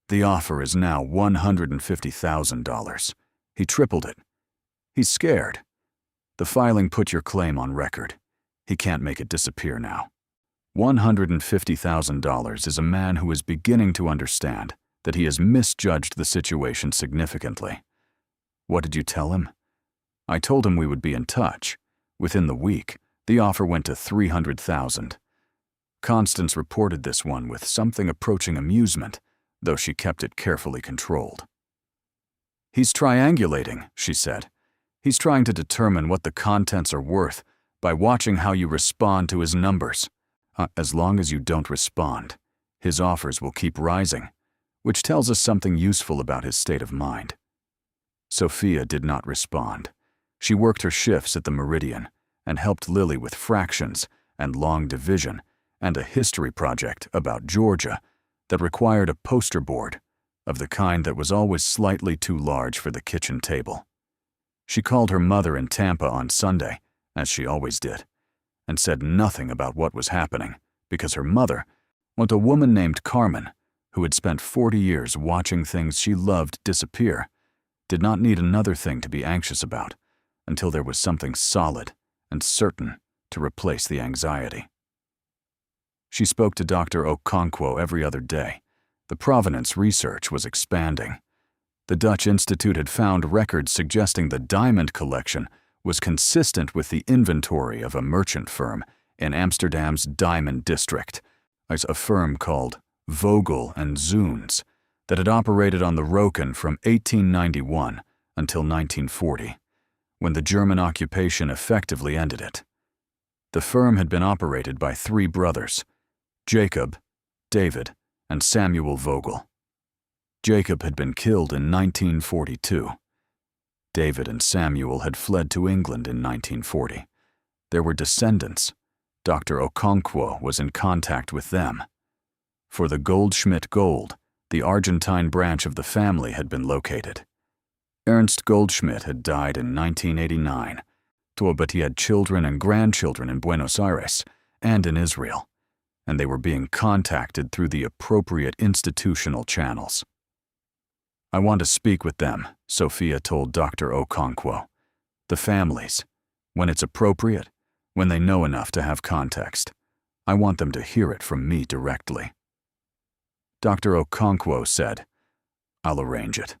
The offer is now $150,000. He tripled it. He's scared. The filing put your claim on record. He can't make it disappear now. $150,000 is a man who is beginning to understand that he has misjudged the situation significantly. What did you tell him? I told him we would be in touch. Within the week, the offer went to $300,000. Constance reported this one with something approaching amusement, though she kept it carefully controlled. He's triangulating, she said. He's trying to determine what the contents are worth by watching how you respond to his numbers. As long as you don't respond, his offers will keep rising, which tells us something useful about his state of mind. Sofia did not respond. She worked her shifts at the Meridian and helped Lily with fractions and long division and a history project about Georgia that required a poster board of the kind that was always slightly too large for the kitchen table. She called her mother in Tampa on Sunday, as she always did, and said nothing about what was happening because her mother, a woman named Carmen, who had spent 40 years watching things she loved disappear, did not need another thing to be anxious about until there was something solid and certain to replace the anxiety. She spoke to Dr. Okonkwo every other day. The provenance research was expanding. The Dutch Institute had found records suggesting the diamond collection was consistent with the inventory of a merchant firm in Amsterdam's Diamond District, a firm called Vogel and Zoons that had operated on the Roken from 1891 until 1940, when the German occupation effectively ended it. The firm had been operated by three brothers, Jacob, David, and Samuel Vogel. Jacob had been killed in 1942. David and Samuel had fled to England in 1940. There were descendants. Dr. Okonkwo was in contact with them. For the Goldschmidt gold, the Argentine branch of the family had been located. Ernst Goldschmidt had died in 1989, but he had children and grandchildren in Buenos Aires and in Israel, and they were being contacted through the appropriate institutional channels. I want to speak with them, Sofia told Dr. Okonkwo. The families. When it's appropriate, when they know enough to have context. I want them to hear it from me directly. Dr. Okonkwo said, I'll arrange it.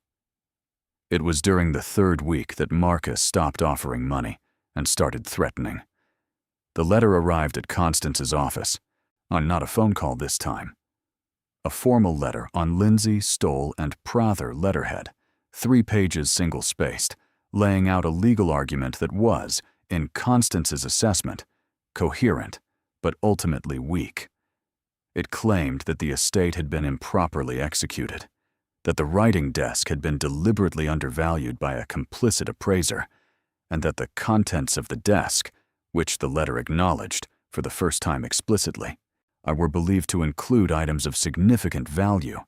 It was during the third week that Marcus stopped offering money and started threatening. The letter arrived at Constance's office, on not a phone call this time. A formal letter on Lindsay, Stoll, and Prather letterhead, 3 pages single-spaced, laying out a legal argument that was, in Constance's assessment, coherent, but ultimately weak. It claimed that the estate had been improperly executed, that the writing desk had been deliberately undervalued by a complicit appraiser, and that the contents of the desk, which the letter acknowledged for the first time explicitly, were believed to include items of significant value,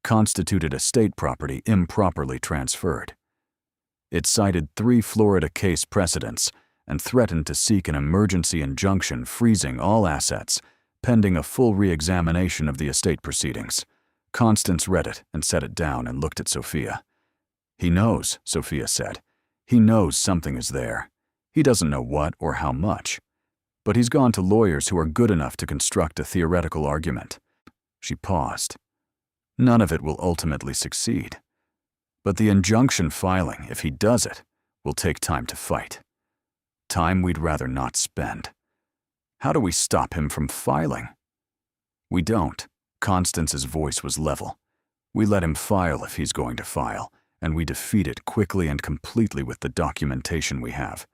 constituted estate property improperly transferred. It cited 3 Florida case precedents and threatened to seek an emergency injunction freezing all assets, pending a full re-examination of the estate proceedings. Constance read it and set it down and looked at Sofia. "He knows," Sofia said. "He knows something is there. He doesn't know what or how much. But he's gone to lawyers who are good enough to construct a theoretical argument." She paused. "None of it will ultimately succeed. But the injunction filing, if he does it, will take time to fight. Time we'd rather not spend. How do we stop him from filing?" "We don't." Constance's voice was level. "We let him file if he's going to file, and we defeat it quickly and completely with the documentation we have.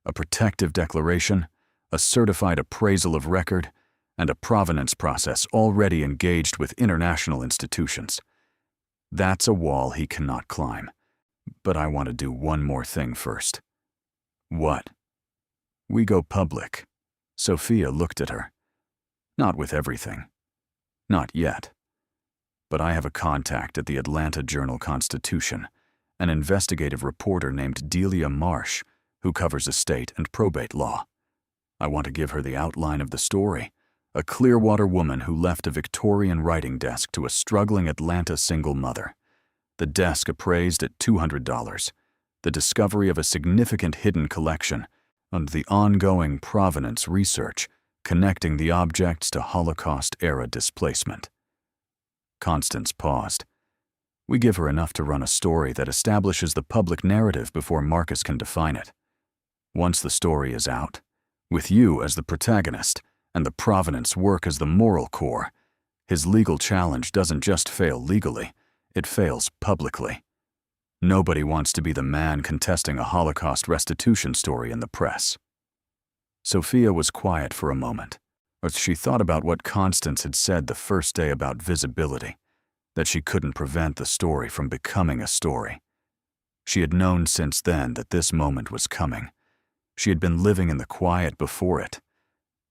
A protective declaration, a certified appraisal of record, and a provenance process already engaged with international institutions. That's a wall he cannot climb. But I want to do one more thing first." "What?" "We go public." Sofia looked at her. "Not with everything. Not yet. But I have a contact at the Atlanta Journal-Constitution, an investigative reporter named Delia Marsh, who covers estate and probate law. I want to give her the outline of the story. A Clearwater woman who left a Victorian writing desk to a struggling Atlanta single mother. The desk appraised at $200. The discovery of a significant hidden collection, and the ongoing provenance research connecting the objects to Holocaust-era displacement." Constance paused. "We give her enough to run a story that establishes the public narrative before Marcus can define it. Once the story is out, with you as the protagonist and the provenance work as the moral core, his legal challenge doesn't just fail legally, it fails publicly. Nobody wants to be the man contesting a Holocaust restitution story in the press." Sofia was quiet for a moment, as she thought about what Constance had said the first day about visibility, that she couldn't prevent the story from becoming a story. She had known since then that this moment was coming. She had been living in the quiet before it.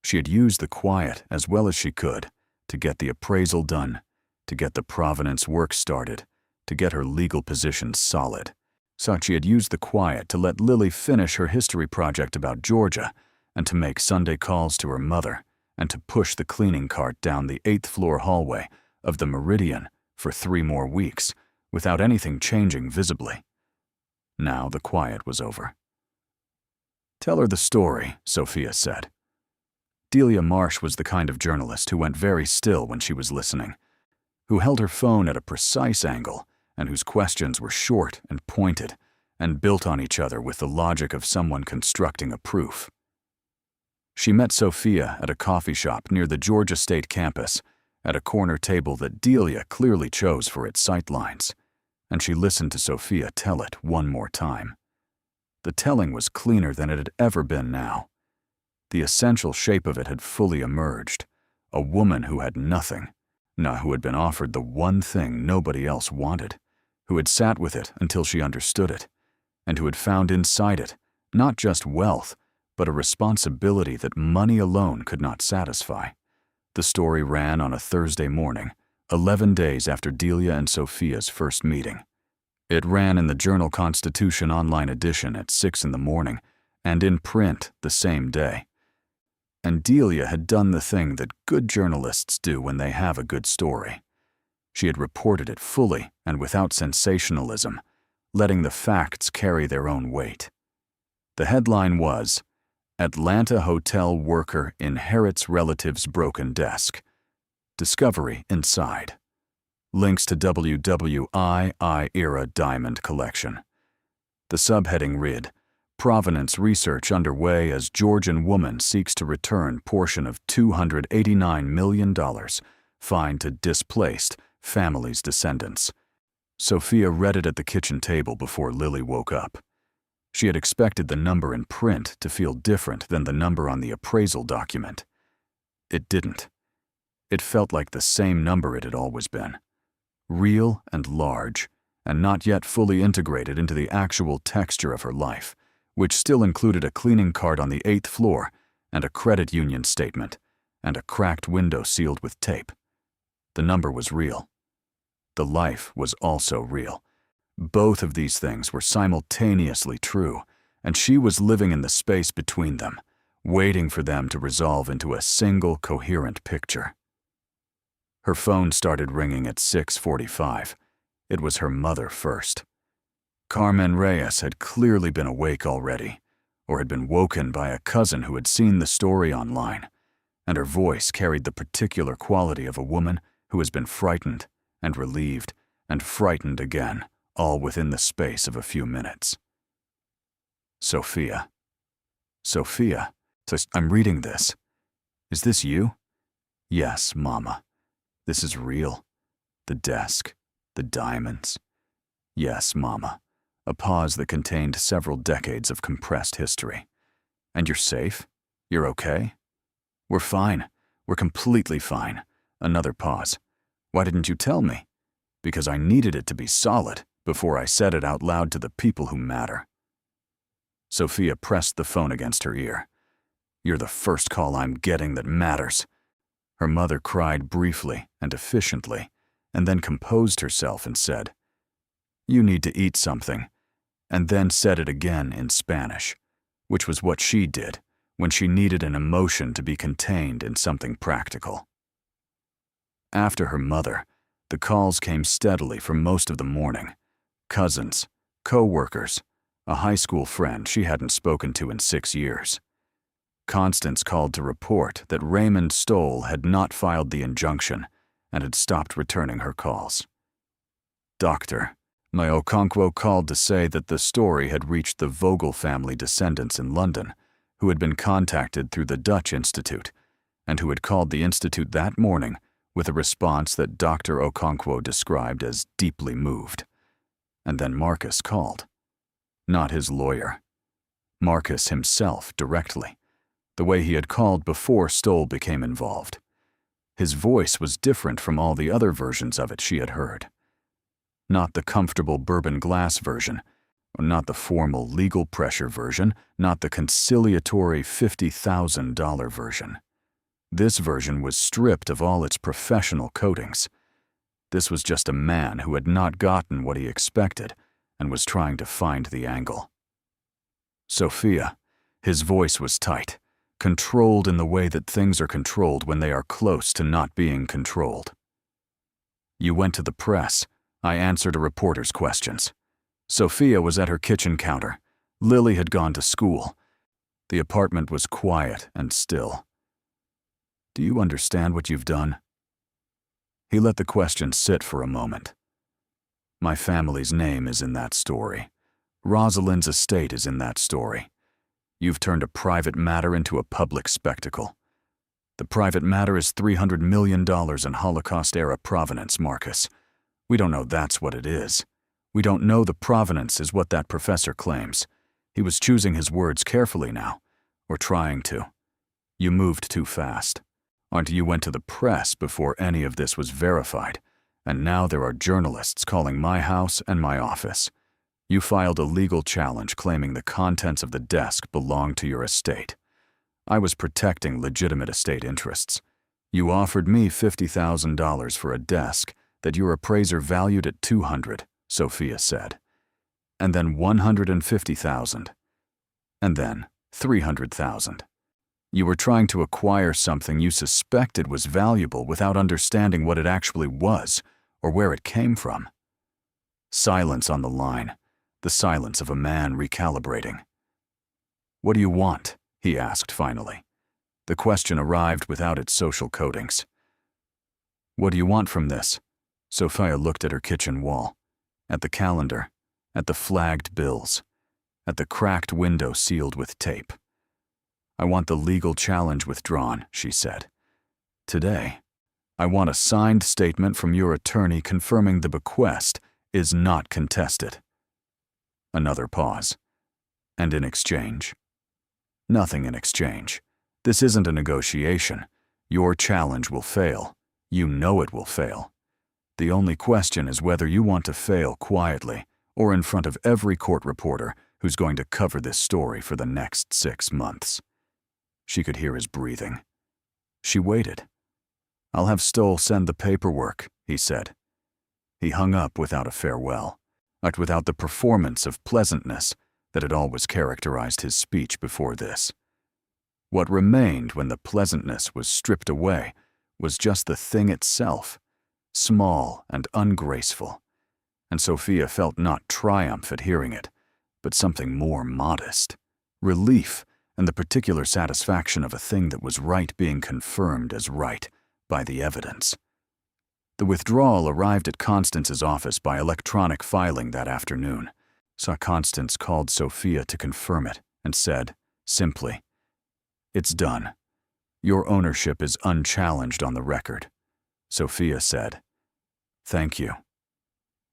She had used the quiet as well as she could to get the appraisal done, to get the provenance work started, to get her legal position solid. So she had used the quiet to let Lily finish her history project about Georgia, and to make Sunday calls to her mother, and to push the cleaning cart down the 8th-floor hallway of the Meridian for 3 more weeks, without anything changing visibly. Now the quiet was over. "Tell her the story," Sofia said. Delia Marsh was the kind of journalist who went very still when she was listening, who held her phone at a precise angle, and whose questions were short and pointed, and built on each other with the logic of someone constructing a proof. She met Sofia at a coffee shop near the Georgia State campus, at a corner table that Delia clearly chose for its sightlines, and she listened to Sofia tell it one more time. The telling was cleaner than it had ever been now. The essential shape of it had fully emerged. A woman who had nothing, who had been offered the one thing nobody else wanted, who had sat with it until she understood it, and who had found inside it not just wealth, but a responsibility that money alone could not satisfy. The story ran on a Thursday morning, 11 days after Delia and Sofia's first meeting. It ran in the Journal-Constitution online edition at 6 in the morning, and in print the same day. And Delia had done the thing that good journalists do when they have a good story. She had reported it fully and without sensationalism, letting the facts carry their own weight. The headline was, "Atlanta hotel worker inherits relative's broken desk. Discovery inside. Links to WWII era diamond collection." The subheading read, Provenance research underway as Georgian woman seeks to return portion of $289 million fine to displaced family's descendants. Sofia read it at the kitchen table before Lily woke up. She had expected the number in print to feel different than the number on the appraisal document. It didn't. It felt like the same number it had always been. Real and large, and not yet fully integrated into the actual texture of her life, which still included a cleaning cart on the 8th floor and a credit union statement, and a cracked window sealed with tape. The number was real. The life was also real. Both of these things were simultaneously true, and she was living in the space between them, waiting for them to resolve into a single coherent picture. Her phone started ringing at 6:45. It was her mother first. Carmen Reyes had clearly been awake already, or had been woken by a cousin who had seen the story online, and her voice carried the particular quality of a woman who has been frightened and relieved and frightened again, all within the space of a few minutes. Sofia. Sofia, I'm reading this. Is this you? Yes, Mama. This is real. The desk, the diamonds. Yes, Mama. A pause that contained several decades of compressed history. And you're safe? You're okay? We're fine. We're completely fine. Another pause. Why didn't you tell me? Because I needed it to be solid before I said it out loud to the people who matter. Sofia pressed the phone against her ear. You're the first call I'm getting that matters. Her mother cried briefly and efficiently, and then composed herself and said, You need to eat something, and then said it again in Spanish, which was what she did when she needed an emotion to be contained in something practical. After her mother, the calls came steadily for most of the morning. Cousins, co-workers, a high school friend she hadn't spoken to in 6 years. Constance called to report that Raymond Stoll had not filed the injunction and had stopped returning her calls. Dr. Okonkwo called to say that the story had reached the Vogel family descendants in London, who had been contacted through the Dutch Institute, and who had called the Institute that morning with a response that Dr. Okonkwo described as deeply moved. And then Marcus called. Not his lawyer. Marcus himself directly, the way he had called before Stoll became involved. His voice was different from all the other versions of it she had heard. Not the comfortable bourbon glass version, not the formal legal pressure version, not the conciliatory $50,000 version. This version was stripped of all its professional coatings. This was just a man who had not gotten what he expected and was trying to find the angle. Sofia, his voice was tight, controlled in the way that things are controlled when they are close to not being controlled. You went to the press. I answered a reporter's questions. Sofia was at her kitchen counter. Lily had gone to school. The apartment was quiet and still. Do you understand what you've done? He let the question sit for a moment. My family's name is in that story. Rosalind's estate is in that story. You've turned a private matter into a public spectacle. The private matter is $300 million in Holocaust-era provenance, Marcus. We don't know that's what it is. We don't know the provenance is what that professor claims. He was choosing his words carefully now, or trying to. You moved too fast. You went to the press before any of this was verified, and now there are journalists calling my house and my office. You filed a legal challenge claiming the contents of the desk belonged to your estate. I was protecting legitimate estate interests. You offered me $50,000 for a desk that your appraiser valued at $200,000, Sofia said. And then $150,000. And then $300,000. You were trying to acquire something you suspected was valuable without understanding what it actually was or where it came from. Silence on the line. The silence of a man recalibrating. What do you want? He asked finally. The question arrived without its social coatings. What do you want from this? Sofia looked at her kitchen wall, at the calendar, at the flagged bills. at the cracked window sealed with tape. "I want the legal challenge withdrawn," she said. "Today, I want a signed statement from your attorney confirming the bequest is not contested." Another pause. "And in exchange?" "Nothing in exchange. This isn't a negotiation. Your challenge will fail. You know it will fail. The only question is whether you want to fail quietly or in front of every court reporter who's going to cover this story for the next 6 months." She could hear his breathing. She waited. "I'll have Stoll send the paperwork," he said. He hung up without a farewell, but without the performance of pleasantness that had always characterized his speech before this. What remained when the pleasantness was stripped away was just the thing itself, small and ungraceful, and Sofia felt not triumph at hearing it, but something more modest, relief and the particular satisfaction of a thing that was right being confirmed as right by the evidence. The withdrawal arrived at Constance's office by electronic filing that afternoon. Constance called Sofia to confirm it and said, simply, "It's done. Your ownership is unchallenged on the record." Sofia said, "Thank you."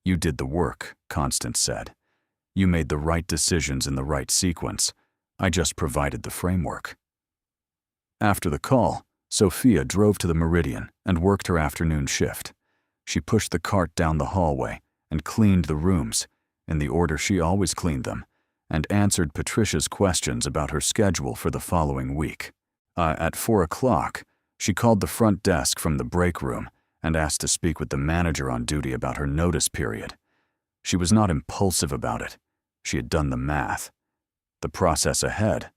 "You did the work," Constance said. "You made the right decisions in the right sequence. I just provided the framework." After the call, Sofia drove to the Meridian and worked her afternoon shift. She pushed the cart down the hallway and cleaned the rooms, in the order she always cleaned them, and answered Patricia's questions about her schedule for the following week. At 4 o'clock, she called the front desk from the break room and asked to speak with the manager on duty about her notice period. She was not impulsive about it. She had done the math. The process ahead,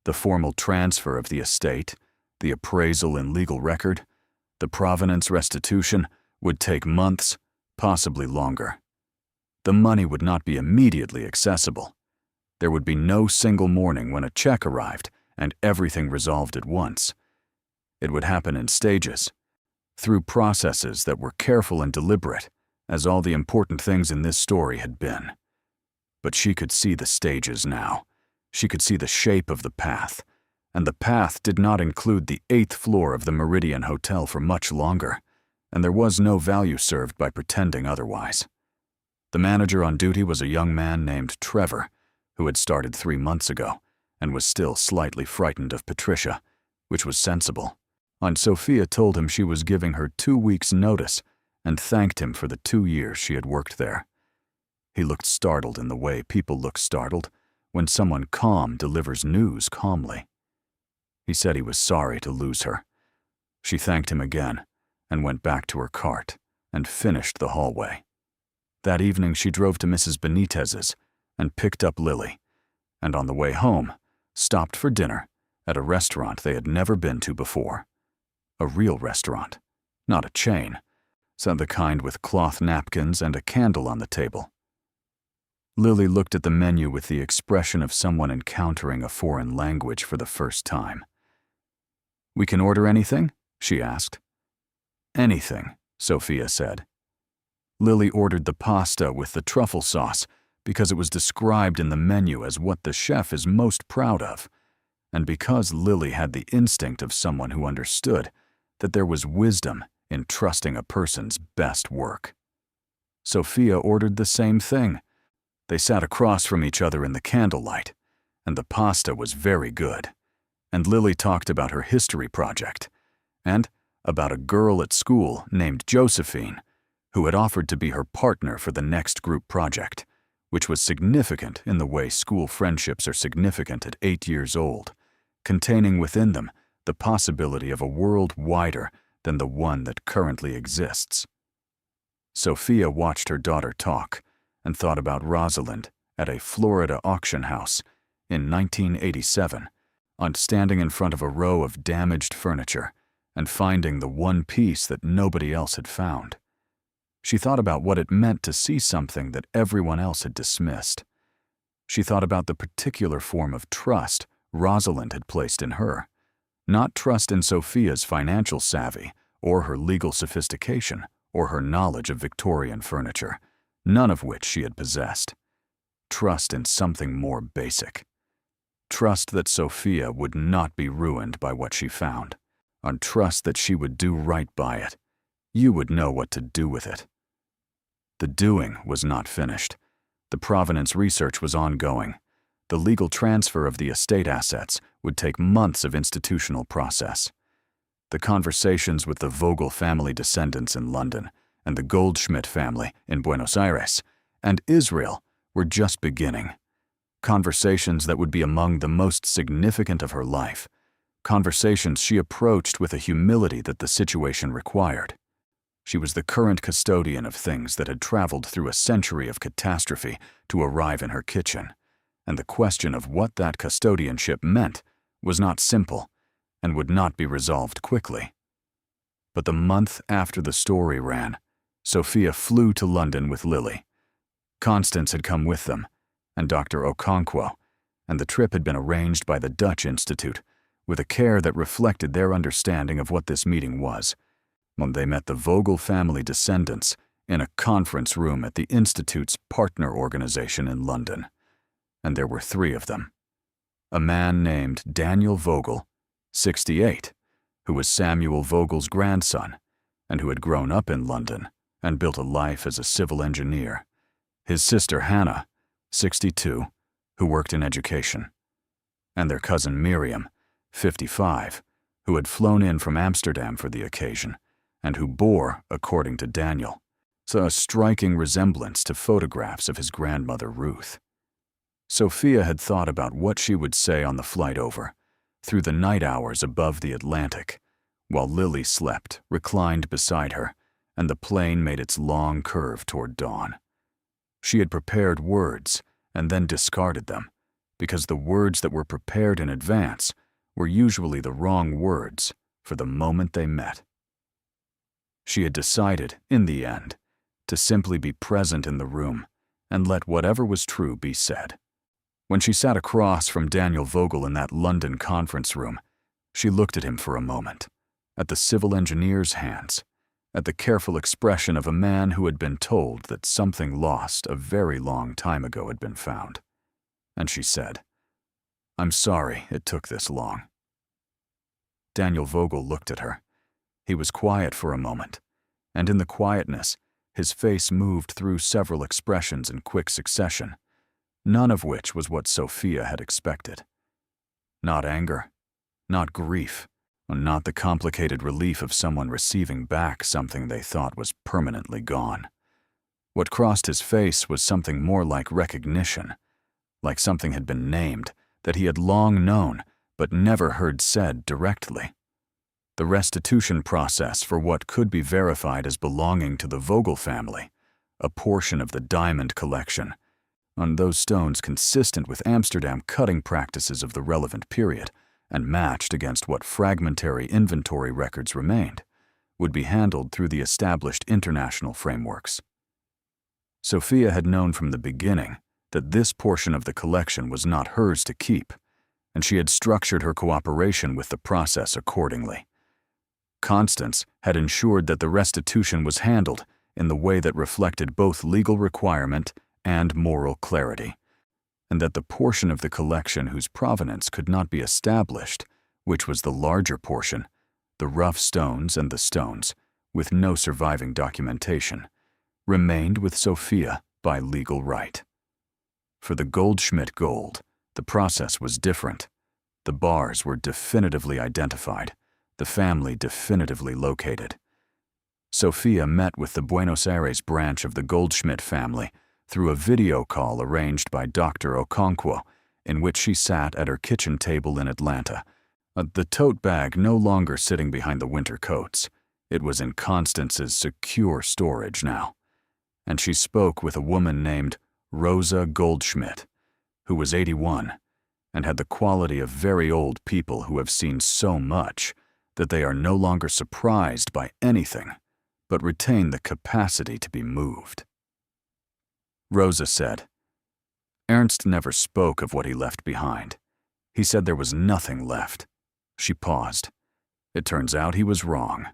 the formal transfer of the estate, the appraisal and legal record, the provenance restitution, would take months, possibly longer. The money would not be immediately accessible. There would be no single morning when a check arrived and everything resolved at once. It would happen in stages, through processes that were careful and deliberate, as all the important things in this story had been. But she could see the stages now. She could see the shape of the path, and the path did not include the 8th floor of the Meridian Hotel for much longer, and there was no value served by pretending otherwise. The manager on duty was a young man named Trevor, who had started 3 months ago, and was still slightly frightened of Patricia, which was sensible. And Sofia told him she was giving her 2 weeks' notice and thanked him for the 2 years she had worked there. He looked startled in the way people look startled when someone calm delivers news calmly. He said he was sorry to lose her. She thanked him again and went back to her cart and finished the hallway. That evening she drove to Mrs. Benitez's and picked up Lily, and on the way home, stopped for dinner at a restaurant they had never been to before. A real restaurant, not a chain, so the kind with cloth napkins and a candle on the table. Lily looked at the menu with the expression of someone encountering a foreign language for the first time. "We can order anything?" she asked. "Anything," Sofia said. Lily ordered the pasta with the truffle sauce because it was described in the menu as what the chef is most proud of, and because Lily had the instinct of someone who understood that there was wisdom in trusting a person's best work. Sofia ordered the same thing. They sat across from each other in the candlelight, and the pasta was very good, and Lily talked about her history project, and about a girl at school named Josephine, who had offered to be her partner for the next group project, which was significant in the way school friendships are significant at 8 years old, containing within them the possibility of a world wider than the one that currently exists. Sofia watched her daughter talk and thought about Rosalind at a Florida auction house in 1987, on standing in front of a row of damaged furniture and finding the one piece that nobody else had found. She thought about what it meant to see something that everyone else had dismissed. She thought about the particular form of trust Rosalind had placed in her, not trust in Sofia's financial savvy or her legal sophistication or her knowledge of Victorian furniture, none of which she had possessed. trust in something more basic. Trust that Sofia would not be ruined by what she found. On trust that she would do right by it. You would know what to do with it. The doing was not finished. The provenance research was ongoing. The legal transfer of the estate assets would take months of institutional process. The conversations with the Vogel family descendants in London and the Goldschmidt family in Buenos Aires and Israel were just beginning. Conversations that would be among the most significant of her life. Conversations she approached with a humility that the situation required. She was the current custodian of things that had traveled through a century of catastrophe to arrive in her kitchen, and the question of what that custodianship meant was not simple and would not be resolved quickly. But the month after the story ran, Sofia flew to London with Lily. Constance had come with them, and Dr. Okonkwo, and the trip had been arranged by the Dutch Institute with a care that reflected their understanding of what this meeting was. When they met the Vogel family descendants in a conference room at the Institute's partner organization in London. And there were 3 of them. A man named Daniel Vogel, 68, who was Samuel Vogel's grandson and who had grown up in London and built a life as a civil engineer. His sister Hannah, 62, who worked in education. And their cousin Miriam, 55, who had flown in from Amsterdam for the occasion and who bore, according to Daniel, a striking resemblance to photographs of his grandmother Ruth. Sofia had thought about what she would say on the flight over, through the night hours above the Atlantic, while Lily slept, reclined beside her, and the plane made its long curve toward dawn. She had prepared words and then discarded them, because the words that were prepared in advance were usually the wrong words for the moment they met. She had decided, in the end, to simply be present in the room and let whatever was true be said. When she sat across from Daniel Vogel in that London conference room, she looked at him for a moment, at the civil engineer's hands, at the careful expression of a man who had been told that something lost a very long time ago had been found. And she said, "I'm sorry it took this long." Daniel Vogel looked at her. He was quiet for a moment, and in the quietness, his face moved through several expressions in quick succession, none of which was what Sofia had expected. Not anger, not grief, not the complicated relief of someone receiving back something they thought was permanently gone. What crossed his face was something more like recognition, like something had been named that he had long known but never heard said directly. The restitution process for what could be verified as belonging to the Vogel family, a portion of the diamond collection, on those stones consistent with Amsterdam cutting practices of the relevant period and matched against what fragmentary inventory records remained, would be handled through the established international frameworks. Sofia had known from the beginning that this portion of the collection was not hers to keep, and she had structured her cooperation with the process accordingly. Constance had ensured that the restitution was handled in the way that reflected both legal requirement and moral clarity, and that the portion of the collection whose provenance could not be established, which was the larger portion, the rough stones and the stones, with no surviving documentation, remained with Sofia by legal right. For the Goldschmidt gold, the process was different. The bars were definitively identified, the family definitively located. Sofia met with the Buenos Aires branch of the Goldschmidt family through a video call arranged by Dr. Okonkwo, in which she sat at her kitchen table in Atlanta, the tote bag no longer sitting behind the winter coats. It was in Constance's secure storage now. And she spoke with a woman named Rosa Goldschmidt, who was 81, and had the quality of very old people who have seen so much that they are no longer surprised by anything, but retain the capacity to be moved. Rosa said, "Ernst never spoke of what he left behind. He said there was nothing left." She paused. "It turns out he was wrong."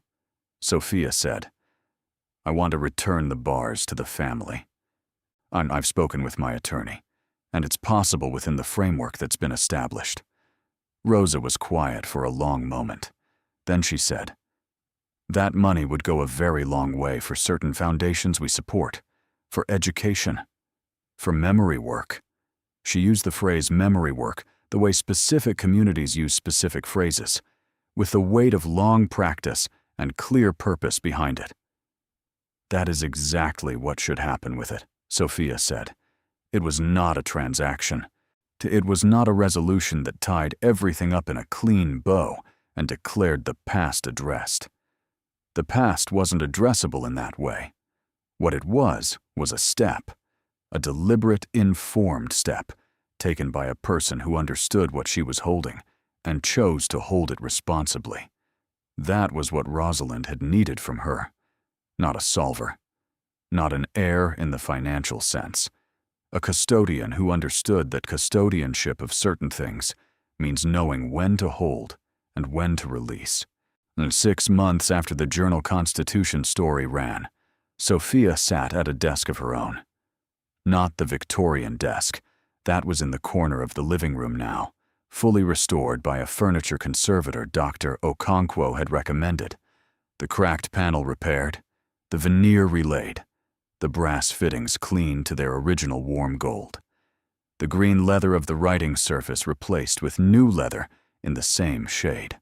Sofia said, "I want to return the bars to the family. I've spoken with my attorney. and it's possible within the framework that's been established. Rosa was quiet for a long moment. Then she said, "That money would go a very long way for certain foundations we support, for education, for memory work." She used the phrase memory work the way specific communities use specific phrases, with the weight of long practice and clear purpose behind it. "That is exactly what should happen with it," Sofia said. It was not a transaction. It was not a resolution that tied everything up in a clean bow and declared the past addressed. The past wasn't addressable in that way. What it was a step, a deliberate, informed step, taken by a person who understood what she was holding and chose to hold it responsibly. That was what Rosalind had needed from her. Not a solver, not an heir in the financial sense. A custodian who understood that custodianship of certain things means knowing when to hold and when to release. And 6 months after the Journal-Constitution story ran, Sofia sat at a desk of her own. Not the Victorian desk. That was in the corner of the living room now, fully restored by a furniture conservator Dr. Okonkwo had recommended. The cracked panel repaired, the veneer relaid, the brass fittings cleaned to their original warm gold. The green leather of the writing surface replaced with new leather in the same shade.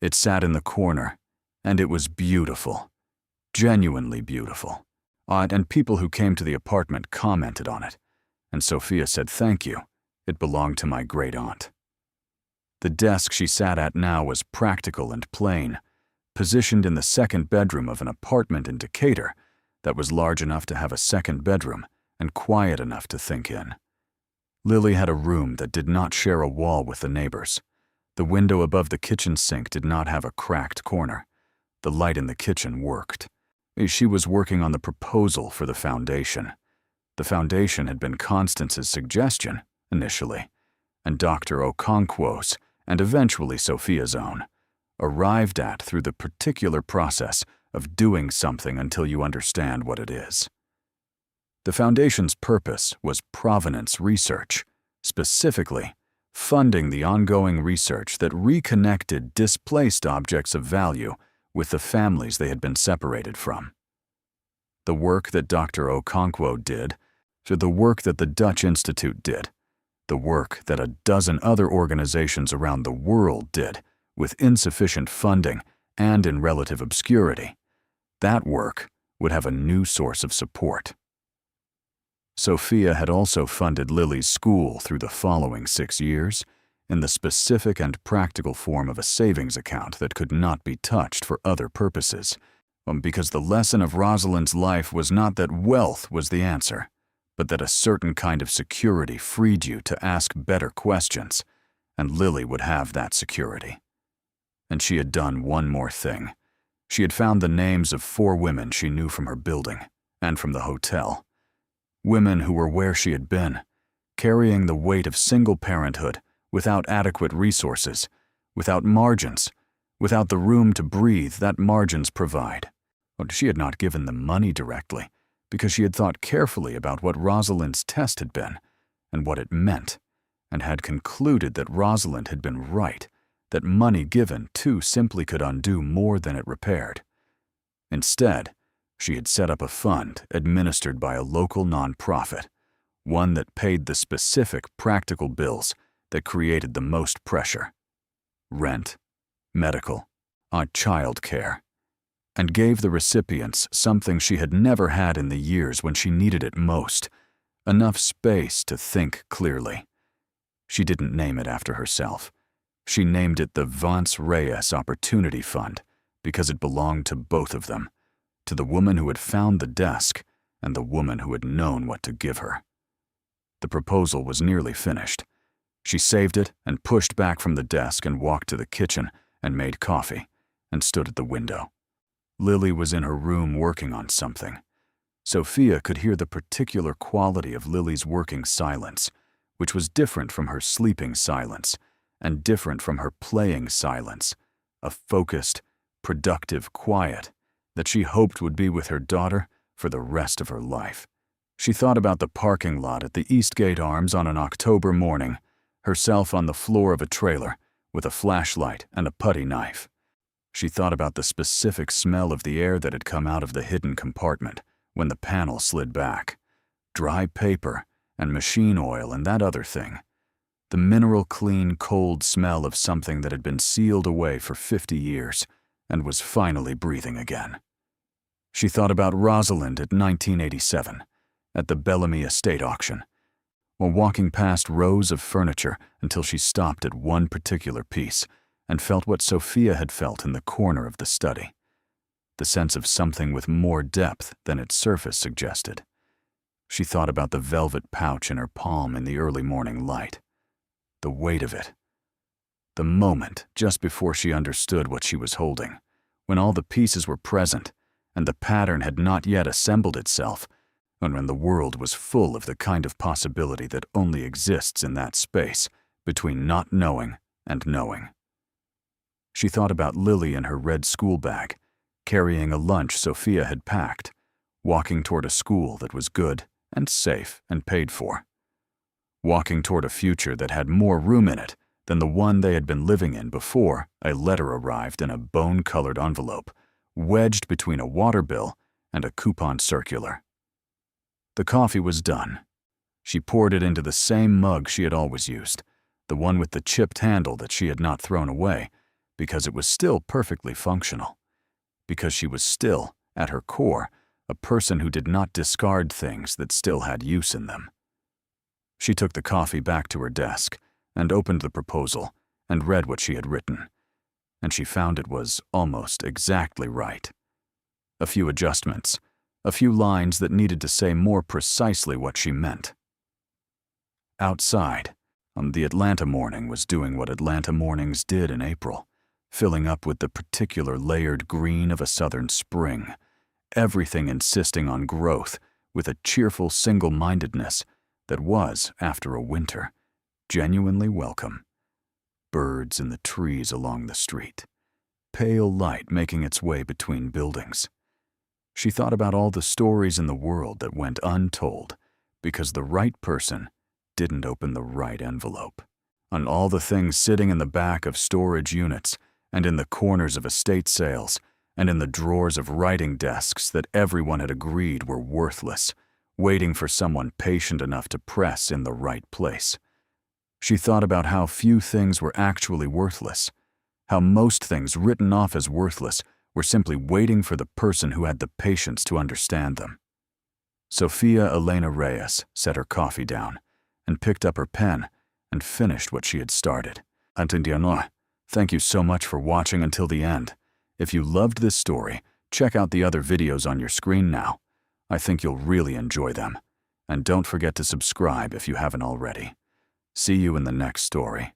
It sat in the corner, and it was beautiful, genuinely beautiful. And people who came to the apartment commented on it, and Sofia said thank you. It belonged to my great-aunt. The desk she sat at now was practical and plain, positioned in the second bedroom of an apartment in Decatur that was large enough to have a second bedroom and quiet enough to think in. Lily had a room that did not share a wall with the neighbors. The window above the kitchen sink did not have a cracked corner. The light in the kitchen worked. She was working on the proposal for the foundation. The foundation had been Constance's suggestion, initially, and Dr. Okonkwo's, and eventually Sofia's own, arrived at through the particular process of doing something until you understand what it is. The foundation's purpose was provenance research, specifically funding the ongoing research that reconnected displaced objects of value with the families they had been separated from. The work that Dr. Okonkwo did, the work that the Dutch Institute did, the work that a dozen other organizations around the world did with insufficient funding and in relative obscurity, that work would have a new source of support. Sofia had also funded Lily's school through the following 6 years in the specific and practical form of a savings account that could not be touched for other purposes, because the lesson of Rosalind's life was not that wealth was the answer, but that a certain kind of security freed you to ask better questions, and Lily would have that security. And she had done one more thing. She had found the names of 4 women she knew from her building and from the hotel. Women who were where she had been, carrying the weight of single parenthood without adequate resources, without margins, without the room to breathe that margins provide. She had not given them money directly, because she had thought carefully about what Rosalind's test had been and what it meant, and had concluded that Rosalind had been right, that money given too simply could undo more than it repaired. Instead, she had set up a fund administered by a local nonprofit, one that paid the specific practical bills that created the most pressure: rent, medical, child care, and gave the recipients something she had never had in the years when she needed it most: enough space to think clearly. She didn't name it after herself. She named it the Vance Reyes Opportunity Fund because it belonged to both of them, to the woman who had found the desk and the woman who had known what to give her. The proposal was nearly finished. She saved it and pushed back from the desk and walked to the kitchen and made coffee and stood at the window. Lily was in her room working on something. Sofia could hear the particular quality of Lily's working silence, which was different from her sleeping silence and different from her playing silence, a focused, productive quiet that she hoped would be with her daughter for the rest of her life. She thought about the parking lot at the Eastgate Arms on an October morning, herself on the floor of a trailer with a flashlight and a putty knife. She thought about the specific smell of the air that had come out of the hidden compartment when the panel slid back. Dry paper and machine oil and that other thing. The mineral-clean, cold smell of something that had been sealed away for 50 years and was finally breathing again. She thought about Rosalind at 1987, at the Bellamy estate auction, while walking past rows of furniture until she stopped at one particular piece and felt what Sofia had felt in the corner of the study. The sense of something with more depth than its surface suggested. She thought about the velvet pouch in her palm in the early morning light. The weight of it. The moment just before she understood what she was holding, when all the pieces were present and the pattern had not yet assembled itself, and when the world was full of the kind of possibility that only exists in that space between not knowing and knowing. She thought about Lily in her red school bag, carrying a lunch Sofia had packed, walking toward a school that was good and safe and paid for. Walking toward a future that had more room in it than the one they had been living in before a letter arrived in a bone-colored envelope, wedged between a water bill and a coupon circular. The coffee was done. She poured it into the same mug she had always used, the one with the chipped handle that she had not thrown away, because it was still perfectly functional. Because she was still, at her core, a person who did not discard things that still had use in them. She took the coffee back to her desk and opened the proposal and read what she had written, and she found it was almost exactly right. A few adjustments, a few lines that needed to say more precisely what she meant. Outside, the Atlanta morning was doing what Atlanta mornings did in April, filling up with the particular layered green of a southern spring, everything insisting on growth with a cheerful single-mindedness that was, after a winter, genuinely welcome. Birds in the trees along the street, pale light making its way between buildings. She thought about all the stories in the world that went untold because the right person didn't open the right envelope, on all the things sitting in the back of storage units and in the corners of estate sales and in the drawers of writing desks that everyone had agreed were worthless, waiting for someone patient enough to press in the right place. She thought about how few things were actually worthless, how most things written off as worthless were simply waiting for the person who had the patience to understand them. Sofia Elena Reyes set her coffee down and picked up her pen and finished what she had started. Entendiano. Thank you so much for watching until the end. If you loved this story, check out the other videos on your screen now. I think you'll really enjoy them. And don't forget to subscribe if you haven't already. See you in the next story.